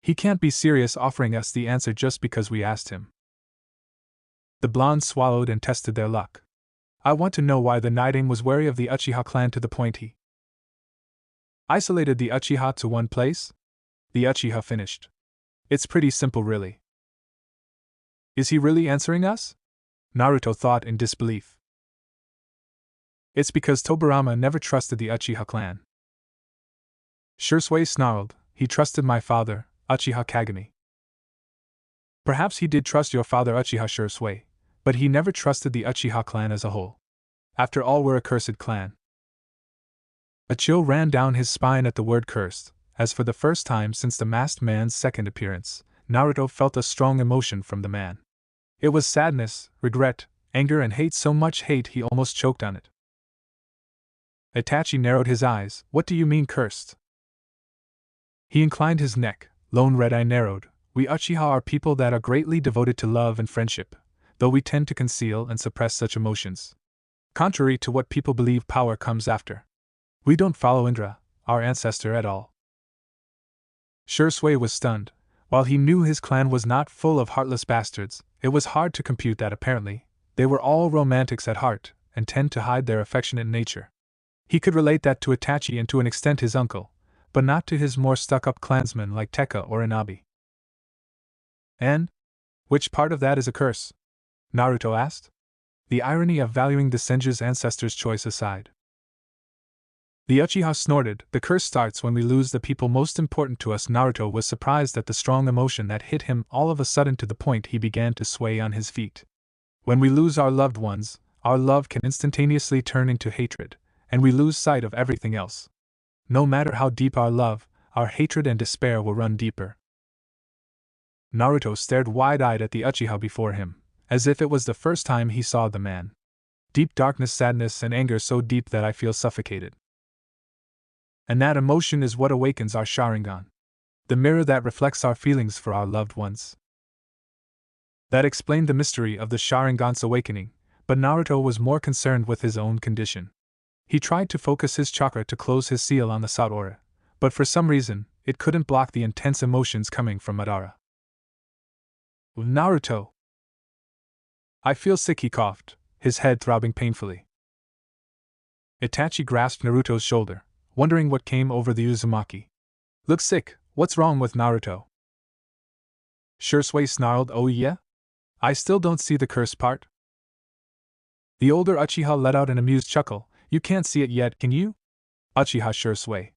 S1: He can't be serious offering us the answer just because we asked him. The blondes swallowed and tested their luck. I want to know why the Nighting was wary of the Uchiha clan to the point he isolated the Uchiha to one place? The Uchiha finished. It's pretty simple really. Is he really answering us? Naruto thought in disbelief. It's because Tobirama never trusted the Uchiha clan. Shisui snarled, he trusted my father, Uchiha Kagami. Perhaps he did trust your father Uchiha Shisui, but he never trusted the Uchiha clan as a whole. After all, we're a cursed clan. A chill ran down his spine at the word cursed, as for the first time since the masked man's second appearance, Naruto felt a strong emotion from the man. It was sadness, regret, anger and hate, so much hate he almost choked on it. Itachi narrowed his eyes, what do you mean cursed? He inclined his neck, lone red eye narrowed. We Uchiha are people that are greatly devoted to love and friendship, though we tend to conceal and suppress such emotions. Contrary to what people believe, power comes after. We don't follow Indra, our ancestor, at all. Shisui was stunned. While he knew his clan was not full of heartless bastards, it was hard to compute that apparently, they were all romantics at heart, and tend to hide their affectionate nature. He could relate that to Itachi and to an extent his uncle, but not to his more stuck-up clansmen like Tekka or Inabi. And? Which part of that is a curse? Naruto asked. The irony of valuing the Senju's ancestors' choice aside. The Uchiha snorted, the curse starts when we lose the people most important to us. Naruto was surprised at the strong emotion that hit him all of a sudden to the point he began to sway on his feet. When we lose our loved ones, our love can instantaneously turn into hatred, and we lose sight of everything else. No matter how deep our love, our hatred and despair will run deeper. Naruto stared wide-eyed at the Uchiha before him, as if it was the first time he saw the man. Deep darkness, sadness, and anger so deep that I feel suffocated. And that emotion is what awakens our Sharingan. The mirror that reflects our feelings for our loved ones. That explained the mystery of the Sharingan's awakening, but Naruto was more concerned with his own condition. He tried to focus his chakra to close his seal on the Satora, but for some reason, it couldn't block the intense emotions coming from Madara. Naruto! I feel sick, he coughed, his head throbbing painfully. Itachi grasped Naruto's shoulder, wondering what came over the Uzumaki. Look sick, what's wrong with Naruto? Shisui snarled, oh yeah? I still don't see the curse part. The older Uchiha let out an amused chuckle, you can't see it yet, can you? Uchiha Shisui.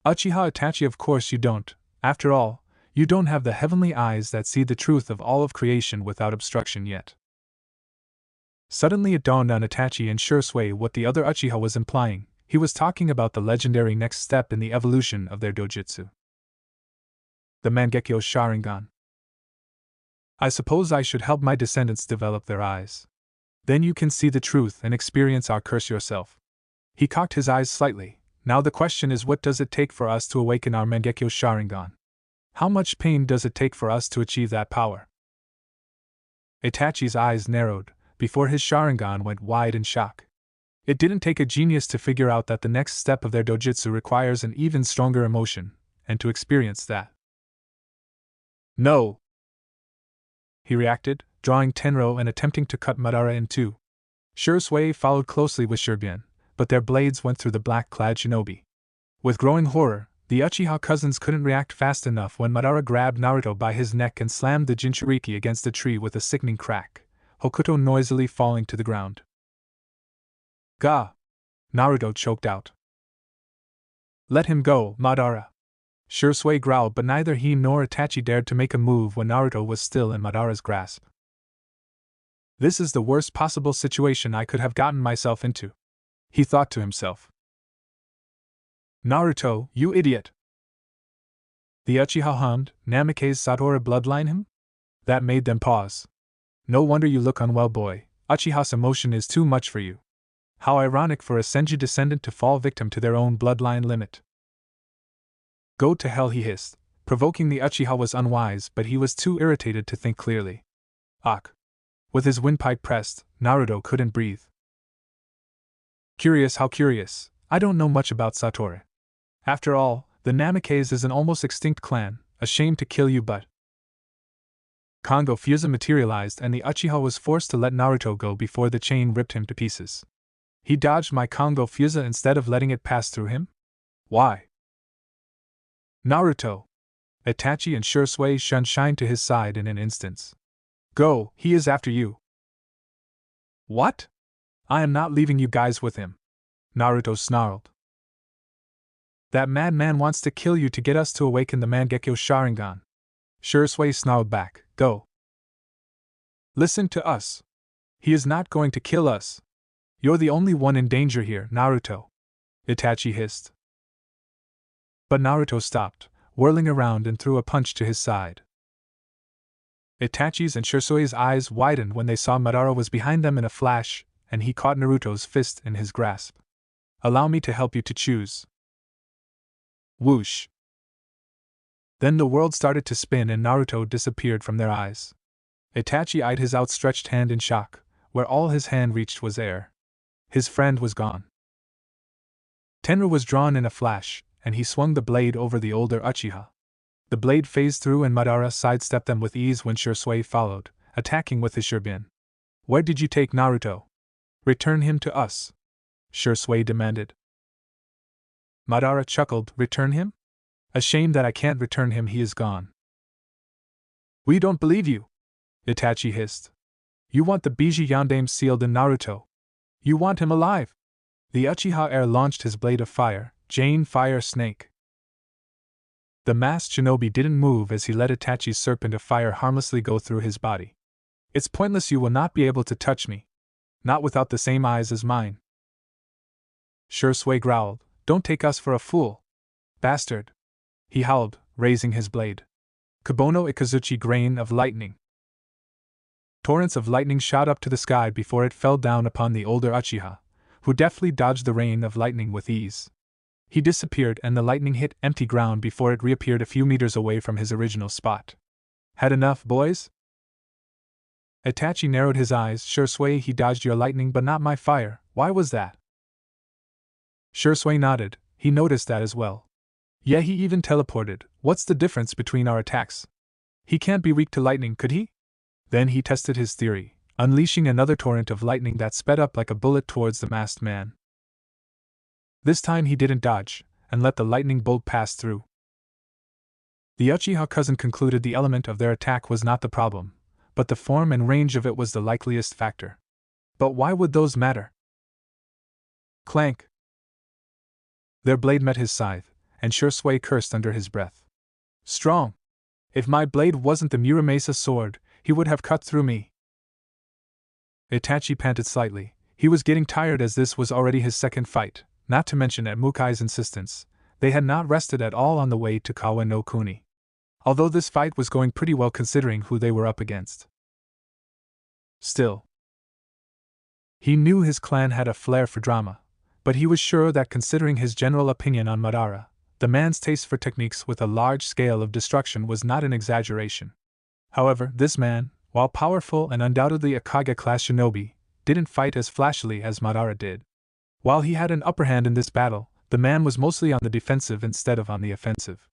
S1: Uchiha Itachi, of course you don't, after all, you don't have the heavenly eyes that see the truth of all of creation without obstruction yet. Suddenly it dawned on Itachi and Shisui what the other Uchiha was implying. He was talking about the legendary next step in the evolution of their dojutsu. The Mangekyo Sharingan. I suppose I should help my descendants develop their eyes. Then you can see the truth and experience our curse yourself. He cocked his eyes slightly. Now the question is, what does it take for us to awaken our Mangekyo Sharingan? How much pain does it take for us to achieve that power? Itachi's eyes narrowed, before his Sharingan went wide in shock. It didn't take a genius to figure out that the next step of their dojutsu requires an even stronger emotion, and to experience that. No! He reacted, drawing Tenro and attempting to cut Madara in two. Shisui followed closely with Shirobin, but their blades went through the black-clad shinobi. With growing horror, the Uchiha cousins couldn't react fast enough when Madara grabbed Naruto by his neck and slammed the Jinchuriki against a tree with a sickening crack, Hokuto noisily falling to the ground. Gah! Naruto choked out. Let him go, Madara! Shisui growled, but neither he nor Itachi dared to make a move when Naruto was still in Madara's grasp. This is the worst possible situation I could have gotten myself into, he thought to himself. Naruto, you idiot! The Uchiha hummed, Namake's Satora bloodline him? That made them pause. No wonder you look unwell, boy. Uchiha's emotion is too much for you. How ironic for a Senju descendant to fall victim to their own bloodline limit. Go to hell, he hissed. Provoking the Uchiha was unwise, but he was too irritated to think clearly. Ach! With his windpipe pressed, Naruto couldn't breathe. Curious, how curious. I don't know much about Satori. After all, the Namakes is an almost extinct clan, a shame to kill you, but... Kongo Fusa materialized and the Uchiha was forced to let Naruto go before the chain ripped him to pieces. He dodged my Kongo Fusa instead of letting it pass through him? Why? Naruto! Itachi and Shisui shined to his side in an instant. Go, he is after you. What? I am not leaving you guys with him. Naruto snarled. That madman wants to kill you to get us to awaken the Mangekyo Sharingan. Shisui snarled back, go. Listen to us. He is not going to kill us. You're the only one in danger here, Naruto. Itachi hissed. But Naruto stopped, whirling around and threw a punch to his side. Itachi's and Shisui's eyes widened when they saw Madara was behind them in a flash, and he caught Naruto's fist in his grasp. Allow me to help you to choose. Whoosh! Then the world started to spin and Naruto disappeared from their eyes. Itachi eyed his outstretched hand in shock, where all his hand reached was air. His friend was gone. Tenru was drawn in a flash, and he swung the blade over the older Uchiha. The blade phased through and Madara sidestepped them with ease when Shisui followed, attacking with his Shirobin. Where did you take Naruto? Return him to us, Shisui demanded. Madara chuckled, return him? A shame that I can't return him, he is gone. We don't believe you, Itachi hissed. You want the Biji Yandame sealed in Naruto. You want him alive. The Uchiha heir launched his blade of fire, Jane Fire Snake. The masked shinobi didn't move as he let Itachi's serpent of fire harmlessly go through his body. It's pointless, you will not be able to touch me. Not without the same eyes as mine. Shisui growled, don't take us for a fool. Bastard. He howled, raising his blade. Kabono Ikazuchi grain of lightning. Torrents of lightning shot up to the sky before it fell down upon the older Uchiha, who deftly dodged the rain of lightning with ease. He disappeared and the lightning hit empty ground before it reappeared a few meters away from his original spot. Had enough, boys? Itachi narrowed his eyes. Shisui, he dodged your lightning but not my fire. Why was that? Shisui nodded. He noticed that as well. Yeah, he even teleported. What's the difference between our attacks? He can't be weak to lightning, could he? Then he tested his theory, unleashing another torrent of lightning that sped up like a bullet towards the masked man. This time he didn't dodge, and let the lightning bolt pass through. The Uchiha cousin concluded the element of their attack was not the problem, but the form and range of it was the likeliest factor. But why would those matter? Clank! Their blade met his scythe, and Shisui cursed under his breath. Strong! If my blade wasn't the Muramasa sword, he would have cut through me. Itachi panted slightly. He was getting tired as this was already his second fight, not to mention at Mukai's insistence. They had not rested at all on the way to Kawa no Kuni. Although this fight was going pretty well considering who they were up against. Still, he knew his clan had a flair for drama, but he was sure that considering his general opinion on Madara, the man's taste for techniques with a large scale of destruction was not an exaggeration. However, this man, while powerful and undoubtedly a Kage-class shinobi, didn't fight as flashily as Madara did. While he had an upper hand in this battle, the man was mostly on the defensive instead of on the offensive.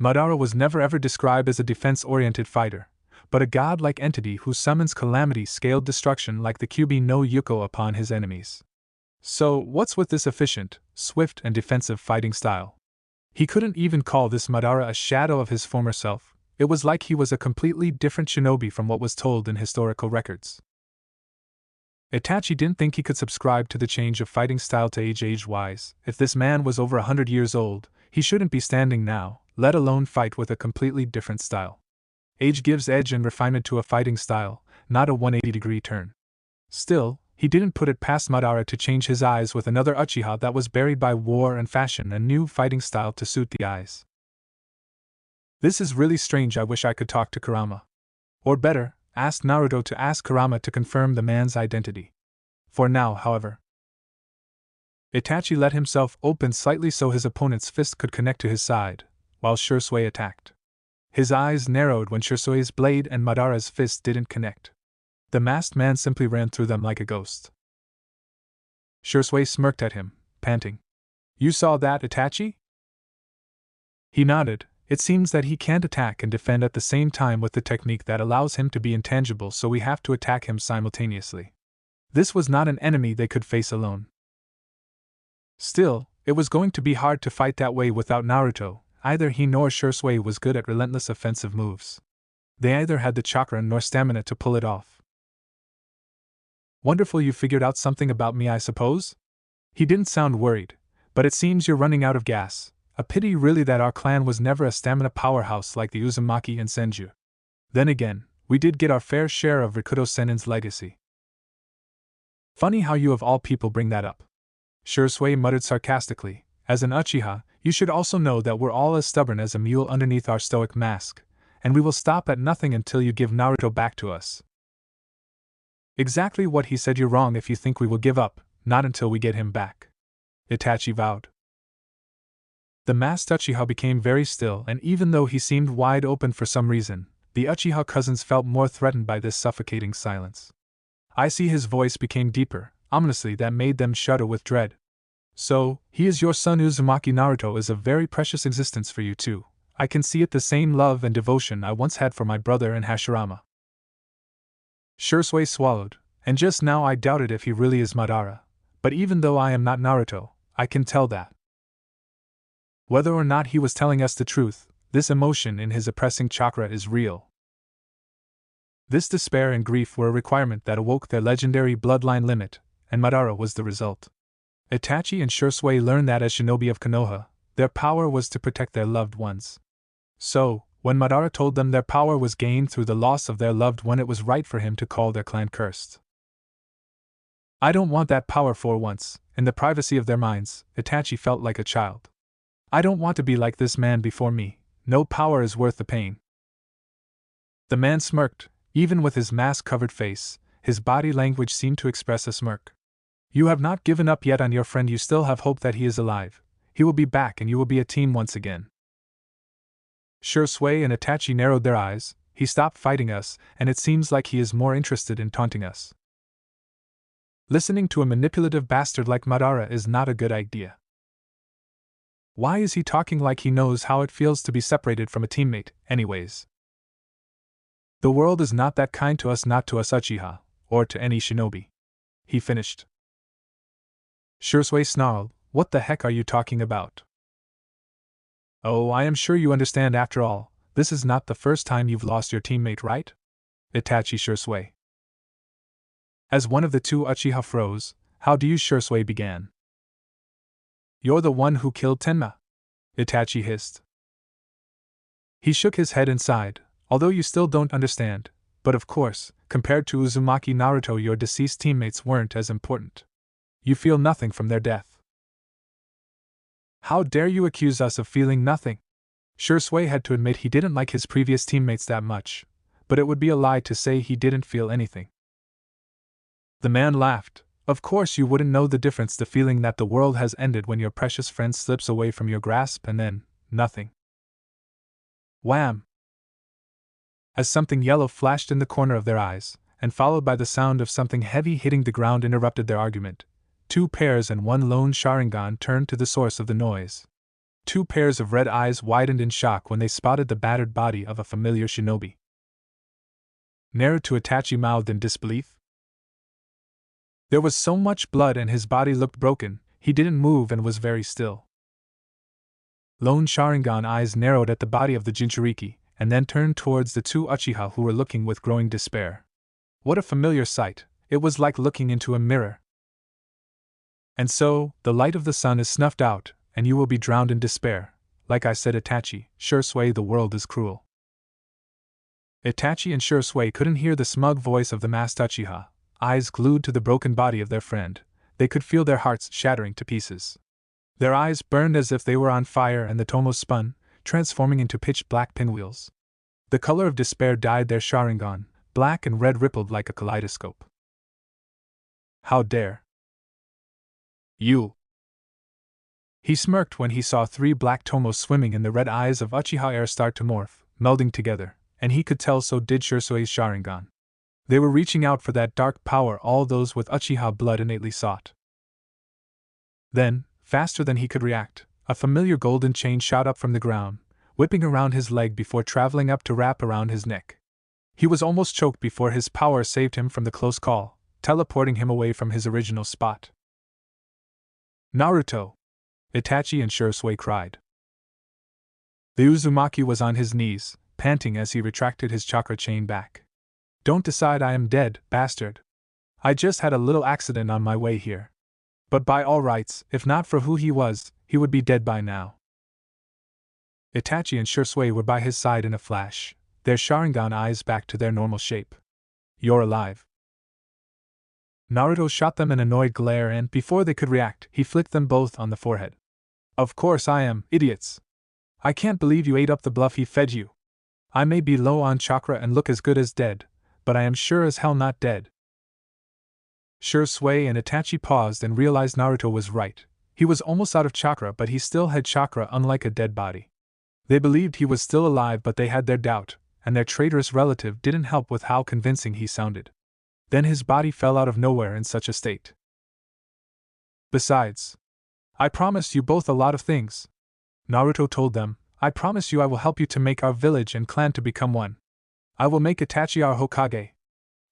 S1: Madara was never ever described as a defense-oriented fighter, but a god-like entity who summons calamity-scaled destruction like the Kyubi no Yuko upon his enemies. So, what's with this efficient, swift and defensive fighting style? He couldn't even call this Madara a shadow of his former self. It was like he was a completely different shinobi from what was told in historical records. Itachi didn't think he could subscribe to the change of fighting style to age-wise. If this man was over 100 years old, he shouldn't be standing now, let alone fight with a completely different style. Age gives edge and refinement to a fighting style, not a 180-degree turn. Still, he didn't put it past Madara to change his eyes with another uchiha that was buried by war and fashion a new fighting style to suit the eyes. This is really strange. I wish I could talk to Kurama. Or better, ask Naruto to ask Kurama to confirm the man's identity. For now, however, Itachi let himself open slightly so his opponent's fist could connect to his side, while Shisui attacked. His eyes narrowed when Shisui's blade and Madara's fist didn't connect. The masked man simply ran through them like a ghost. Shisui smirked at him, panting. "You saw that, Itachi?" He nodded. It seems that he can't attack and defend at the same time with the technique that allows him to be intangible, so we have to attack him simultaneously. This was not an enemy they could face alone. Still, it was going to be hard to fight that way without Naruto. Either he nor Shisui was good at relentless offensive moves. They either had the chakra nor stamina to pull it off. "Wonderful, you figured out something about me, I suppose?" He didn't sound worried, but it seems you're running out of gas. A pity really that our clan was never a stamina powerhouse like the Uzumaki and Senju. Then again, we did get our fair share of Rikudo Senin's legacy. Funny how you of all people bring that up. Shisui muttered sarcastically. As an Uchiha, you should also know that we're all as stubborn as a mule underneath our stoic mask, and we will stop at nothing until you give Naruto back to us. Exactly what he said. You're wrong if you think we will give up, not until we get him back, Itachi vowed. The masked Uchiha became very still, and even though he seemed wide open for some reason, the Uchiha cousins felt more threatened by this suffocating silence. I see. His voice became deeper, ominously, that made them shudder with dread. "So, he is your son. Uzumaki Naruto is a very precious existence for you too. I can see it, the same love and devotion I once had for my brother and Hashirama." Shisui swallowed, and just now I doubted if he really is Madara, but even though I am not Naruto, I can tell that. Whether or not he was telling us the truth, this emotion in his oppressing chakra is real. This despair and grief were a requirement that awoke their legendary bloodline limit, and Madara was the result. Itachi and Shisui learned that as shinobi of Konoha, their power was to protect their loved ones. So, when Madara told them their power was gained through the loss of their loved one, it was right for him to call their clan cursed. I don't want that power. For once, in the privacy of their minds, Itachi felt like a child. I don't want to be like this man before me. No power is worth the pain. The man smirked. Even with his mask-covered face, his body language seemed to express a smirk. "You have not given up yet on your friend. You still have hope that he is alive. He will be back and you will be a team once again." Shisui and Itachi narrowed their eyes. "He stopped fighting us, and it seems like he is more interested in taunting us. Listening to a manipulative bastard like Madara is not a good idea. Why is he talking like he knows how it feels to be separated from a teammate, anyways? The world is not that kind to us, not to us Uchiha, or to any shinobi," he finished. Shisui snarled, "What the heck are you talking about?" "Oh, I am sure you understand. After all, this is not the first time you've lost your teammate, right?" Itachi Shisui. As one of the two Uchiha froze, "How do you?" Shisui began. "You're the one who killed Tenma," Itachi hissed. He shook his head and sighed. "Although you still don't understand, but of course, Compared to Uzumaki Naruto, your deceased teammates weren't as important. You feel nothing from their death. How dare you accuse us of feeling nothing? Shisui had to admit he didn't like his previous teammates that much, but it would be a lie to say he didn't feel anything. The man laughed. Of course you wouldn't know the difference, the feeling that the world has ended when your precious friend slips away from your grasp and then, nothing. Wham! As something yellow flashed in the corner of their eyes, and followed by the sound of something heavy hitting the ground interrupted their argument, 2 pairs and 1 lone Sharingan turned to the source of the noise. 2 pairs of red eyes widened in shock when they spotted the battered body of a familiar shinobi. Naruto Itachi mouthed in disbelief. There was so much blood and his body looked broken, he didn't move and was very still. Lone Sharingan eyes narrowed at the body of the Jinchuriki, and then turned towards the 2 uchiha who were looking with growing despair. What a familiar sight, it was like looking into a mirror. And so, the light of the sun is snuffed out, and you will be drowned in despair. Like I said, Itachi, Shisui, the world is cruel. Itachi and Shisui couldn't hear the smug voice of the masked uchiha. Eyes glued to the broken body of their friend, they could feel their hearts shattering to pieces. Their eyes burned as if they were on fire, and the tomos spun, transforming into pitch-black pinwheels. The color of despair dyed their Sharingan, black and red rippled like a kaleidoscope. How dare you! He smirked when he saw 3 black tomos swimming in the red eyes of Uchiha Air start to morph, melding together, and he could tell so did Shisui's Sharingan. They were reaching out for that dark power all those with Uchiha blood innately sought. Then, faster than he could react, a familiar golden chain shot up from the ground, whipping around his leg before traveling up to wrap around his neck. He was almost choked before his power saved him from the close call, teleporting him away from his original spot. Naruto! Itachi and Shisui cried. The Uzumaki was on his knees, panting as he retracted his chakra chain back. Don't decide I am dead, bastard. I just had a little accident on my way here. But by all rights, if not for who he was, he would be dead by now. Itachi and Shisui were by his side in a flash, their Sharingan eyes back to their normal shape. You're alive. Naruto shot them an annoyed glare and, before they could react, he flicked them both on the forehead. Of course I am, idiots. I can't believe you ate up the bluff he fed you. I may be low on chakra and look as good as dead, but I am sure as hell not dead. Shisui and Itachi paused and realized Naruto was right. He was almost out of chakra, but he still had chakra, unlike a dead body. They believed he was still alive, but they had their doubt, and their traitorous relative didn't help with how convincing he sounded. Then his body fell out of nowhere in such a state. Besides, I promised you both a lot of things. Naruto told them, I promise you I will help you to make our village and clan to become one. I will make Itachi our Hokage.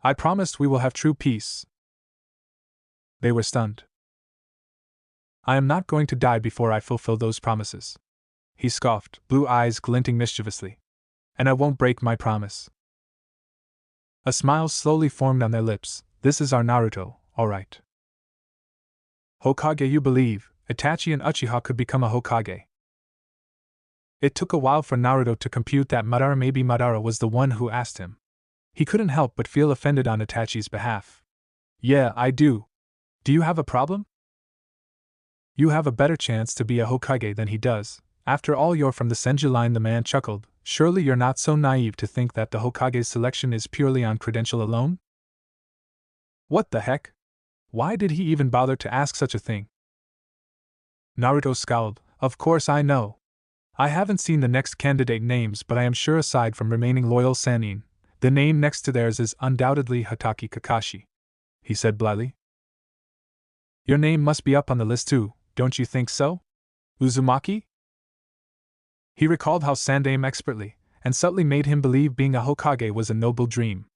S1: I promised we will have true peace. They were stunned. I am not going to die before I fulfill those promises. He scoffed, blue eyes glinting mischievously. And I won't break my promise. A smile slowly formed on their lips. This is our Naruto, all right. Hokage, you believe Itachi and Uchiha could become a Hokage? It took a while for Naruto to compute that maybe Madara was the one who asked him. He couldn't help but feel offended on Itachi's behalf. Yeah, I do. Do you have a problem? You have a better chance to be a Hokage than he does. After all, you're from the Senju line, the man chuckled. Surely you're not so naive to think that the Hokage's selection is purely on credential alone? What the heck? Why did he even bother to ask such a thing? Naruto scowled. Of course I know. I haven't seen the next candidate names, but I am sure aside from remaining loyal Sannin, the name next to theirs is undoubtedly Hatake Kakashi, he said blithely. Your name must be up on the list too, don't you think so? Uzumaki? He recalled how Sandaime expertly and subtly made him believe being a Hokage was a noble dream.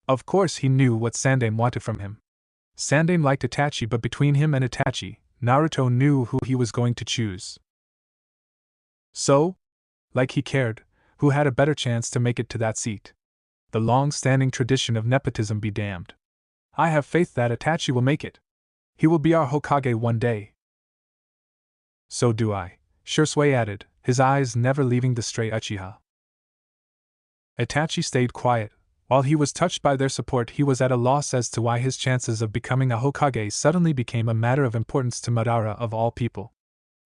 S1: Of course he knew what Sandaime wanted from him. Sandaime liked Itachi, but between him and Itachi, Naruto knew who he was going to choose. So, like he cared, who had a better chance to make it to that seat? The long-standing tradition of nepotism be damned. I have faith that Itachi will make it. He will be our Hokage one day. So do I, Shisui added, his eyes never leaving the stray Uchiha. Itachi stayed quiet, While he was touched by their support, he was at a loss as to why his chances of becoming a Hokage suddenly became a matter of importance to Madara of all people.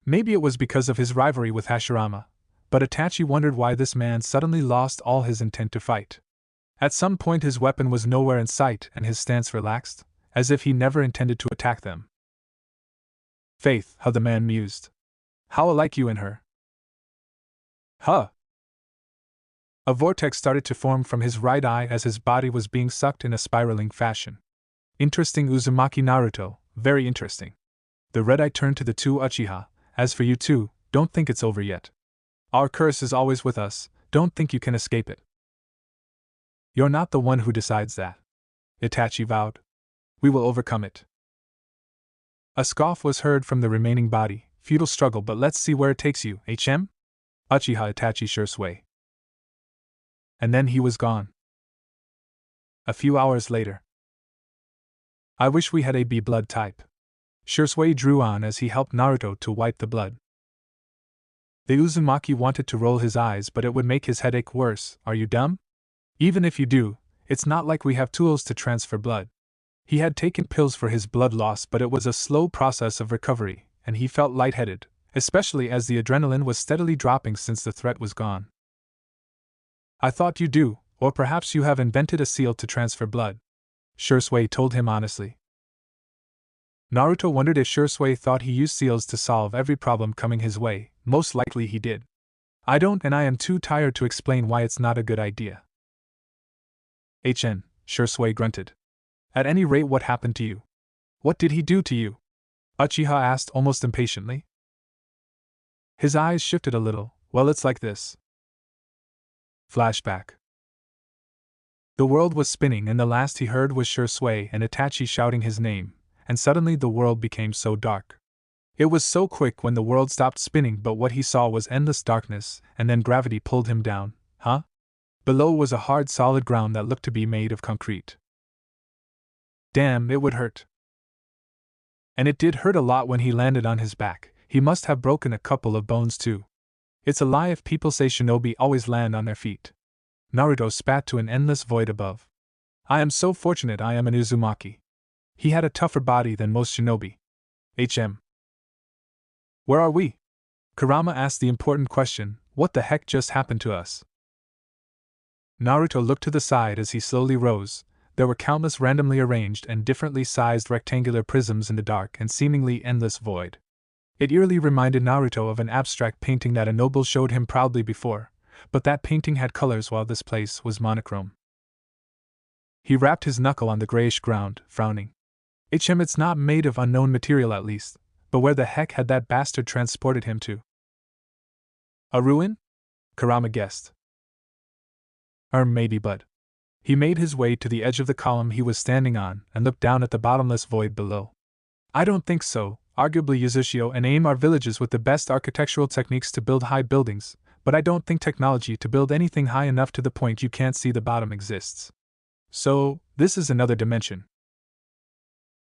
S1: Maybe it was because of his rivalry with Hashirama, but Itachi wondered why this man suddenly lost all his intent to fight. At some point his weapon was nowhere in sight and his stance relaxed, as if he never intended to attack them. Faith, how the man mused. How alike you and her. Huh! A vortex started to form from his right eye as his body was being sucked in a spiraling fashion. Interesting, Uzumaki Naruto, very interesting. The red eye turned to the two Uchiha. As for you two, don't think it's over yet. Our curse is always with us, don't think you can escape it. You're not the one who decides that, Itachi vowed. We will overcome it. A scoff was heard from the remaining body. Futile struggle, but let's see where it takes you, HM? Uchiha Itachi Shisui. And then he was gone. A few hours later. I wish we had a B blood type. Shisui drew on as he helped Naruto to wipe the blood. The Uzumaki wanted to roll his eyes, but it would make his headache worse. Are you dumb? Even if you do, it's not like we have tools to transfer blood. He had taken pills for his blood loss, but it was a slow process of recovery, and he felt lightheaded, especially as the adrenaline was steadily dropping since the threat was gone. I thought you do, or perhaps you have invented a seal to transfer blood, Shisui told him honestly. Naruto wondered if Shisui thought he used seals to solve every problem coming his way. Most likely he did. I don't, and I am too tired to explain why it's not a good idea. Shisui grunted. At any rate, what happened to you? What did he do to you? Uchiha asked almost impatiently. His eyes shifted a little. Well, it's like this. Flashback. The world was spinning, and the last he heard was Shisui and Itachi shouting his name, and suddenly the world became so dark. It was so quick when the world stopped spinning, but what he saw was endless darkness, and then gravity pulled him down. Huh? Below was a hard, solid ground that looked to be made of concrete. Damn, it would hurt. And it did hurt a lot when he landed on his back. He must have broken a couple of bones too. It's a lie if people say shinobi always land on their feet. Naruto spat to an endless void above. I am so fortunate I am an Uzumaki. He had a tougher body than most shinobi. Where are we? Kurama asked the important question, what the heck just happened to us? Naruto looked to the side as he slowly rose. There were countless randomly arranged and differently sized rectangular prisms in the dark and seemingly endless void. It eerily reminded Naruto of an abstract painting that a noble showed him proudly before, but that painting had colors while this place was monochrome. He rapped his knuckle on the grayish ground, frowning. It's not made of unknown material at least, but where the heck had that bastard transported him to? A ruin? Kurama guessed. Maybe, but. He made his way to the edge of the column he was standing on and looked down at the bottomless void below. I don't think so. Arguably Uzushio and Aim are villages with the best architectural techniques to build high buildings, but I don't think technology to build anything high enough to the point you can't see the bottom exists. So, this is another dimension.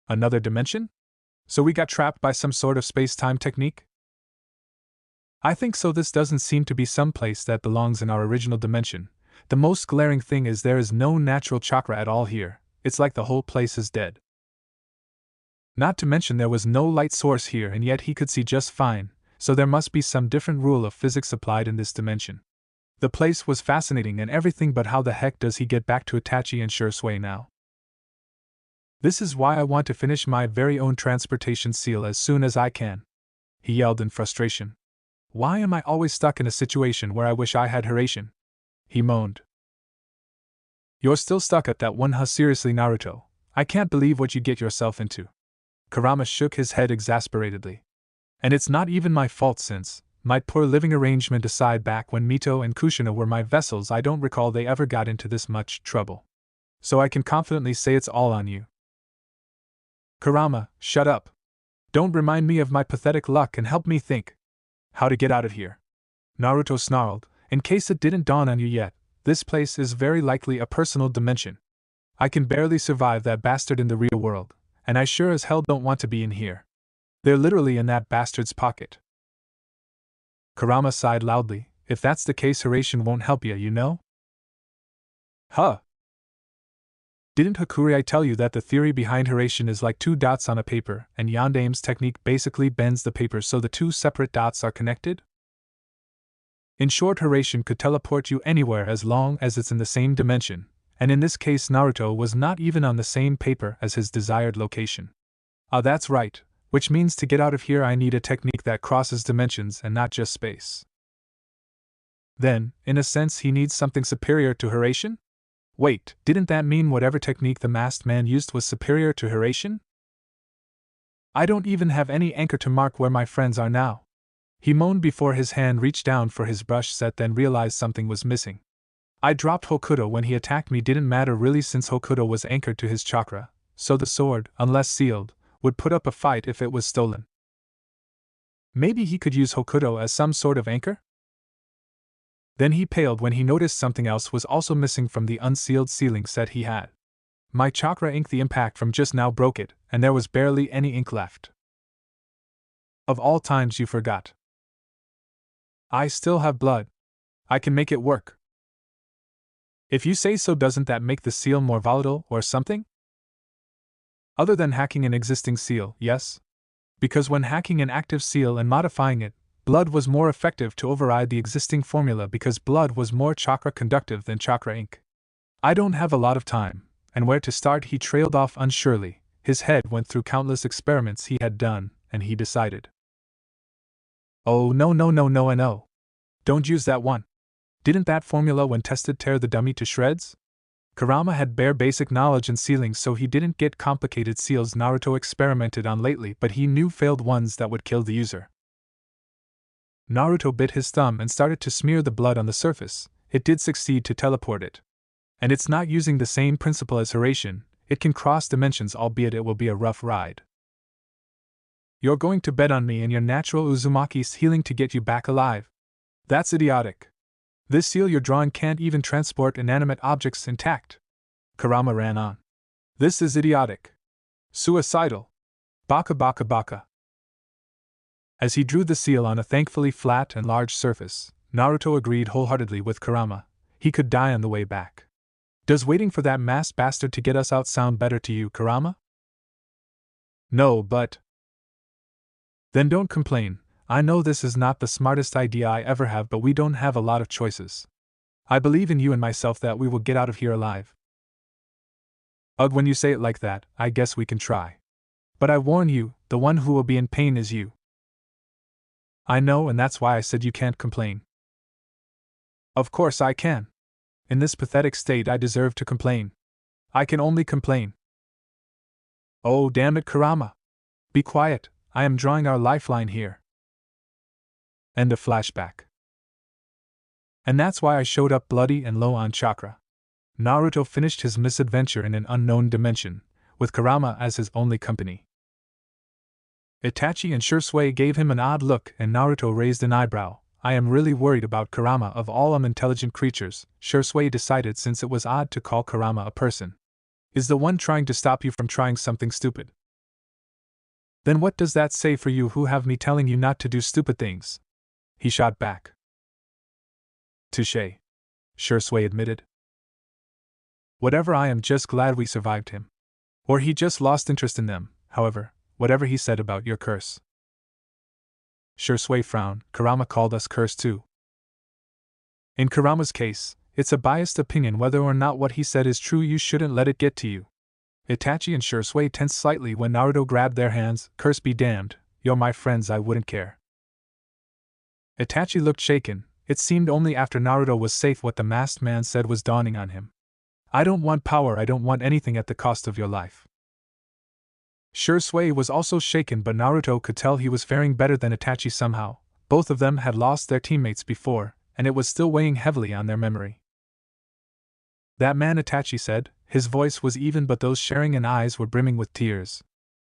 S1: Another dimension? So we got trapped by some sort of space-time technique? I think so. This doesn't seem to be some place that belongs in our original dimension. The most glaring thing is there is no natural chakra at all here. It's like the whole place is dead. Not to mention there was no light source here, and yet he could see just fine, so there must be some different rule of physics applied in this dimension. The place was fascinating and everything, but how the heck does he get back to Itachi and Shisui now? This is why I want to finish my very own transportation seal as soon as I can, he yelled in frustration. Why am I always stuck in a situation where I wish I had Hiraishin? He moaned. You're still stuck at that one, huh? Seriously, Naruto, I can't believe what you get yourself into. Kurama shook his head exasperatedly. And it's not even my fault since, my poor living arrangement aside, back when Mito and Kushina were my vessels, I don't recall they ever got into this much trouble. So I can confidently say it's all on you. Kurama, shut up. Don't remind me of my pathetic luck and help me think how to get out of here. Naruto snarled, in case it didn't dawn on you yet, this place is very likely a personal dimension. I can barely survive that bastard in the real world, and I sure as hell don't want to be in here. They're literally in that bastard's pocket. Kurama sighed loudly. If that's the case, Hiraishin won't help you know? Huh. Didn't Hakurai tell you that the theory behind Hiraishin is like two dots on a paper, and Yandame's technique basically bends the paper so the two separate dots are connected? In short, Hiraishin could teleport you anywhere as long as it's in the same dimension, and in this case Naruto was not even on the same paper as his desired location. Ah, that's right, which means to get out of here I need a technique that crosses dimensions and not just space. Then, in a sense, he needs something superior to Hiraishin? Wait, didn't that mean whatever technique the masked man used was superior to Hiraishin? I don't even have any anchor to mark where my friends are now. He moaned before his hand reached down for his brush set, then realized something was missing. I dropped Hokuto when he attacked me didn't matter really since Hokuto was anchored to his chakra, so the sword, unless sealed, would put up a fight if it was stolen. Maybe he could use Hokuto as some sort of anchor? Then he paled when he noticed something else was also missing from the unsealed sealing set he had. My chakra ink, the impact from just now broke it, and there was barely any ink left. Of all times you forgot. I still have blood. I can make it work. If you say so, doesn't that make the seal more volatile or something? Other than hacking an existing seal, yes. Because when hacking an active seal and modifying it, blood was more effective to override the existing formula because blood was more chakra conductive than chakra ink. I don't have a lot of time, and where to start? He trailed off unsurely. His head went through countless experiments he had done, and he decided. Oh no. Don't use that one. Didn't that formula when tested tear the dummy to shreds? Kurama had bare basic knowledge in sealing, so he didn't get complicated seals Naruto experimented on lately, but he knew failed ones that would kill the user. Naruto bit his thumb and started to smear the blood on the surface. It did succeed to teleport it. And it's not using the same principle as Hiraishin. It can cross dimensions, albeit it will be a rough ride. You're going to bet on me and your natural Uzumaki's healing to get you back alive. That's idiotic. This seal you're drawing can't even transport inanimate objects intact. Kurama ran on. This is idiotic. Suicidal. Baka. As he drew the seal on a thankfully flat and large surface, Naruto agreed wholeheartedly with Kurama. He could die on the way back. Does waiting for that masked bastard to get us out sound better to you, Kurama? No, but... Then don't complain. I know this is not the smartest idea I ever have, but we don't have a lot of choices. I believe in you and myself that we will get out of here alive. Ugh, when you say it like that, I guess we can try. But I warn you, the one who will be in pain is you. I know, and that's why I said you can't complain. Of course I can. In this pathetic state I deserve to complain. I can only complain. Oh, damn it, Kurama. Be quiet, I am drawing our lifeline here. End of flashback. And that's why I showed up bloody and low on chakra. Naruto finished his misadventure in an unknown dimension, with Kurama as his only company. Itachi and Shisui gave him an odd look, and Naruto raised an eyebrow. I am really worried about Kurama. Of all unintelligent creatures, Shisui decided, since it was odd to call Kurama a person. Is the one trying to stop you from trying something stupid. Then what does that say for you who have me telling you not to do stupid things? He shot back. Touché, Shisui admitted. Whatever, I am just glad we survived him. Or he just lost interest in them, however, whatever he said about your curse. Shisui frowned. Kurama called us cursed too. In Kurama's case, it's a biased opinion whether or not what he said is true. You shouldn't let it get to you. Itachi and Shisui tensed slightly when Naruto grabbed their hands. Curse be damned, you're my friends, I wouldn't care. Itachi looked shaken. It seemed only after Naruto was safe what the masked man said was dawning on him. I don't want power, I don't want anything at the cost of your life. Shisui was also shaken, but Naruto could tell he was faring better than Itachi somehow. Both of them had lost their teammates before, and it was still weighing heavily on their memory. That man, Itachi said. His voice was even, but those sharing and eyes were brimming with tears.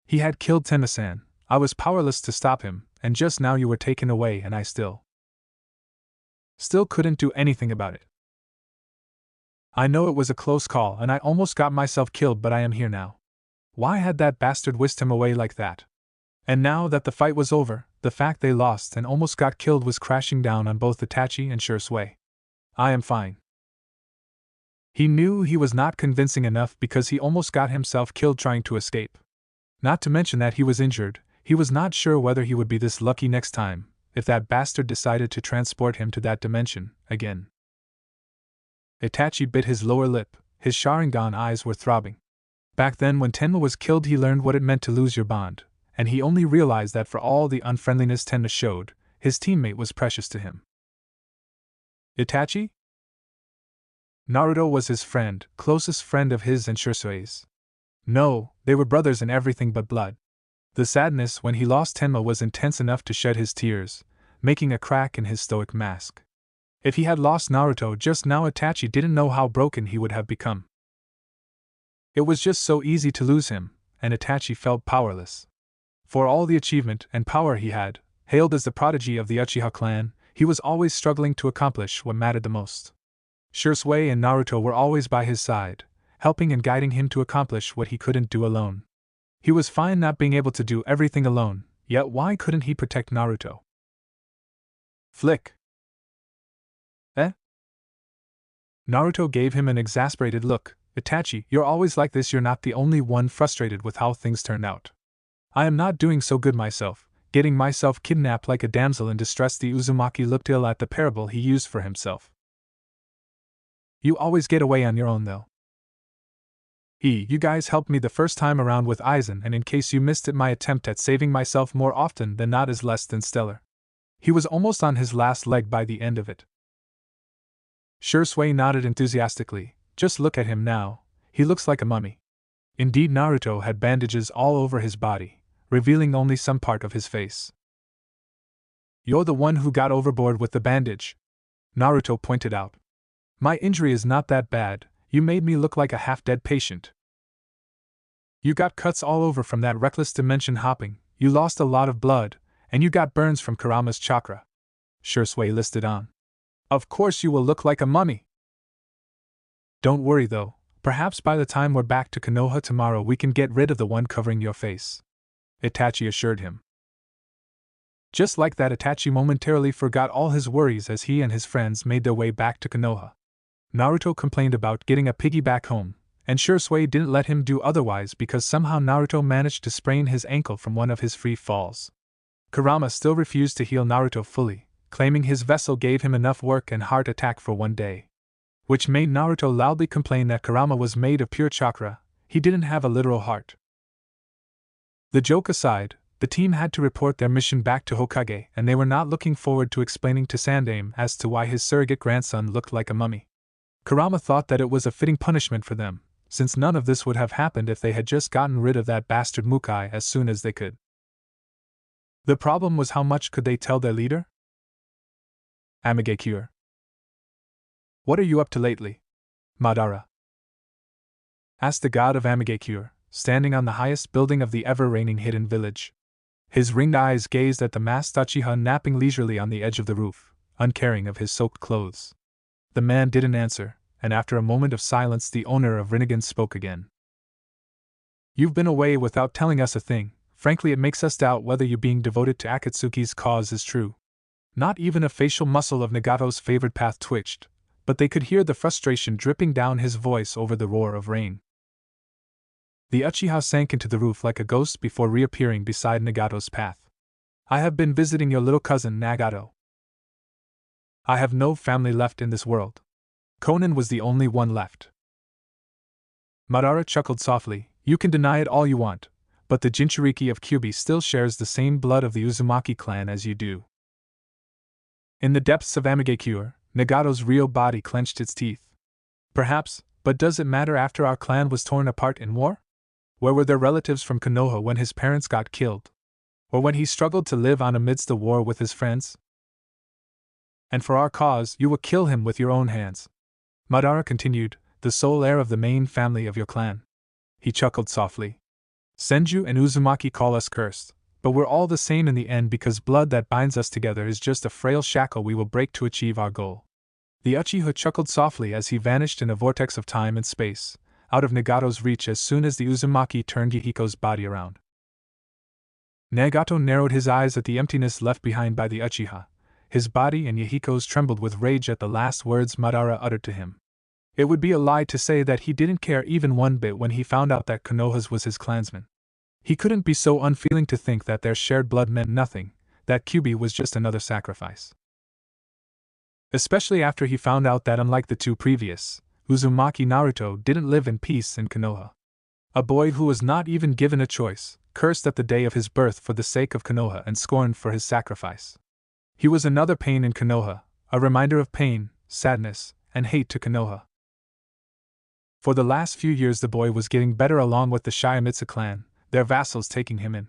S1: He had killed Tenma-san. I was powerless to stop him, and just now you were taken away and I still couldn't do anything about it. I know it was a close call and I almost got myself killed, but I am here now. Why had that bastard whisked him away like that? And now that the fight was over, the fact they lost and almost got killed was crashing down on both Itachi and Shisui. I am fine. He knew he was not convincing enough because he almost got himself killed trying to escape. Not to mention that he was injured, he was not sure whether he would be this lucky next time, if that bastard decided to transport him to that dimension, again. Itachi bit his lower lip, his Sharingan eyes were throbbing. Back then when Tenma was killed he learned what it meant to lose your bond, and he only realized that for all the unfriendliness Tenma showed, his teammate was precious to him. Itachi? Naruto was his friend, closest friend of his and Shisui's. No, they were brothers in everything but blood. The sadness when he lost Tenma was intense enough to shed his tears, making a crack in his stoic mask. If he had lost Naruto just now, Itachi didn't know how broken he would have become. It was just so easy to lose him, and Itachi felt powerless. For all the achievement and power he had, hailed as the prodigy of the Uchiha clan, he was always struggling to accomplish what mattered the most. Shisui and Naruto were always by his side, helping and guiding him to accomplish what he couldn't do alone. He was fine not being able to do everything alone, yet why couldn't he protect Naruto? Flick. Eh? Naruto gave him an exasperated look. Itachi, you're always like this, you're not the only one frustrated with how things turned out. I am not doing so good myself, getting myself kidnapped like a damsel in distress. The Uzumaki looked ill at the parable he used for himself. You always get away on your own though. You guys helped me the first time around with Aizen, and in case you missed it, my attempt at saving myself more often than not is less than stellar. He was almost on his last leg by the end of it. Shisui nodded enthusiastically. Just look at him now, he looks like a mummy. Indeed, Naruto had bandages all over his body, revealing only some part of his face. You're the one who got overboard with the bandage, Naruto pointed out. My injury is not that bad, you made me look like a half-dead patient. You got cuts all over from that reckless dimension hopping, you lost a lot of blood, and you got burns from Kurama's chakra, Shisui listed on. Of course you will look like a mummy. Don't worry though, perhaps by the time we're back to Konoha tomorrow we can get rid of the one covering your face, Itachi assured him. Just like that, Itachi momentarily forgot all his worries as he and his friends made their way back to Konoha. Naruto complained about getting a piggy back home, and Shisui didn't let him do otherwise because somehow Naruto managed to sprain his ankle from one of his free falls. Kurama still refused to heal Naruto fully, claiming his vessel gave him enough work and heart attack for one day. Which made Naruto loudly complain that Kurama was made of pure chakra, he didn't have a literal heart. The joke aside, the team had to report their mission back to Hokage, and they were not looking forward to explaining to Sandaime as to why his surrogate grandson looked like a mummy. Kurama thought that it was a fitting punishment for them, since none of this would have happened if they had just gotten rid of that bastard Mukai as soon as they could. The problem was, how much could they tell their leader? Amigakure. What are you up to lately, Madara? Asked the god of Amigakure, standing on the highest building of the ever-reigning hidden village. His ringed eyes gazed at the masked uchiha napping leisurely on the edge of the roof, uncaring of his soaked clothes. The man didn't answer, and after a moment of silence the owner of Rinnegan spoke again. You've been away without telling us a thing. Frankly, it makes us doubt whether you being devoted to Akatsuki's cause is true. Not even a facial muscle of Nagato's favored path twitched, but they could hear the frustration dripping down his voice over the roar of rain. The Uchiha sank into the roof like a ghost before reappearing beside Nagato's path. I have been visiting your little cousin Nagato. I have no family left in this world. Konan was the only one left. Madara chuckled softly. You can deny it all you want, but the Jinchuriki of Kyubi still shares the same blood of the Uzumaki clan as you do. In the depths of Amigakure, Nagato's real body clenched its teeth. Perhaps, but does it matter after our clan was torn apart in war? Where were their relatives from Konoha when his parents got killed? Or when he struggled to live on amidst the war with his friends? And for our cause, you will kill him with your own hands. Madara continued, the sole heir of the main family of your clan. He chuckled softly. Senju and Uzumaki call us cursed, but we're all the same in the end because blood that binds us together is just a frail shackle we will break to achieve our goal. The Uchiha chuckled softly as he vanished in a vortex of time and space, out of Nagato's reach as soon as the Uzumaki turned Yahiko's body around. Nagato narrowed his eyes at the emptiness left behind by the Uchiha. His body and Yahiko's trembled with rage at the last words Madara uttered to him. It would be a lie to say that he didn't care even one bit when he found out that Konoha's was his clansman. He couldn't be so unfeeling to think that their shared blood meant nothing, that Kyuubi was just another sacrifice. Especially after he found out that unlike the two previous, Uzumaki Naruto didn't live in peace in Konoha. A boy who was not even given a choice, cursed at the day of his birth for the sake of Konoha and scorned for his sacrifice. He was another pain in Konoha, a reminder of pain, sadness, and hate to Konoha. For the last few years the boy was getting better along with the Shiomitsu clan, their vassals taking him in.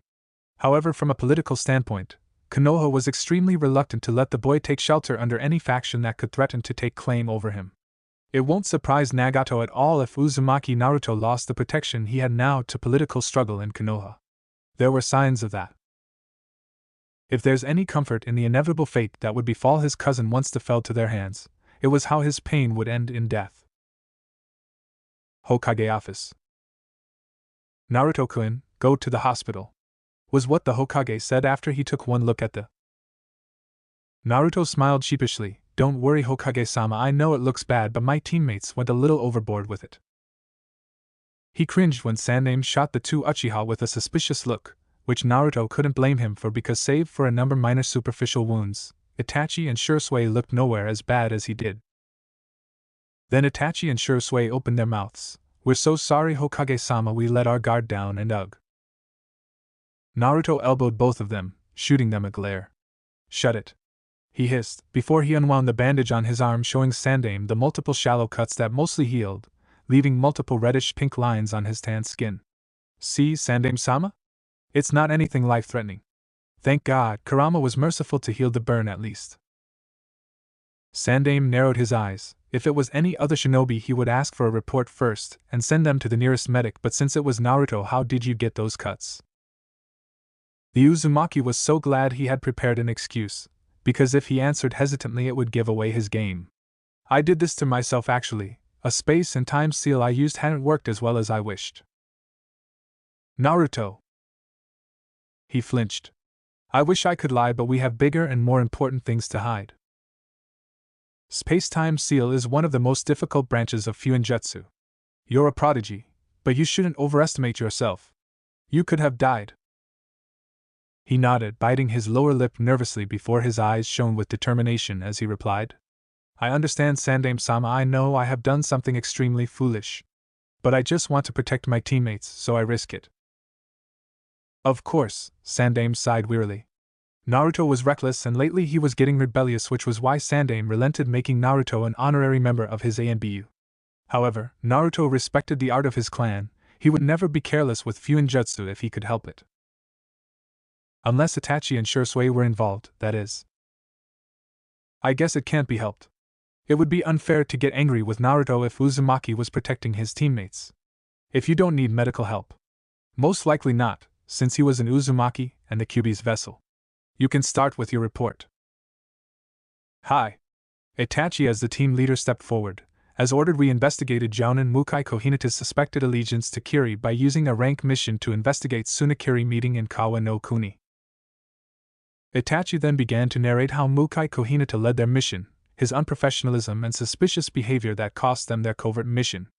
S1: However, from a political standpoint, Konoha was extremely reluctant to let the boy take shelter under any faction that could threaten to take claim over him. It won't surprise Nagato at all if Uzumaki Naruto lost the protection he had now to political struggle in Konoha. There were signs of that. If there's any comfort in the inevitable fate that would befall his cousin once it fell to their hands, it was how his pain would end in death. Hokage office. Naruto-kun, go to the hospital, was what the Hokage said after he took one look at the. Naruto smiled sheepishly. Don't worry, Hokage-sama, I know it looks bad, but my teammates went a little overboard with it. He cringed when Sandaime shot the two Uchiha with a suspicious look, which Naruto couldn't blame him for because save for a number of minor superficial wounds, Itachi and Shisui looked nowhere as bad as he did. Then Itachi and Shisui opened their mouths. We're so sorry, Hokage-sama, we let our guard down and ugh. Naruto elbowed both of them, shooting them a glare. Shut it, he hissed, before he unwound the bandage on his arm, showing Sandaime the multiple shallow cuts that mostly healed, leaving multiple reddish-pink lines on his tanned skin. See, Sandaime-sama? It's not anything life-threatening. Thank God, Kurama was merciful to heal the burn at least. Sandaime narrowed his eyes. If it was any other shinobi he would ask for a report first and send them to the nearest medic, but since it was Naruto, how did you get those cuts? The Uzumaki was so glad he had prepared an excuse, because if he answered hesitantly it would give away his game. I did this to myself actually, a space and time seal I used hadn't worked as well as I wished. Naruto. He flinched. I wish I could lie, but we have bigger and more important things to hide. Space-time seal is one of the most difficult branches of Fuinjutsu. You're a prodigy, but you shouldn't overestimate yourself. You could have died. He nodded, biting his lower lip nervously before his eyes shone with determination as he replied. I understand, Sandaime-sama, I know I have done something extremely foolish. But I just want to protect my teammates, so I risk it. Of course, Sandaime sighed wearily. Naruto was reckless and lately he was getting rebellious, which was why Sandaime relented, making Naruto an honorary member of his ANBU. However, Naruto respected the art of his clan. He would never be careless with Fuinjutsu if he could help it. Unless Itachi and Shisui were involved, that is. I guess it can't be helped. It would be unfair to get angry with Naruto if Uzumaki was protecting his teammates. If you don't need medical help. Most likely not, since he was an Uzumaki and the Kyuubi's vessel. You can start with your report. Hi. Itachi, as the team leader, stepped forward. As ordered, we investigated Jounin Mukai Kohinata's suspected allegiance to Kiri by using a rank mission to investigate Tsunakiri meeting in Kawa no Kuni. Itachi then began to narrate how Mukai Kohinata led their mission, his unprofessionalism and suspicious behavior that cost them their covert mission.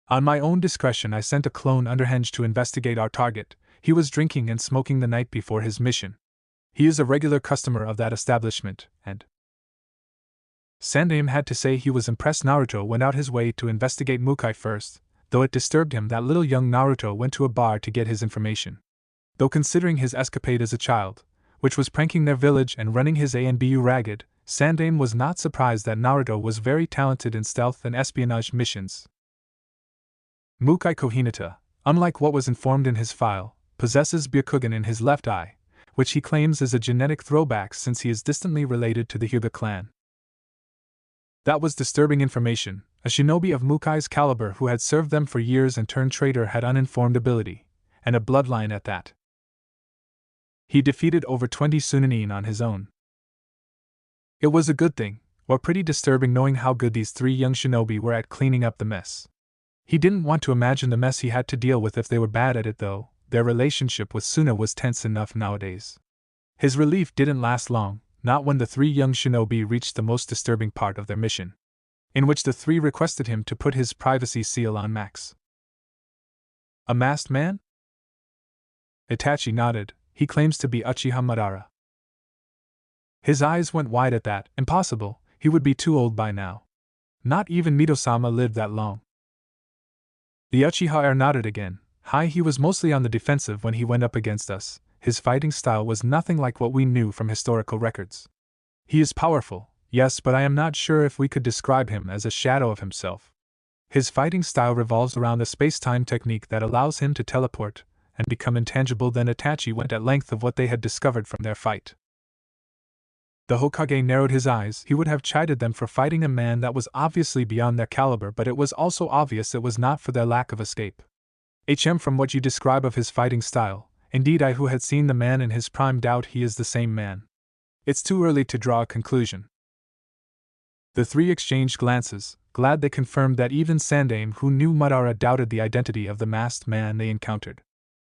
S1: On my own discretion, I sent a clone underhenge to investigate our target. He was drinking and smoking the night before his mission. He is a regular customer of that establishment, and Sandaime had to say he was impressed Naruto went out his way to investigate Mukai first, though it disturbed him that little young Naruto went to a bar to get his information. Though considering his escapade as a child, which was pranking their village and running his ANBU ragged, Sandaime was not surprised that Naruto was very talented in stealth and espionage missions. Mukai Kohinata, unlike what was informed in his file, possesses Byakugan in his left eye, which he claims is a genetic throwback since he is distantly related to the Hyuga clan. That was disturbing information. A shinobi of Mukai's caliber who had served them for years and turned traitor had uninformed ability, and a bloodline at that. He defeated over 20 Sunanin on his own. It was a good thing, or pretty disturbing knowing how good these three young shinobi were at cleaning up the mess. He didn't want to imagine the mess he had to deal with if they were bad at it, though. Their relationship with Suna was tense enough nowadays. His relief didn't last long, not when the three young shinobi reached the most disturbing part of their mission. in which the three requested him to put his privacy seal on Max. A masked man? Itachi nodded. He claims to be Uchiha Madara. His eyes went wide at that. Impossible, he would be too old by now. Not even Mito-sama lived that long. The Uchiha nodded again. He was mostly on the defensive when he went up against us. His fighting style was nothing like what we knew from historical records. He is powerful, yes, but I am not sure if we could describe him as a shadow of himself. His fighting style revolves around a space-time technique that allows him to teleport and become intangible. Then Itachi went at length of what they had discovered from their fight. The Hokage narrowed his eyes. He would have chided them for fighting a man that was obviously beyond their caliber, but it was also obvious it was not for their lack of escape. From what you describe of his fighting style, indeed I who had seen the man in his prime doubt he is the same man. It's too early to draw a conclusion. The three exchanged glances, glad they confirmed that even Sandaime, who knew Madara, doubted the identity of the masked man they encountered.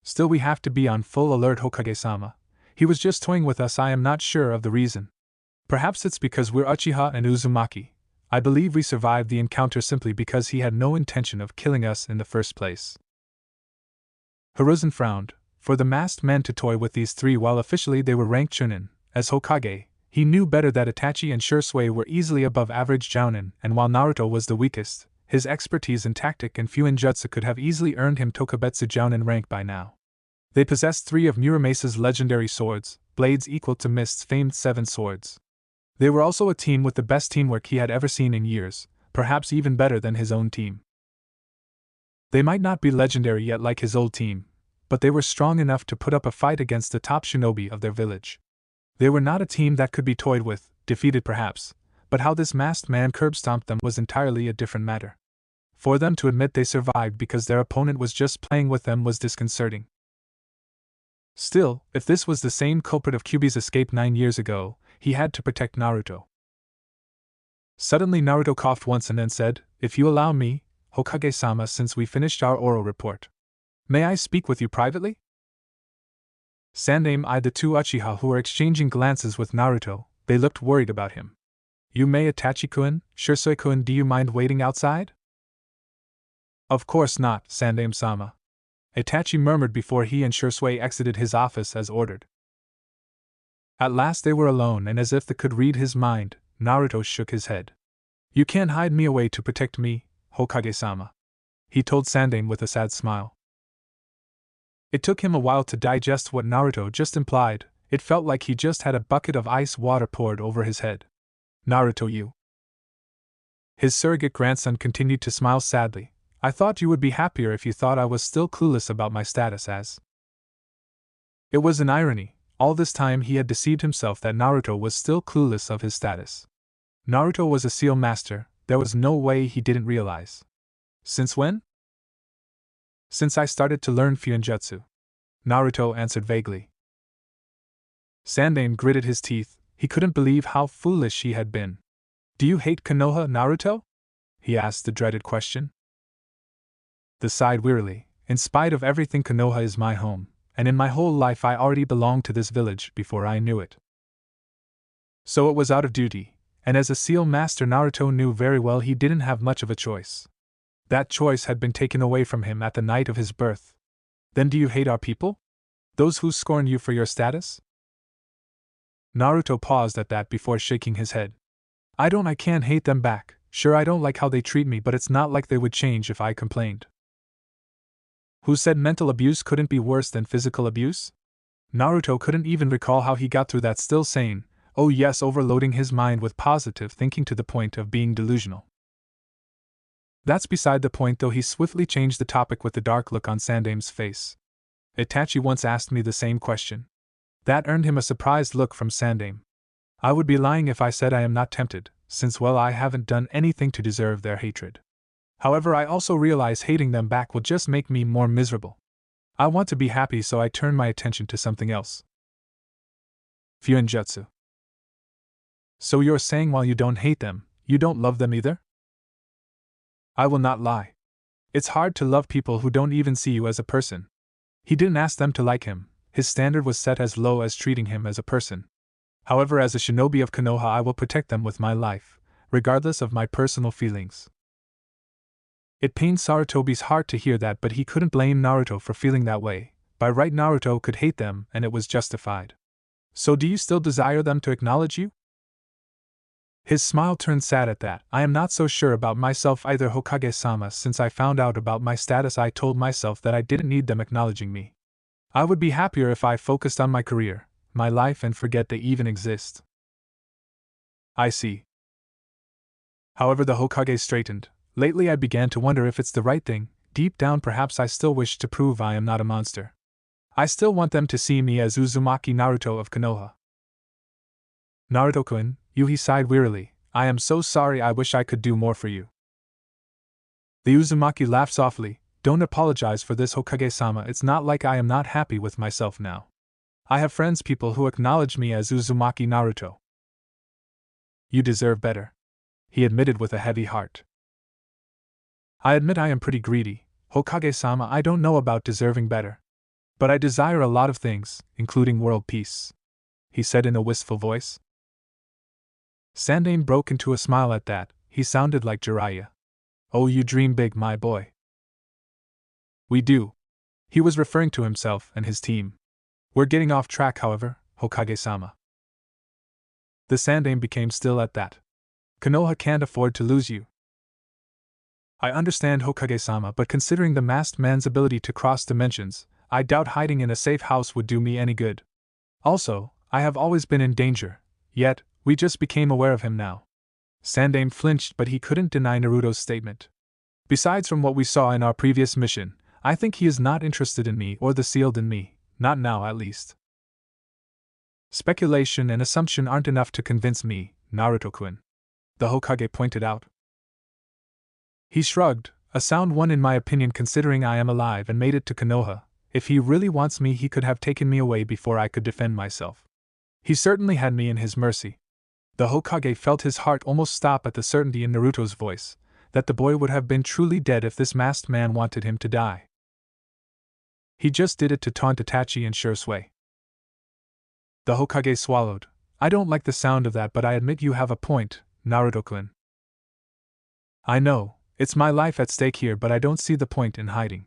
S1: Still, we have to be on full alert, Hokage-sama. He was just toying with us. I am not sure of the reason. Perhaps it's because we're Uchiha and Uzumaki. I believe we survived the encounter simply because he had no intention of killing us in the first place. Hiruzen frowned. For the masked man to toy with these three while officially they were ranked Chunin, as Hokage, he knew better that Itachi and Shisui were easily above average Jounin, and while Naruto was the weakest, his expertise in tactic and Fuinjutsu could have easily earned him Tokubetsu Jounin rank by now. They possessed three of Muramesa's legendary swords, blades equal to Mist's famed 7 swords. They were also a team with the best teamwork he had ever seen in years, perhaps even better than his own team. They might not be legendary yet like his old team, but they were strong enough to put up a fight against the top shinobi of their village. They were not a team that could be toyed with, defeated perhaps, but how this masked man curb-stomped them was entirely a different matter. For them to admit they survived because their opponent was just playing with them was disconcerting. Still, if this was the same culprit of Kyuubi's escape 9 years ago, he had to protect Naruto. Suddenly Naruto coughed once and then said, "If you allow me, Hokage-sama, since we finished our oral report. May I speak with you privately?" Sandaime eyed the two Uchiha who were exchanging glances with Naruto. They looked worried about him. "You may, Itachi-kun, Shisui-kun, do you mind waiting outside?" "Of course not, Sandaime-sama," Itachi murmured before he and Shisui exited his office as ordered. At last they were alone, and as if they could read his mind, Naruto shook his head. "You can't hide me away to protect me, Hokage-sama," he told Sandaime with a sad smile. It took him a while to digest what Naruto just implied. It felt like he just had a bucket of ice water poured over his head. "Naruto, you." His surrogate grandson continued to smile sadly. "I thought you would be happier if you thought I was still clueless about my status as." It was an irony. All this time he had deceived himself that Naruto was still clueless of his status. Naruto was a seal master, there was no way he didn't realize. "Since when?" "Since I started to learn Fuinjutsu," Naruto answered vaguely. Sandaime gritted his teeth. He couldn't believe how foolish he had been. "Do you hate Konoha, Naruto?" he asked the dreaded question. The sighed wearily. "In spite of everything, Konoha is my home, and in my whole life I already belonged to this village before I knew it." So it was out of duty, and as a seal master Naruto knew very well he didn't have much of a choice. That choice had been taken away from him at the night of his birth. "Then do you hate our people? Those who scorn you for your status?" Naruto paused at that before shaking his head. I can't hate them back. Sure, I don't like how they treat me, but it's not like they would change if I complained." "Who said mental abuse couldn't be worse than physical abuse?" Naruto couldn't even recall how he got through that, still sane. Oh yes, overloading his mind with positive thinking to the point of being delusional. "That's beside the point, though." He swiftly changed the topic with the dark look on Sandaime's face. "Itachi once asked me the same question." That earned him a surprised look from Sandaime. "I would be lying if I said I am not tempted, since well I haven't done anything to deserve their hatred. However, I also realize hating them back will just make me more miserable. I want to be happy, so I turn my attention to something else." "Fuinjutsu." "So you're saying while you don't hate them, you don't love them either?" "I will not lie. It's hard to love people who don't even see you as a person." He didn't ask them to like him, his standard was set as low as treating him as a person. "However, as a shinobi of Konoha I will protect them with my life, regardless of my personal feelings. It pained Sarutobi's heart to hear that, but he couldn't blame Naruto for feeling that way. By right, Naruto could hate them, and it was justified. So do you still desire them to acknowledge you? His smile turned sad at that. I am not so sure about myself either, Hokage-sama. Since I found out about my status, I told myself that I didn't need them acknowledging me. I would be happier if I focused on my career, my life, and forget they even exist. I see. However, the Hokage straightened. Lately I began to wonder if it's the right thing. Deep down perhaps I still wish to prove I am not a monster. I still want them to see me as Uzumaki Naruto of Konoha. Naruto-kun, Yuhi sighed wearily. I am so sorry, I wish I could do more for you. The Uzumaki laughed softly. Don't apologize for this, Hokage-sama. It's not like I am not happy with myself now. I have friends, people who acknowledge me as Uzumaki Naruto. You deserve better, he admitted with a heavy heart. I admit I am pretty greedy, Hokage-sama. I don't know about deserving better. But I desire a lot of things, including world peace, he said in a wistful voice. Sandaime broke into a smile at that. He sounded like Jiraiya. Oh, you dream big, my boy. We do. He was referring to himself and his team. We're getting off track, however, Hokage-sama. The Sandaime became still at that. Konoha can't afford to lose you. I understand, Hokage-sama, but considering the masked man's ability to cross dimensions, I doubt hiding in a safe house would do me any good. Also, I have always been in danger, yet, we just became aware of him now. Sandaime flinched, but he couldn't deny Naruto's statement. Besides, from what we saw in our previous mission, I think he is not interested in me or the sealed in me, not now at least. Speculation and assumption aren't enough to convince me, Naruto-kun, the Hokage pointed out. He shrugged, a sound one in my opinion, considering I am alive and made it to Konoha. If he really wants me, he could have taken me away before I could defend myself. He certainly had me in his mercy. The Hokage felt his heart almost stop at the certainty in Naruto's voice, that the boy would have been truly dead if this masked man wanted him to die. He just did it to taunt Itachi and Shisui. The Hokage swallowed. I don't like the sound of that, but I admit you have a point, Naruto-kun. I know, it's my life at stake here, but I don't see the point in hiding.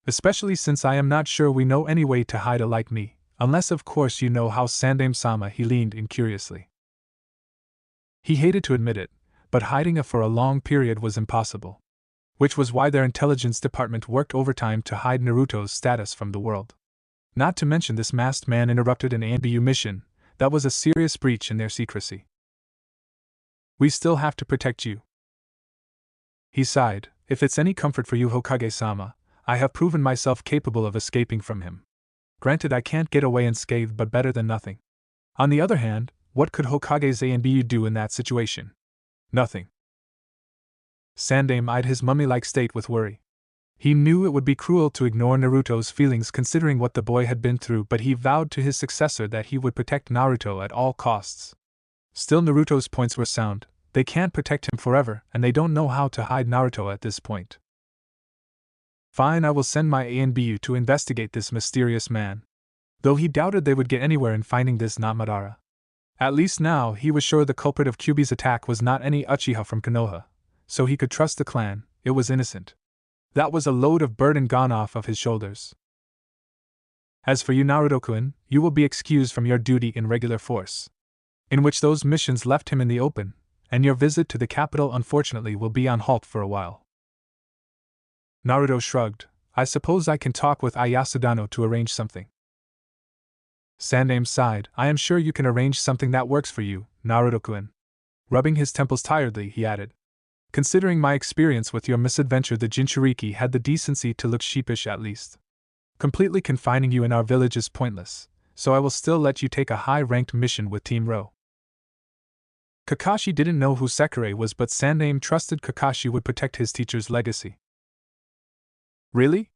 S1: Especially since I am not sure we know any way to hide a like me, unless of course you know how. Sandaime-sama, he leaned in curiously. He hated to admit it, but hiding for a long period was impossible. Which was why their intelligence department worked overtime to hide Naruto's status from the world. Not to mention this masked man interrupted an ANBU mission. That was a serious breach in their secrecy. We still have to protect you. He sighed. If it's any comfort for you, Hokage-sama, I have proven myself capable of escaping from him. Granted, I can't get away unscathed, but better than nothing. On the other hand, what could Hokage's ANBU do in that situation? Nothing. Sandaime eyed his mummy-like state with worry. He knew it would be cruel to ignore Naruto's feelings considering what the boy had been through, but he vowed to his successor that he would protect Naruto at all costs. Still, Naruto's points were sound. They can't protect him forever, and they don't know how to hide Naruto at this point. Fine, I will send my ANBU to investigate this mysterious man. Though he doubted they would get anywhere in finding this Madara. At least now he was sure the culprit of Kyuubi's attack was not any uchiha from Konoha, so he could trust the clan. It was innocent. That was a load of burden gone off of his shoulders. As for you, Naruto-kun, you will be excused from your duty in regular force, in which those missions left him in the open, and your visit to the capital unfortunately will be on halt for a while. Naruto shrugged. I suppose I can talk with Ayasudano to arrange something. Sandaime sighed. I am sure you can arrange something that works for you, Naruto-kun. Rubbing his temples tiredly, he added. Considering my experience with your misadventure, the Jinchuriki had the decency to look sheepish at least. Completely confining you in our village is pointless, so I will still let you take a high-ranked mission with Team Ro. Kakashi didn't know who Sekirei was, but Sandaime trusted Kakashi would protect his teacher's legacy. Really?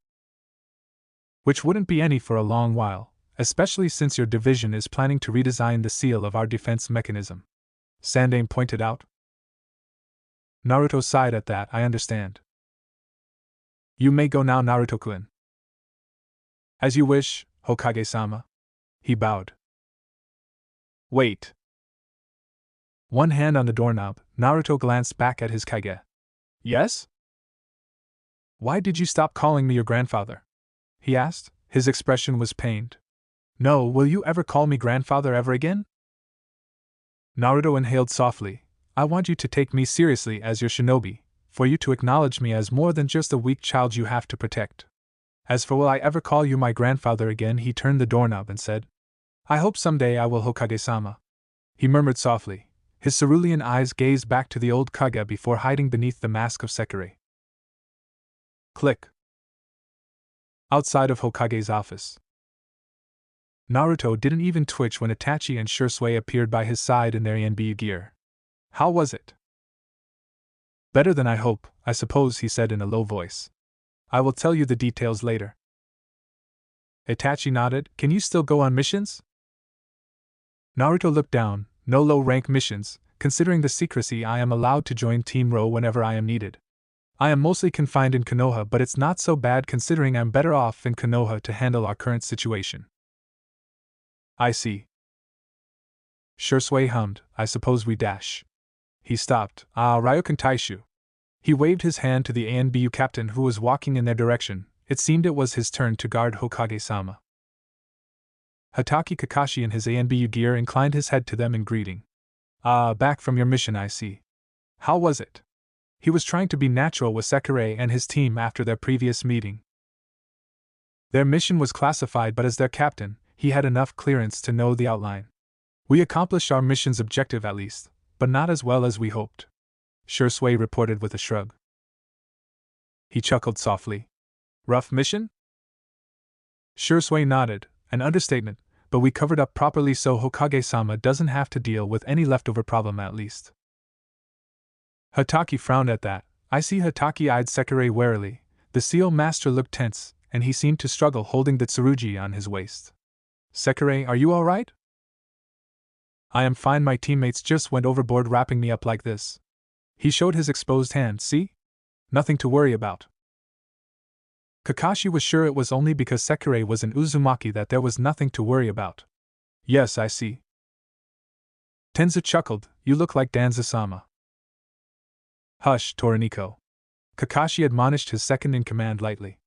S1: Which wouldn't be any for a long while, especially since your division is planning to redesign the seal of our defense mechanism, Sandaime pointed out. Naruto sighed at that. I understand. You may go now, Naruto-kun. As you wish, Hokage-sama. He bowed. Wait. One hand on the doorknob, Naruto glanced back at his kage. Yes? Why did you stop calling me your grandfather? He asked. His expression was pained. No, will you ever call me grandfather ever again? Naruto inhaled softly. I want you to take me seriously as your shinobi, for you to acknowledge me as more than just a weak child you have to protect. As for will I ever call you my grandfather again, he turned the doorknob and said, I hope someday I will, Hokage-sama. He murmured softly. His cerulean eyes gazed back to the old kage before hiding beneath the mask of Sekirei. Click. Outside of Hokage's office. Naruto didn't even twitch when Itachi and Shisui appeared by his side in their Yanbiyu gear. How was it? Better than I hope, I suppose, he said in a low voice. I will tell you the details later. Itachi nodded. Can you still go on missions? Naruto looked down. No low-rank missions. Considering the secrecy, I am allowed to join Team Ro whenever I am needed. I am mostly confined in Konoha, but it's not so bad considering I'm better off in Konoha to handle our current situation. I see. Shisui hummed. I suppose we dash. He stopped. Ryokan Taishu. He waved his hand to the ANBU captain who was walking in their direction. It seemed it was his turn to guard Hokage-sama. Hatake Kakashi in his ANBU gear inclined his head to them in greeting. Back from your mission, I see. How was it? He was trying to be natural with Sekirei and his team after their previous meeting. Their mission was classified, but as their captain, he had enough clearance to know the outline. We accomplished our mission's objective at least, but not as well as we hoped. Shisui reported with a shrug. He chuckled softly. Rough mission? Shisui nodded, an understatement, but we covered up properly so Hokage-sama doesn't have to deal with any leftover problem at least. Hatake frowned at that. I see. Hatake eyed Sekirei warily. The seal master looked tense, and he seemed to struggle holding the tsurugi on his waist. Sekirei, are you alright? I am fine. My teammates just went overboard wrapping me up like this. He showed his exposed hand. See? Nothing to worry about. Kakashi was sure it was only because Sekirei was in Uzumaki that there was nothing to worry about. Yes, I see. Tenzu chuckled. You look like Danza-sama. Hush, Toriniko. Kakashi admonished his second-in-command lightly.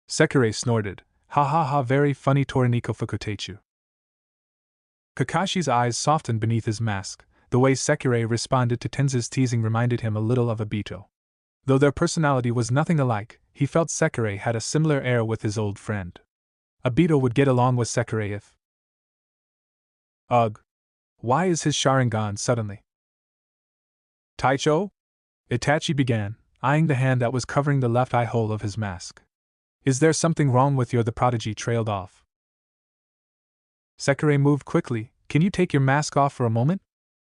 S1: Sekirei snorted. Ha ha ha, very funny, Toriniko Fukutechu. Kakashi's eyes softened beneath his mask. The way Sekirei responded to Tenzu's teasing reminded him a little of Obito. Though their personality was nothing alike, he felt Sekirei had a similar air with his old friend. Obito would get along with Sekirei if… Ugh. Why is his Sharingan suddenly? Taicho? Itachi began, eyeing the hand that was covering the left eye hole of his mask. Is there something wrong with you? The prodigy trailed off. Sekirei moved quickly. Can you take your mask off for a moment?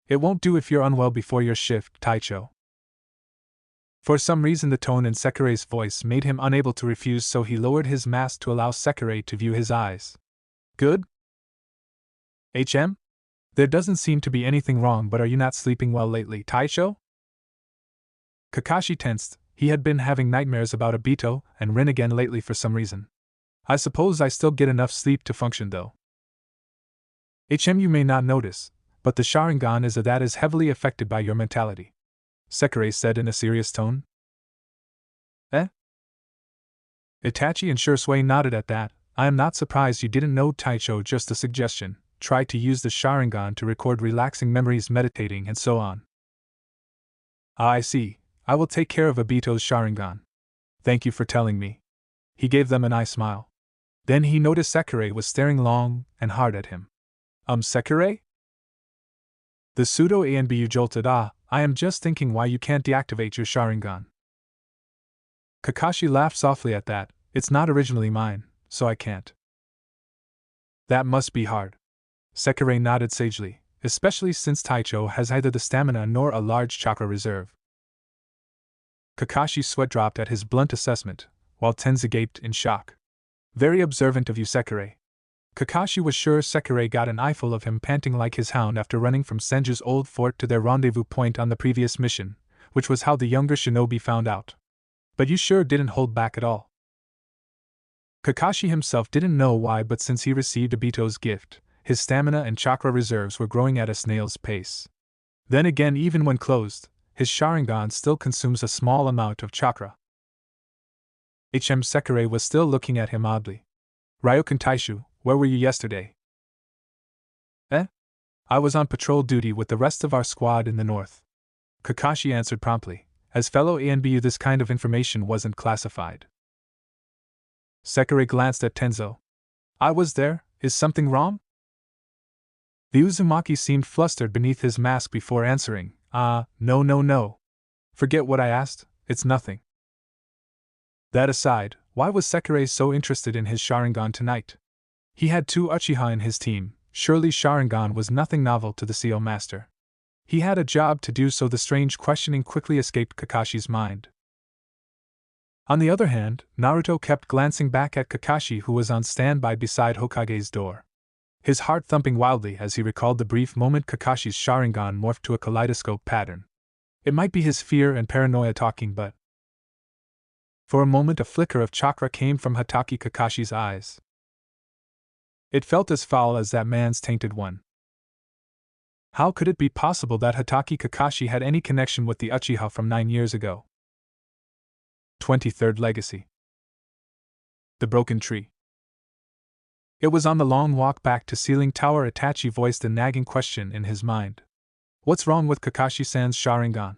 S1: It won't do if you're unwell before your shift, Taicho. For some reason the tone in Sekirei's voice made him unable to refuse, so he lowered his mask to allow Sekirei to view his eyes. Good? There doesn't seem to be anything wrong, but are you not sleeping well lately, Taicho? Kakashi tensed. He had been having nightmares about Obito and Rin again lately for some reason. I suppose I still get enough sleep to function though. You may not notice, but the Sharingan is heavily affected by your mentality, Sekirei said in a serious tone. Eh? Itachi and Shisui nodded at that. I am not surprised you didn't know, Taicho. Just a suggestion. Try to use the Sharingan to record relaxing memories, meditating, and so on. I see. I will take care of Obito's Sharingan. Thank you for telling me. He gave them an eye smile. Then he noticed Sekirei was staring long and hard at him. Sekirei? The pseudo-ANBU jolted. I am just thinking why you can't deactivate your Sharingan. Kakashi laughed softly at that. It's not originally mine, so I can't. That must be hard. Sekirei nodded sagely, especially since Taicho has neither the stamina nor a large chakra reserve. Kakashi's sweat dropped at his blunt assessment, while Tenzu gaped in shock. Very observant of you, Sekirei. Kakashi was sure Sekirei got an eyeful of him panting like his hound after running from Senju's old fort to their rendezvous point on the previous mission, which was how the younger shinobi found out. But you sure didn't hold back at all. Kakashi himself didn't know why, but since he received Obito's gift, His stamina and chakra reserves were growing at a snail's pace. Then again, even when closed, his Sharingan still consumes a small amount of chakra. Sekirei was still looking at him oddly. Ryokan Taishu, where were you yesterday? I was on patrol duty with the rest of our squad in the north. Kakashi answered promptly. As fellow ANBU, this kind of information wasn't classified. Sekirei glanced at Tenzo. I was there, is something wrong? The Uzumaki seemed flustered beneath his mask before answering, no. Forget what I asked, it's nothing. That aside, why was Sekirei so interested in his Sharingan tonight? He had 2 uchiha in his team, surely Sharingan was nothing novel to the seal master. He had a job to do, so the strange questioning quickly escaped Kakashi's mind. On the other hand, Naruto kept glancing back at Kakashi, who was on standby beside Hokage's door. His heart thumping wildly as he recalled the brief moment Kakashi's Sharingan morphed to a kaleidoscope pattern. It might be his fear and paranoia talking, but... For a moment a flicker of chakra came from Hatake Kakashi's eyes. It felt as foul as that man's tainted one. How could it be possible that Hatake Kakashi had any connection with the Uchiha from 9 years ago? 23rd Legacy. The Broken Tree. It was on the long walk back to Ceiling Tower Itachi voiced a nagging question in his mind. What's wrong with Kakashi-san's Sharingan?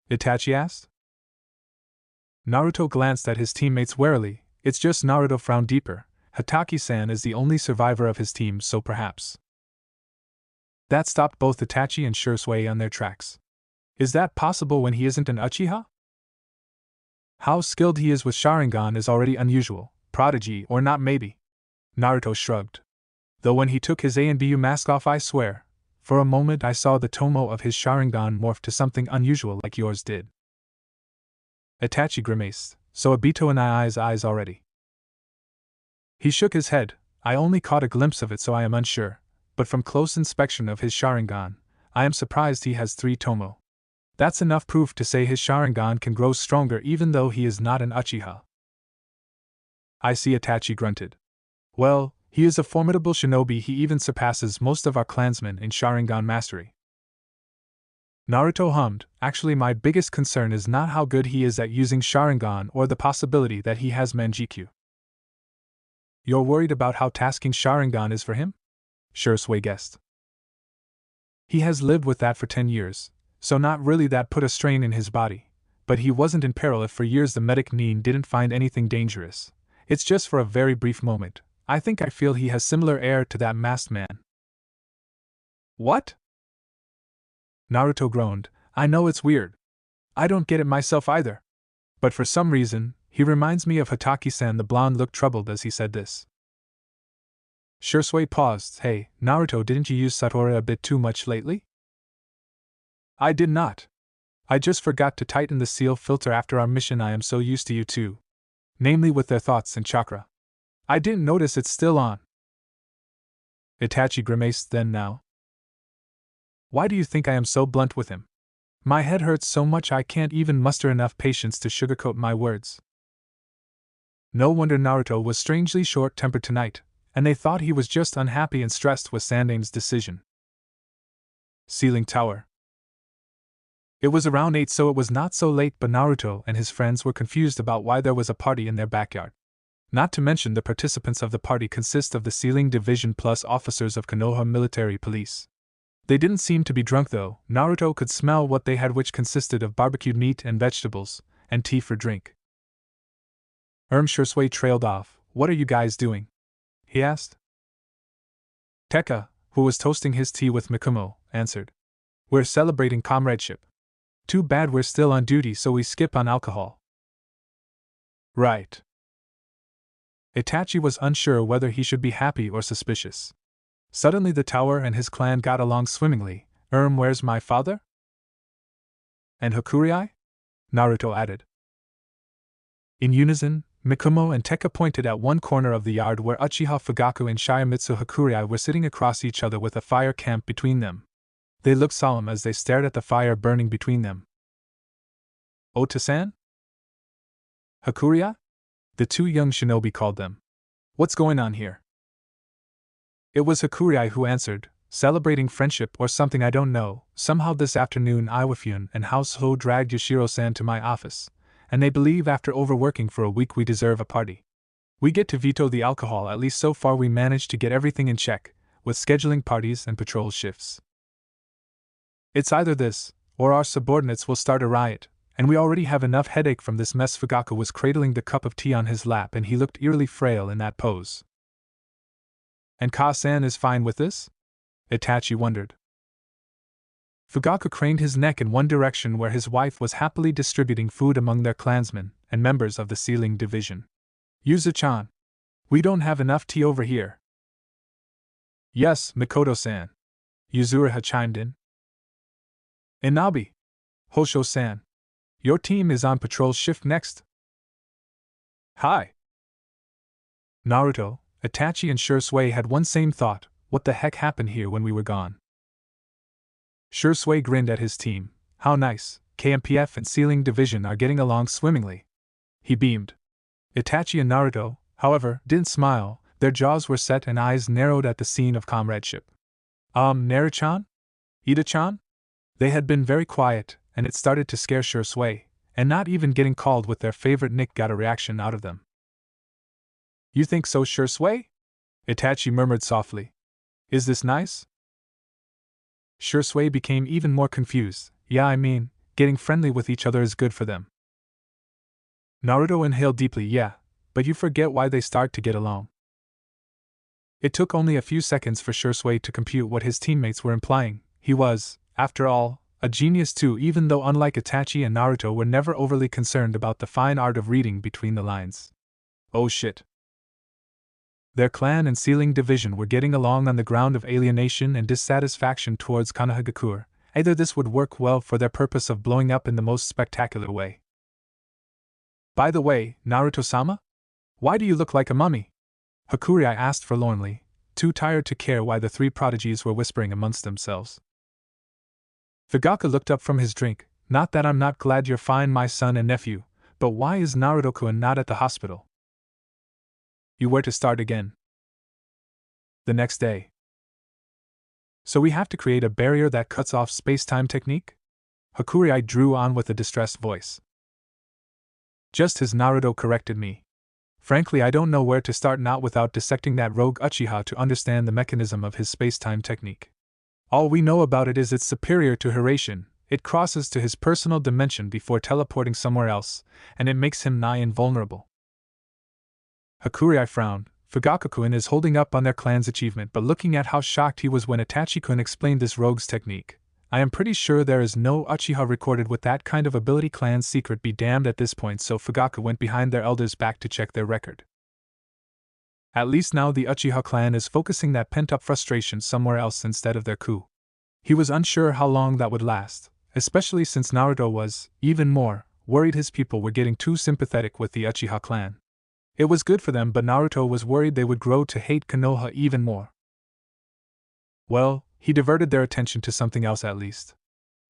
S1: Itachi asked. Naruto glanced at his teammates warily. It's just Naruto frowned deeper. Hatake-san is the only survivor of his team, so perhaps. That stopped both Itachi and Shisui on their tracks. Is that possible when he isn't an Uchiha? How skilled he is with Sharingan is already unusual, prodigy or not maybe. Naruto shrugged. Though when he took his ANBU mask off, I swear, for a moment I saw the tomo of his Sharingan morph to something unusual like yours did. Itachi grimaced. So Obito and I's eyes already. He shook his head. I only caught a glimpse of it, so I am unsure, but from close inspection of his Sharingan, I am surprised he has 3 tomo. That's enough proof to say his Sharingan can grow stronger even though he is not an Uchiha. I see, Itachi grunted. Well, he is a formidable shinobi. He even surpasses most of our clansmen in Sharingan mastery. Naruto hummed. Actually, my biggest concern is not how good he is at using Sharingan or the possibility that he has Manjikyu. You're worried about how tasking Sharingan is for him? Shisui guessed. He has lived with that for 10 years, so not really that put a strain in his body, but he wasn't in peril if for years the medic Nin didn't find anything dangerous. It's just for a very brief moment. I think I feel he has similar air to that masked man. What? Naruto groaned. I know it's weird. I don't get it myself either. But for some reason, he reminds me of Hatake-san. The blonde looked troubled as he said this. Shisui paused. Hey, Naruto, didn't you use Satori a bit too much lately? I did not. I just forgot to tighten the seal filter after our mission. I am so used to you two. Namely with their thoughts and chakra. I didn't notice it's still on. Itachi grimaced. Then now. Why do you think I am so blunt with him? My head hurts so much I can't even muster enough patience to sugarcoat my words. No wonder Naruto was strangely short-tempered tonight, and they thought he was just unhappy and stressed with Sandame's decision. Ceiling Tower. It was around 8, so it was not so late, but Naruto and his friends were confused about why there was a party in their backyard. Not to mention the participants of the party consist of the Ceiling Division plus officers of Konoha Military Police. They didn't seem to be drunk though. Naruto could smell what they had, which consisted of barbecued meat and vegetables, and tea for drink. Shisui trailed off. What are you guys doing? He asked. Tekka, who was toasting his tea with Mikumo, answered. We're celebrating comradeship. Too bad we're still on duty, so we skip on alcohol. Right. Itachi was unsure whether he should be happy or suspicious. Suddenly the tower and his clan got along swimmingly. Where's my father? And Hakurei? Naruto added. In unison, Mikumo and Tekka pointed at one corner of the yard where Uchiha Fugaku and Shiamitsu Hakurei were sitting across each other with a fire camp between them. They looked solemn as they stared at the fire burning between them. Ota-san? Hakurei? The 2 young shinobi called them. What's going on here? It was Hakurai who answered, celebrating friendship or something I don't know. Somehow this afternoon Iwafune and Househo dragged Yoshiro-san to my office, and they believe after overworking for a week we deserve a party. We get to veto the alcohol, at least so far we managed to get everything in check, with scheduling parties and patrol shifts. It's either this, or our subordinates will start a riot, and we already have enough headache from this mess. Fugaku was cradling the cup of tea on his lap and he looked eerily frail in that pose. And Ka-san is fine with this? Itachi wondered. Fugaku craned his neck in one direction where his wife was happily distributing food among their clansmen and members of the sealing division. Yuzu-chan, we don't have enough tea over here. Yes, Mikoto-san, Yuzuriha chimed in. Inabi, Hosho-san, your team is on patrol shift next. Hi. Naruto, Itachi and Shisui had one same thought, what the heck happened here when we were gone? Shisui grinned at his team, how nice, KMPF and Sealing Division are getting along swimmingly. He beamed. Itachi and Naruto, however, didn't smile, their jaws were set and eyes narrowed at the scene of comradeship. Naru-chan? Ida-chan? They had been very quiet, and it started to scare Shisui, and not even getting called with their favorite nick got a reaction out of them. You think so, Shisui? Itachi murmured softly. Is this nice? Shisui became even more confused. Yeah, I mean, getting friendly with each other is good for them. Naruto inhaled deeply. Yeah, but you forget why they start to get along. It took only a few seconds for Shisui to compute what his teammates were implying. He was, after all, a genius too, even though unlike Itachi and Naruto were never overly concerned about the fine art of reading between the lines. Oh shit. Their clan and Sealing Division were getting along on the ground of alienation and dissatisfaction towards Konohagakure. Either this would work well for their purpose of blowing up in the most spectacular way. By the way, Naruto-sama? Why do you look like a mummy? Hakurai asked forlornly, too tired to care why the three prodigies were whispering amongst themselves. Fugaku looked up from his drink. Not that I'm not glad you're fine, my son and nephew, but why is Naruto-kun not at the hospital? You were to start again. The next day. So we have to create a barrier that cuts off space-time technique? Hakurai drew on with a distressed voice. Just as Naruto corrected me. Frankly, I don't know where to start, not without dissecting that rogue uchiha to understand the mechanism of his space-time technique. All we know about it is it's superior to Hiraition, it crosses to his personal dimension before teleporting somewhere else, and it makes him nigh invulnerable. Hakurai frowned. Fugaku-kun is holding up on their clan's achievement, but looking at how shocked he was when Itachi-kun explained this rogue's technique, I am pretty sure there is no uchiha recorded with that kind of ability. Clan's secret be damned at this point, so Fugaku went behind their elders' back to check their record. At least now the Uchiha clan is focusing that pent-up frustration somewhere else instead of their coup. He was unsure how long that would last, especially since Naruto was, even more, worried his people were getting too sympathetic with the Uchiha clan. It was good for them, but Naruto was worried they would grow to hate Konoha even more. Well, he diverted their attention to something else at least.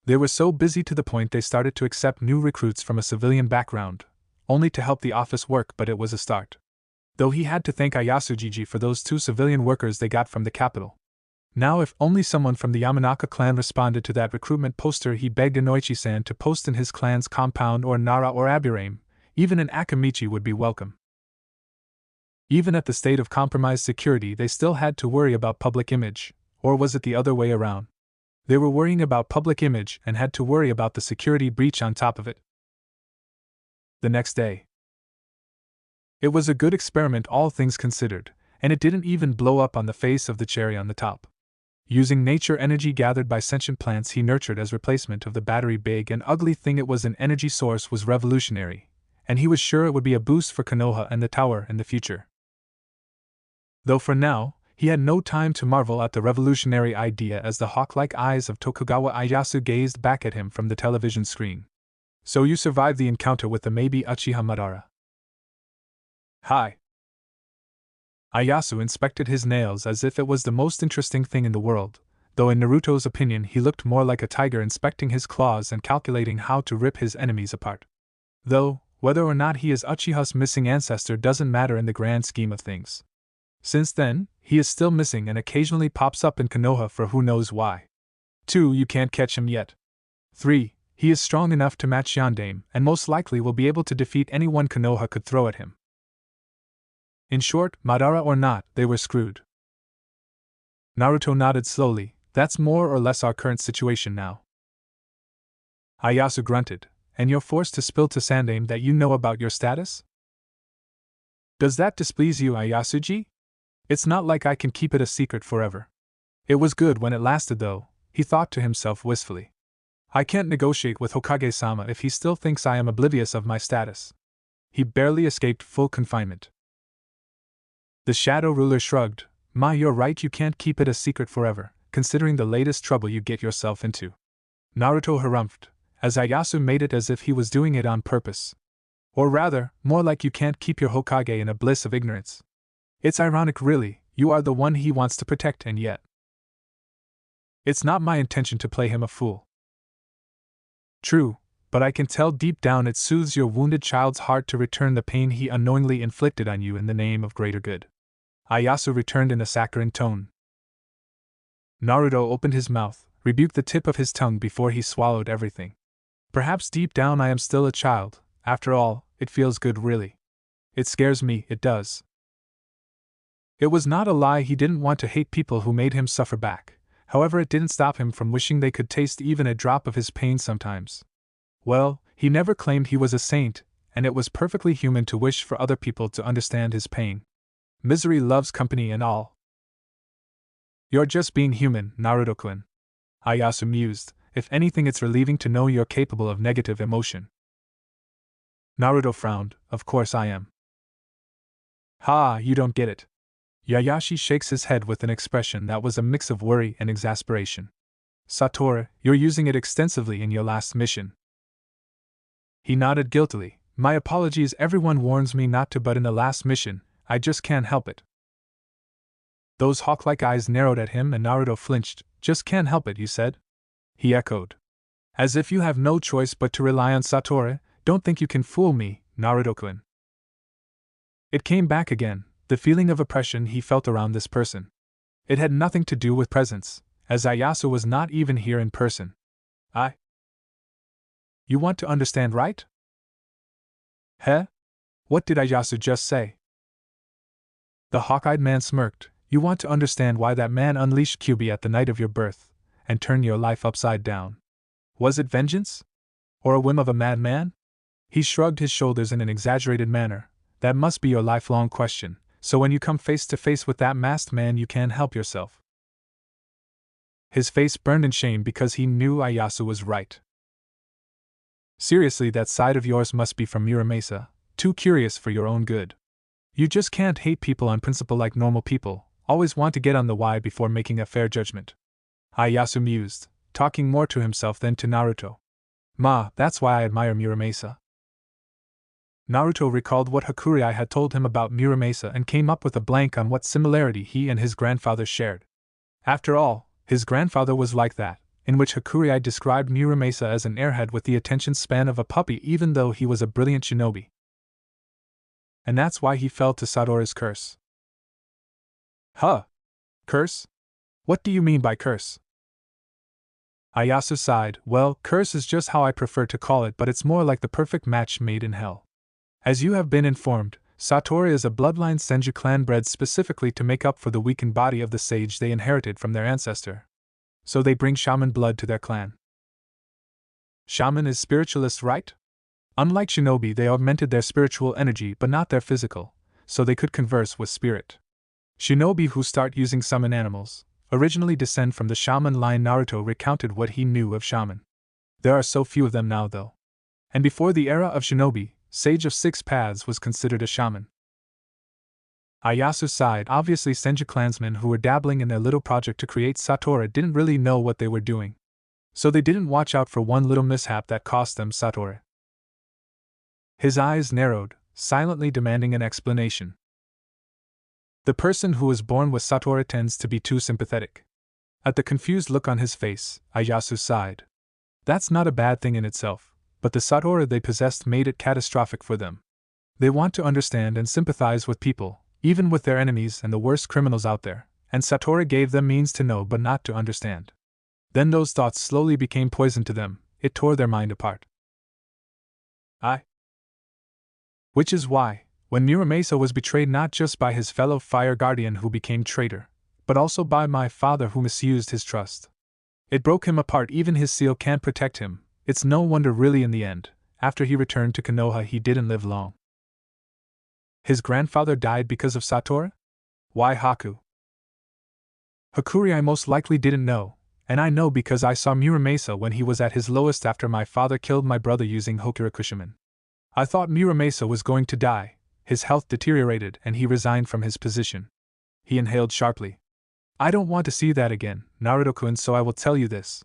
S1: They were so busy to the point they started to accept new recruits from a civilian background, only to help the office work, but it was a start. Though he had to thank Ayasujiji for those 2 civilian workers they got from the capital. Now if only someone from the Yamanaka clan responded to that recruitment poster he begged Inoichi-san to post in his clan's compound, or Nara or Aburame, even an Akamichi would be welcome. Even at the state of compromised security they still had to worry about public image, or was it the other way around? They were worrying about public image and had to worry about the security breach on top of it. The next day. It was a good experiment all things considered, and it didn't even blow up on the face of the cherry on the top. Using nature energy gathered by sentient plants he nurtured as replacement of the battery, big and ugly thing it was, an energy source was revolutionary, and he was sure it would be a boost for Konoha and the tower in the future. Though for now, he had no time to marvel at the revolutionary idea as the hawk-like eyes of Tokugawa Ieyasu gazed back at him from the television screen. So you survived the encounter with the maybe Uchiha Madara. Hi. Ieyasu inspected his nails as if it was the most interesting thing in the world, though in Naruto's opinion he looked more like a tiger inspecting his claws and calculating how to rip his enemies apart. Though, whether or not he is Uchiha's missing ancestor doesn't matter in the grand scheme of things. Since then, he is still missing and occasionally pops up in Konoha for who knows why. 2. You can't catch him yet. 3. He is strong enough to match Yondaime and most likely will be able to defeat anyone Konoha could throw at him. In short, Madara or not, they were screwed. Naruto nodded slowly. That's more or less our current situation now. Ieyasu grunted. And you're forced to spill to Sandaime that you know about your status? Does that displease you, Ieyasu-ji? It's not like I can keep it a secret forever. It was good when it lasted though, he thought to himself wistfully. I can't negotiate with Hokage-sama if he still thinks I am oblivious of my status. He barely escaped full confinement. The Shadow Ruler shrugged. Ma, you're right, you can't keep it a secret forever, considering the latest trouble you get yourself into. Naruto harumphed, as Ieyasu made it as if he was doing it on purpose. Or rather, more like you can't keep your Hokage in a bliss of ignorance. It's ironic really, you are the one he wants to protect and yet. It's not my intention to play him a fool. True, but I can tell deep down it soothes your wounded child's heart to return the pain he unknowingly inflicted on you in the name of greater good. Ieyasu returned in a saccharine tone. Naruto opened his mouth, rebuked the tip of his tongue before he swallowed everything. Perhaps deep down I am still a child, after all, it feels good really. It scares me, it does. It was not a lie he didn't want to hate people who made him suffer back, however it didn't stop him from wishing they could taste even a drop of his pain sometimes. Well, he never claimed he was a saint, and it was perfectly human to wish for other people to understand his pain. Misery loves company and all. You're just being human, Naruto-kun. Ieyasu mused. If anything, it's relieving to know you're capable of negative emotion. Naruto frowned. Of course I am. Ha, you don't get it. Yayashi shakes his head with an expression that was a mix of worry and exasperation. Satoru, you're using it extensively in your last mission. He nodded guiltily. My apologies, everyone warns me not to, but in the last mission, I just can't help it. Those hawk-like eyes narrowed at him and Naruto flinched. Just can't help it, you said? He echoed. As if you have no choice but to rely on Satoru. Don't think you can fool me, Naruto-kun. It came back again, the feeling of oppression he felt around this person. It had nothing to do with presence, as Ieyasu was not even here in person. You want to understand, right? Heh? What did Ieyasu just say? The hawk-eyed man smirked. You want to understand why that man unleashed Kyuubi at the night of your birth, and turned your life upside down. Was it vengeance? Or a whim of a madman? He shrugged his shoulders in an exaggerated manner. That must be your lifelong question, so when you come face to face with that masked man you can't help yourself. His face burned in shame because he knew Ieyasu was right. Seriously, that side of yours must be from Muramasa, too curious for your own good. You just can't hate people on principle like normal people, always want to get on the why before making a fair judgment. Ieyasu mused, talking more to himself than to Naruto. Ma, that's why I admire Muramasa. Naruto recalled what Hakurei had told him about Muramasa and came up with a blank on what similarity he and his grandfather shared. After all, his grandfather was like that, in which Hakurei described Muramasa as an airhead with the attention span of a puppy even though he was a brilliant shinobi. And that's why he fell to Satoru's curse. Huh? Curse? What do you mean by curse? Ieyasu sighed. Well, curse is just how I prefer to call it, but it's more like the perfect match made in hell. As you have been informed, Satoru is a bloodline Senju clan bred specifically to make up for the weakened body of the sage they inherited from their ancestor. So they bring shaman blood to their clan. Shaman is spiritualist, right? Unlike shinobi, they augmented their spiritual energy but not their physical, so they could converse with spirit. Shinobi who start using summon animals originally descend from the shaman line. Naruto recounted what he knew of shaman. There are so few of them now though. And before the era of shinobi, Sage of Six Paths was considered a shaman. Ieyasu sighed. Obviously Senju clansmen who were dabbling in their little project to create Satoru didn't really know what they were doing. So they didn't watch out for one little mishap that cost them Satoru. His eyes narrowed, silently demanding an explanation. The person who was born with Satoru tends to be too sympathetic. At the confused look on his face, Ieyasu sighed. That's not a bad thing in itself, but the Satoru they possessed made it catastrophic for them. They want to understand and sympathize with people, even with their enemies and the worst criminals out there, and Satori gave them means to know but not to understand. Then those thoughts slowly became poison to them, it tore their mind apart. Which is why, when Muramasa was betrayed not just by his fellow fire guardian who became traitor, but also by my father who misused his trust. It broke him apart. Even his seal can't protect him. It's no wonder really in the end, after he returned to Konoha he didn't live long. His grandfather died because of Satori? Why Haku? Hakurai most likely didn't know, and I know because I saw Muramasa when he was at his lowest after my father killed my brother using Hokurakushiman. I thought Muramasa was going to die, his health deteriorated and he resigned from his position. He inhaled sharply. I don't want to see that again, Naruto-kun, so I will tell you this.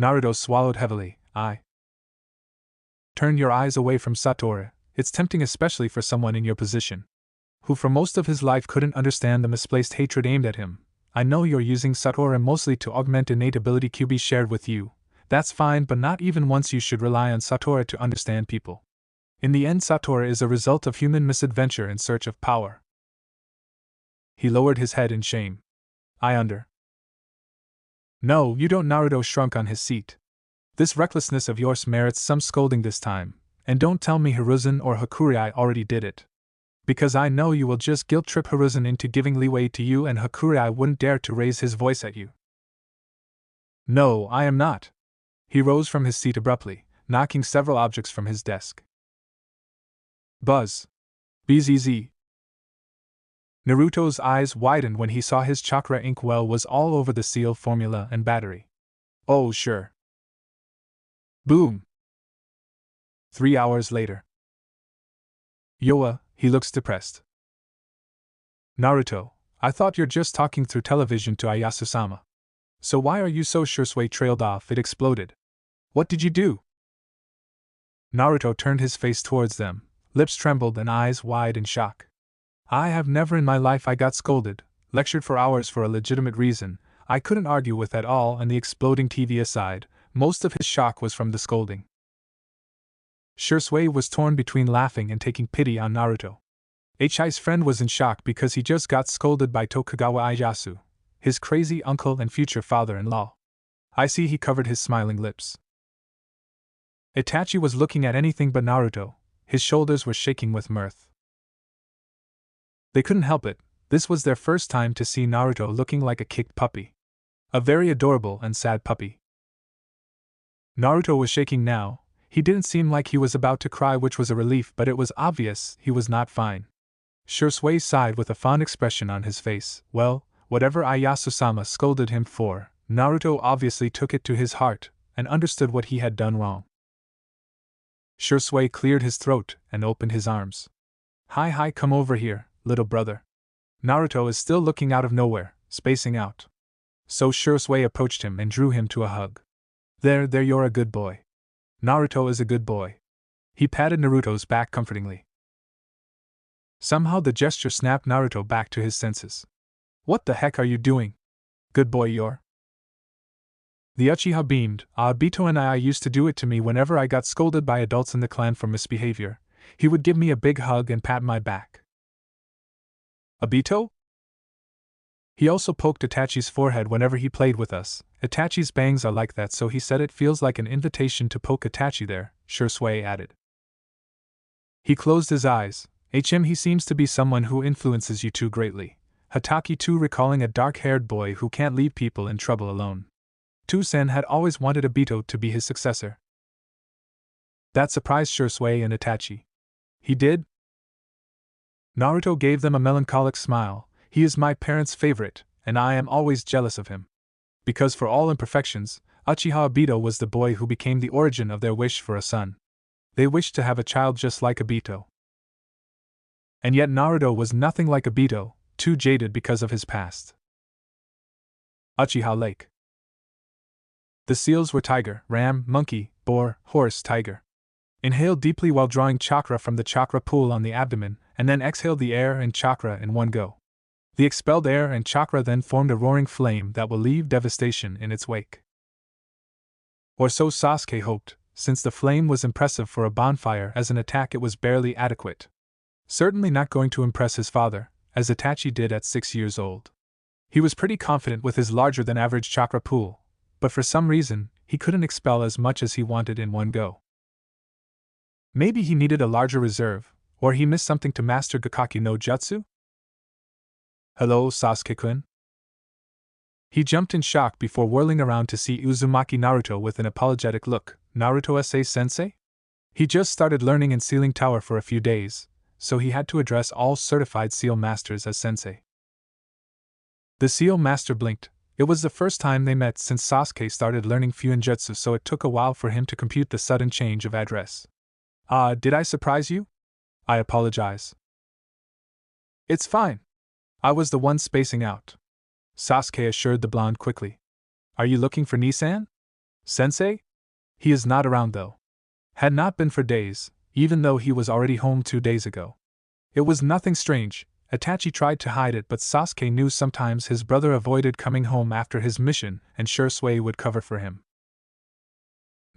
S1: Naruto swallowed heavily. Turn your eyes away from Satori. It's tempting, especially for someone in your position, who for most of his life couldn't understand the misplaced hatred aimed at him. I know you're using Satori mostly to augment innate ability QB shared with you. That's fine, but not even once you should rely on Satori to understand people. In the end, Satori is a result of human misadventure in search of power. He lowered his head in shame. No, you don't. Naruto shrunk on his seat. This recklessness of yours merits some scolding this time, and don't tell me Hiruzen or Hakurai already did it. Because I know you will just guilt-trip Hiruzen into giving leeway to you, and Hakurai wouldn't dare to raise his voice at you. No, I am not. He rose from his seat abruptly, knocking several objects from his desk. Buzz. Bzz. Naruto's eyes widened when he saw his chakra ink well was all over the seal formula and battery. Oh, sure. Boom. 3 hours later. Yoa, he looks depressed. Naruto, I thought you're just talking through television to Ayasu-sama. So why are you so sure? Shisui trailed off. It exploded. What did you do? Naruto turned his face towards them, lips trembled and eyes wide in shock. I have never in my life. I got scolded, lectured for hours for a legitimate reason. I couldn't argue with at all, and the exploding TV aside, most of his shock was from the scolding. Shisui was torn between laughing and taking pity on Naruto. Hi's friend was in shock because he just got scolded by Tokugawa Ieyasu, his crazy uncle and future father-in-law. I see. He covered his smiling lips. Itachi was looking at anything but Naruto. His shoulders were shaking with mirth. They couldn't help it. This was their first time to see Naruto looking like a kicked puppy. A very adorable and sad puppy. Naruto was shaking now. He didn't seem like he was about to cry, which was a relief, but it was obvious he was not fine. Shisui sighed with a fond expression on his face. Well, whatever Ieyasu-sama scolded him for, Naruto obviously took it to his heart and understood what he had done wrong. Shisui cleared his throat and opened his arms. Hi, come over here, little brother. Naruto is still looking out of nowhere, spacing out. So Shisui approached him and drew him to a hug. There, you're a good boy. Naruto is a good boy. He patted Naruto's back comfortingly. Somehow the gesture snapped Naruto back to his senses. What the heck are you doing? Good boy you're. The Uchiha beamed. Obito and I used to do it to me whenever I got scolded by adults in the clan for misbehavior. He would give me a big hug and pat my back. Obito? He also poked Itachi's forehead whenever he played with us. Itachi's bangs are like that, so he said it feels like an invitation to poke Itachi there, Shisui added. He closed his eyes. He seems to be someone who influences you too greatly. Hataki too, recalling a dark-haired boy who can't leave people in trouble alone. Toussaint had always wanted Obito to be his successor. That surprised Shisui and Itachi. He did? Naruto gave them a melancholic smile. He is my parents' favorite, and I am always jealous of him. Because for all imperfections, Uchiha Obito was the boy who became the origin of their wish for a son. They wished to have a child just like Obito. And yet Naruto was nothing like Obito, too jaded because of his past. Uchiha Lake. The seals were tiger, ram, monkey, boar, horse, tiger. Inhaled deeply while drawing chakra from the chakra pool on the abdomen, and then exhaled the air and chakra in one go. The expelled air and chakra then formed a roaring flame that will leave devastation in its wake. Or so Sasuke hoped. Since the flame was impressive for a bonfire, as an attack it was barely adequate. Certainly not going to impress his father, as Itachi did at 6 years old. He was pretty confident with his larger-than-average chakra pool, but for some reason, he couldn't expel as much as he wanted in one go. Maybe he needed a larger reserve, or he missed something to master Gakaki no Jutsu? Hello, Sasuke-kun? He jumped in shock before whirling around to see Uzumaki Naruto with an apologetic look. Naruto sensei? He just started learning in Sealing Tower for a few days, so he had to address all certified seal masters as sensei. The seal master blinked. It was the first time they met since Sasuke started learning Fuinjutsu, so it took a while for him to compute the sudden change of address. Did I surprise you? I apologize. It's fine. I was the one spacing out, Sasuke assured the blonde quickly. Are you looking for Nissan? Sensei? He is not around though. Had not been for days, even though he was already home 2 days ago. It was nothing strange. Itachi tried to hide it, but Sasuke knew sometimes his brother avoided coming home after his mission, and Shisui would cover for him.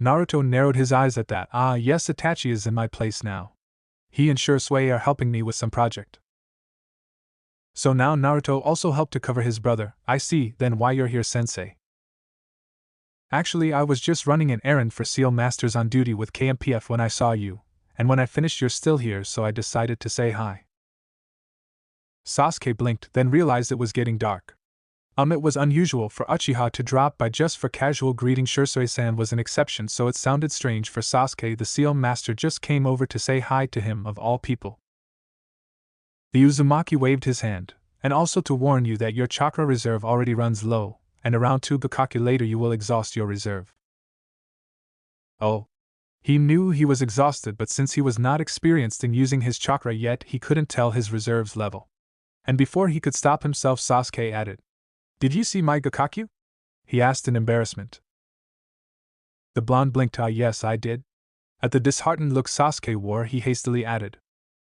S1: Naruto narrowed his eyes at that. Yes, Itachi is in my place now. He and Shisui are helping me with some project. So now Naruto also helped to cover his brother. I see, then why you're here, sensei. Actually, I was just running an errand for seal masters on duty with KMPF when I saw you, and when I finished you're still here, so I decided to say hi. Sasuke blinked, then realized it was getting dark. It was unusual for Uchiha to drop by just for casual greeting. Shisui-san was an exception, so it sounded strange for Sasuke. The seal master just came over to say hi to him of all people. The Uzumaki waved his hand, and also to warn you that your chakra reserve already runs low, and around 2 Gakaki later you will exhaust your reserve. Oh. He knew he was exhausted, but since he was not experienced in using his chakra yet, he couldn't tell his reserves level. And before he could stop himself, Sasuke added, "Did you see my Gakakyu?" he asked in embarrassment. The blonde blinked. Yes, I did. At the disheartened look Sasuke wore, he hastily added,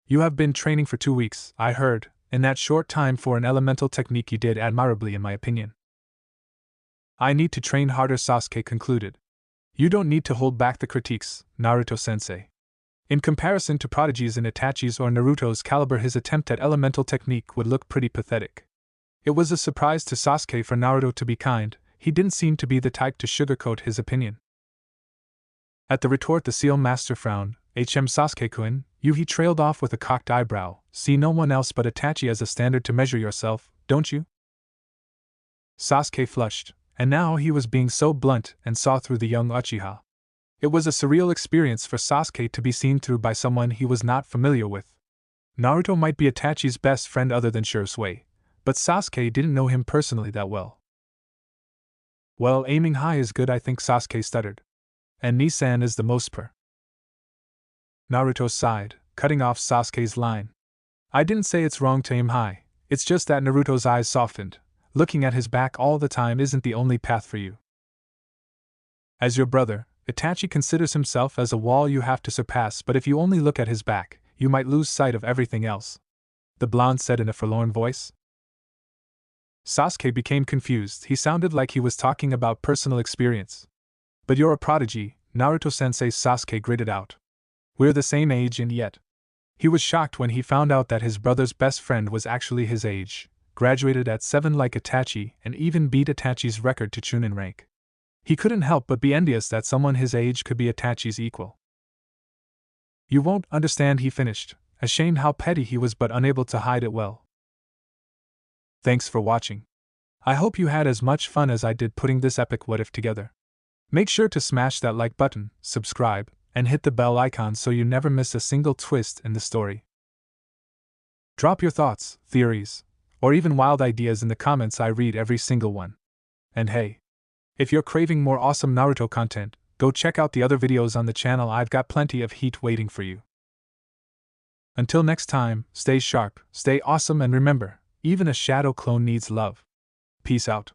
S1: "You have been training for 2 weeks, I heard. In that short time for an elemental technique you did admirably in my opinion." "I need to train harder," Sasuke concluded. "You don't need to hold back the critiques, Naruto-sensei. In comparison to prodigies in Itachi's or Naruto's caliber, his attempt at elemental technique would look pretty pathetic." It was a surprise to Sasuke for Naruto to be kind. He didn't seem to be the type to sugarcoat his opinion. At the retort the seal master frowned. Sasuke-kun, he trailed off with a cocked eyebrow. See no one else but Itachi as a standard to measure yourself, don't you? Sasuke flushed, and now he was being so blunt and saw through the young Uchiha. It was a surreal experience for Sasuke to be seen through by someone he was not familiar with. Naruto might be Itachi's best friend other than Shisui, but Sasuke didn't know him personally that well. "Well, aiming high is good, I think," Sasuke stuttered. "And Nissan is the most per." Naruto sighed, cutting off Sasuke's line. "I didn't say it's wrong to aim high, it's just that Naruto's eyes softened. Looking at his back all the time isn't the only path for you. As your brother, Itachi considers himself as a wall you have to surpass, but if you only look at his back, you might lose sight of everything else," the blonde said in a forlorn voice. Sasuke became confused. He sounded like he was talking about personal experience. "But you're a prodigy, Naruto-sensei," Sasuke gritted out. "We're the same age and yet." He was shocked when he found out that his brother's best friend was actually his age, graduated at 7 like Itachi, and even beat Itachi's record to Chunin rank. He couldn't help but be envious that someone his age could be Itachi's equal. "You won't understand," he finished, ashamed how petty he was but unable to hide it well. Thanks for watching. I hope you had as much fun as I did putting this epic what if together. Make sure to smash that like button, subscribe, and hit the bell icon so you never miss a single twist in the story. Drop your thoughts, theories, or even wild ideas in the comments. I read every single one. And hey, if you're craving more awesome Naruto content, go check out the other videos on the channel. I've got plenty of heat waiting for you. Until next time, stay sharp, stay awesome, and remember, even a shadow clone needs love. Peace out.